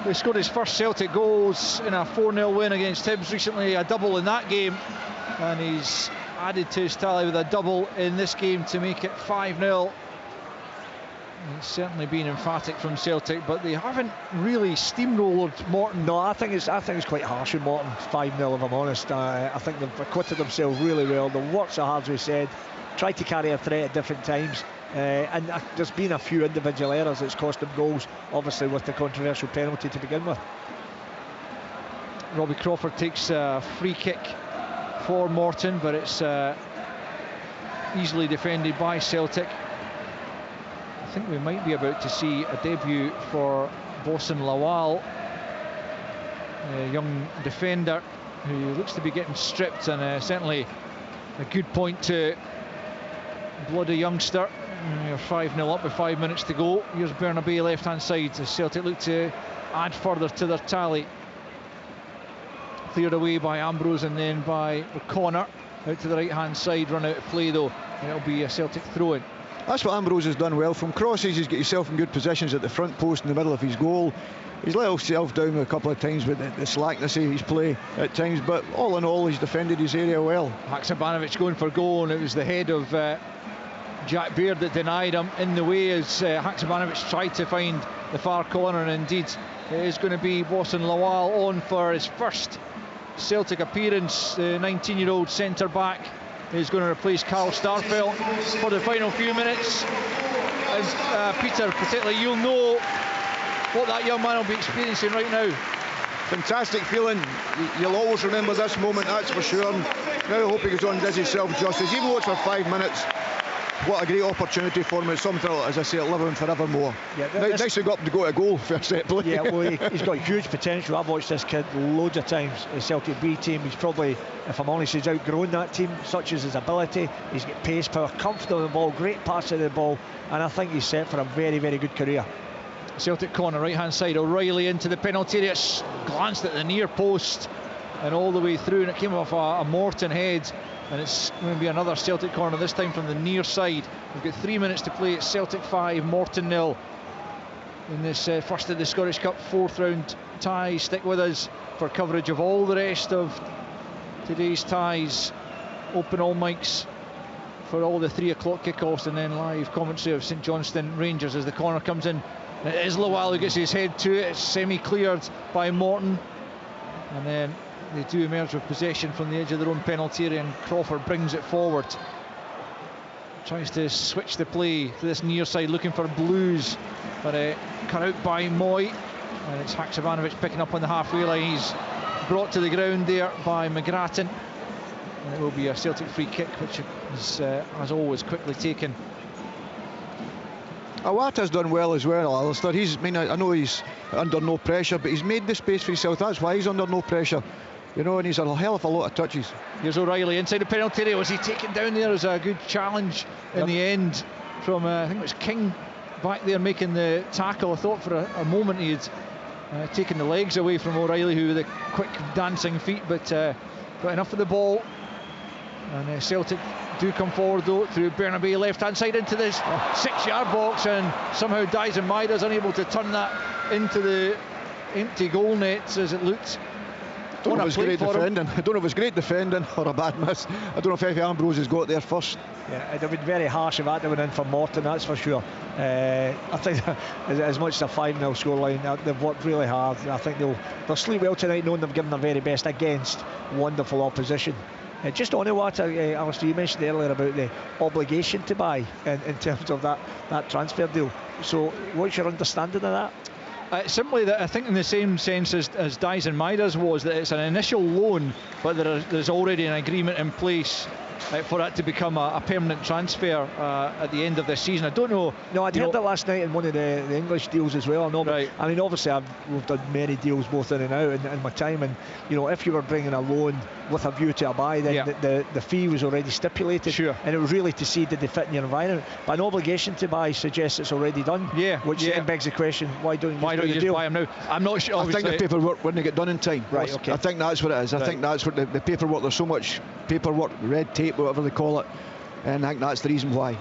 He scored his first Celtic goals in a 4-0 win against Hibs recently, a double in that game, and he's added to his tally with a double in this game to make it 5-0. It's certainly been emphatic from Celtic, but they haven't really steamrolled Morton. No, I think it's quite harsh with Morton. 5-0, if I'm honest. I think they've acquitted themselves really well. They've worked so hard, as we said, tried to carry a threat at different times, and there's been a few individual errors that's cost them goals, obviously with the controversial penalty to begin with. Robbie Crawford takes a free kick for Morton, but it's easily defended by Celtic. I think we might be about to see a debut for Bosun Lawal, a young defender who looks to be getting stripped, and certainly a good point to blood a youngster. You're 5-0 up with 5 minutes to go. Here's Bernabei left-hand side as Celtic look to add further to their tally. Cleared away by Ambrose and then by O'Connor. Out to the right-hand side, run out of play though, and it'll be a Celtic throw-in. That's what Ambrose has done well. From crosses, he's got himself in good positions at the front post in the middle of his goal. He's let himself down a couple of times with the slackness of his play at times, but all in all, he's defended his area well. Haksabanovic going for goal, and it was the head of Jack Baird that denied him in the way as Haksabanovic tried to find the far corner, and indeed it is going to be Bosun Lawal on for his first Celtic appearance. The 19-year-old centre-back is going to replace Carl Starfelt for the final few minutes. And Peter, particularly, you'll know what that young man will be experiencing right now. Fantastic feeling. You'll always remember this moment, that's for sure. Now I hope he goes on and does himself justice. Even though it's for 5 minutes, what a great opportunity for him. It's something, as I say, live on forevermore. Yeah, nice to go up to go to goal for a set play. Yeah, well, he's got huge potential. I've watched this kid loads of times. The Celtic B team, he's probably, if I'm honest, he's outgrown that team, such as his ability. He's got pace, power, comfortable with the ball, great pass of the ball, and I think he's set for a very, very good career. Celtic corner, right-hand side, O'Reilly into the penalty area, glanced at the near post and all the way through, and it came off a Morton head. And it's going to be another Celtic corner, this time from the near side. We've got 3 minutes to play. It's Celtic 5, Morton 0 in this first of the Scottish Cup 4th round ties. Stick with us for coverage of all the rest of today's ties. Open all mics for all the 3 o'clock kickoffs, and then live commentary of St Johnstone Rangers as the corner comes in. It is Lawal who gets his head to it. It's semi-cleared by Morton, and then they do emerge with possession from the edge of their own penalty area, and Crawford brings it forward. tries to switch the play to this near side, looking for Blues, but cut out by Moy, and it's Haksabanovic picking up on the halfway line. He's brought to the ground there by McGrattan, and it will be a Celtic free kick, which is, as always, quickly taken. Awata's done well as well, Alistair. I know he's under no pressure, but he's made the space for himself. That's why he's under no pressure. You know, and he's a hell of a lot of touches. Here's O'Reilly inside the penalty area. Was he taken down there? As a good challenge in the end from, I think it was King back there making the tackle. I thought for a moment he had taken the legs away from O'Reilly, who with the quick dancing feet, but got enough of the ball. And Celtic do come forward though through Bernabei, left hand side into this 6-yard box, and somehow Dyson Maida's unable to turn that into the empty goal net as it looked. I don't know if it was great defending or a bad miss. I don't know if Efe Ambrose has got there first. Yeah, it'd have been very harsh if that went in for Morton, that's for sure. I think as much as a 5-0 scoreline, they've worked really hard. I think they'll sleep well tonight, knowing they've given their very best against wonderful opposition. Just on what Alistair, you mentioned earlier about the obligation to buy in terms of that transfer deal. So what's your understanding of that? Simply that I think in the same sense as Dyson Maida's was, that it's an initial loan, but there's already an agreement in place for that to become a permanent transfer at the end of this season. I don't know. No, I'd heard that last night in one of the English deals as well. No, right. I mean, obviously we've done many deals both in and out in my time, and if you were bringing a loan with a view to a buy, then the fee was already stipulated. Sure. And it was really to see did they fit in your environment. But an obligation to buy suggests it's already done. Yeah. Which then begs the question: why don't you just buy them now? I'm not sure. I think the paperwork wouldn't get done in time. Right. Okay. I think that's what it is. I think that's what the paperwork. There's so much paperwork, red tape, whatever they call it, and I think that's the reason why.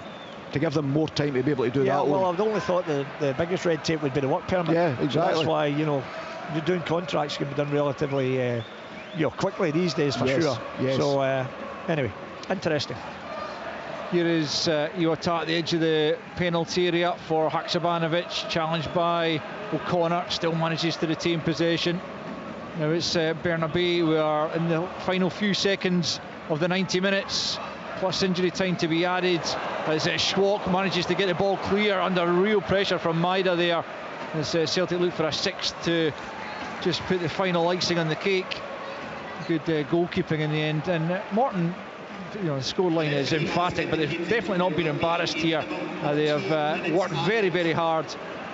To give them more time to be able to do that. Yeah. Well, I've only thought the biggest red tape would be the work permit. Yeah, exactly. That's why you're doing contracts can be done relatively quickly these days for sure. Yes. So anyway, interesting. Here is Iwata at the edge of the penalty area for Haksabanovic, challenged by O'Connor, still manages to retain possession. Now it's Bernabei. We are in the final few seconds of the 90 minutes, plus injury time to be added, as Schwalk manages to get the ball clear under real pressure from Maida there, as Celtic look for a sixth to just put the final icing on the cake. Good goalkeeping in the end, and Morton, the scoreline is emphatic, but they've definitely not been embarrassed here. They have worked very, very hard,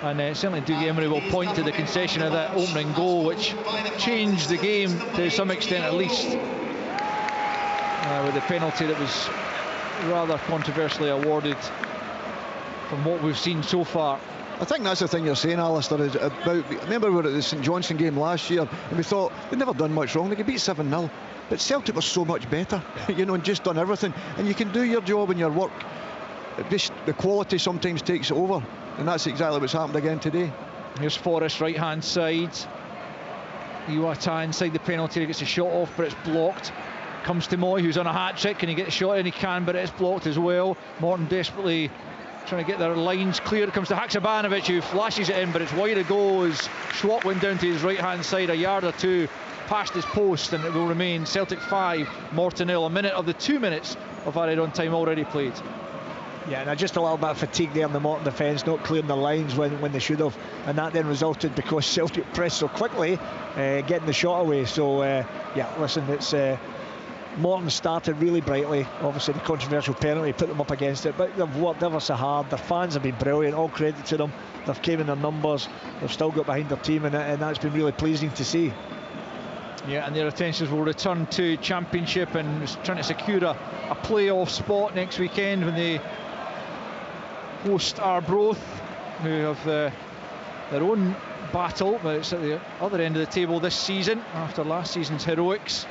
and certainly Dougie Emery will point to the concession of that opening goal, which changed the game to some extent at least, with the penalty that was rather controversially awarded from what we've seen so far. I think that's the thing you're saying, Alistair, is about. Remember we were at the St Johnstone game last year and we thought they'd never done much wrong. They could beat 7-0, but Celtic was so much better, and just done everything. And you can do your job and your work. Just the quality sometimes takes it over, and that's exactly what's happened again today. Here's Forrest right hand side. Iwata inside the penalty, he gets a shot off, but it's blocked. Comes to Moy, who's on a hat-trick. Can he get a shot in? He can, but it's blocked as well. Morton desperately trying to get their lines clear. It comes to Haksabanovic, who flashes it in, but it's wide of goal as Schwalk went down to his right-hand side a yard or two past his post, and it will remain Celtic 5, Morton 0. A minute of the 2 minutes of added on time already played. Yeah, and just a little bit of fatigue there in the Morton defence, not clearing the lines when they should have, and that then resulted because Celtic pressed so quickly, getting the shot away. So listen, it's Morton started really brightly. Obviously the controversial penalty put them up against it, but they've worked ever so hard. Their fans have been brilliant, all credit to them. They've came in their numbers, they've still got behind their team, and that's been really pleasing to see. Yeah, and their attentions will return to Championship and trying to secure a playoff spot next weekend when they host Arbroath, who have their own battle, but it's at the other end of the table this season after last season's heroics.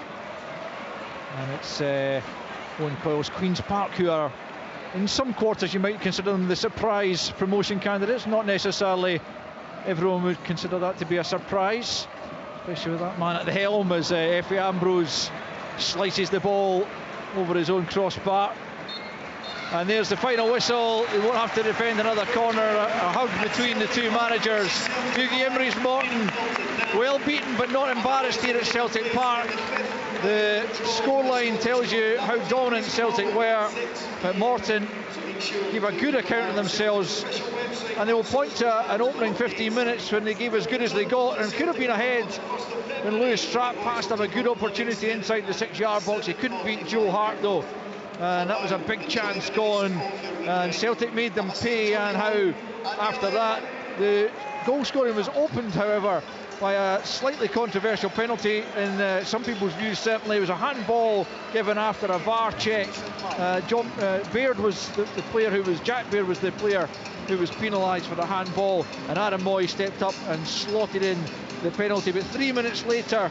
And it's Owen Coyle's Queen's Park, who are in some quarters you might consider them the surprise promotion candidates. Not necessarily everyone would consider that to be a surprise, especially with that man at the helm as Efe Ambrose slices the ball over his own crossbar. And there's the final whistle. He won't have to defend another corner. A hug between the two managers. Dougie Emery's Morton, well beaten but not embarrassed here at Celtic Park. The scoreline tells you how dominant Celtic were, but Morton give a good account of themselves, and they will point to an opening 15 minutes when they gave as good as they got and could have been ahead when Lewis Strapp passed them a good opportunity inside the 6-yard box. He couldn't beat Joe Hart though, and that was a big chance gone, and Celtic made them pay. And how after that the goal scoring was opened, however, by a slightly controversial penalty in some people's views. Certainly it was a handball given after a VAR check. Baird was the player who was, Jack Baird was the player who was penalised for the handball, and Adam Moy stepped up and slotted in the penalty. But 3 minutes later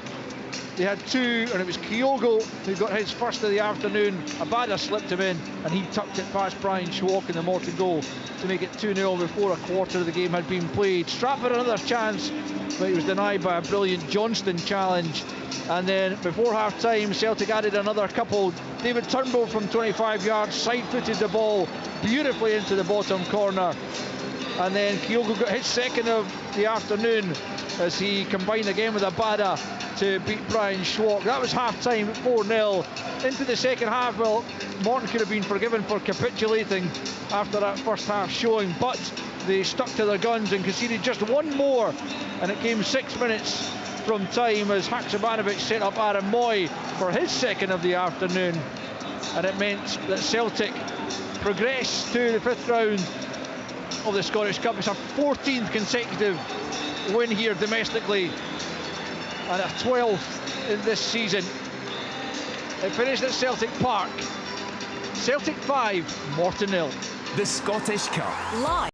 they had two, and it was Kyogo who got his first of the afternoon. Abada slipped him in and he tucked it past Brian Schwalk in the Morton goal to make it 2-0 before a quarter of the game had been played. Strapp had another chance, but he was denied by a brilliant Johnston challenge. And then before half time, Celtic added another couple. David Turnbull from 25 yards side-footed the ball beautifully into the bottom corner, and then Kyogo got his second of the afternoon as he combined again with Abada to beat Brian Schwalk. That was half time at 4-0. Into the second half, well, Morton could have been forgiven for capitulating after that first half showing, but they stuck to their guns and conceded just one more, and it came 6 minutes from time as Haksabanovic set up Adam Moy for his second of the afternoon, and it meant that Celtic progressed to the 5th round of the Scottish Cup. It's a 14th consecutive win here domestically and a 12th in this season. It finished at Celtic Park. Celtic 5, Morton 0. The Scottish Cup. Live.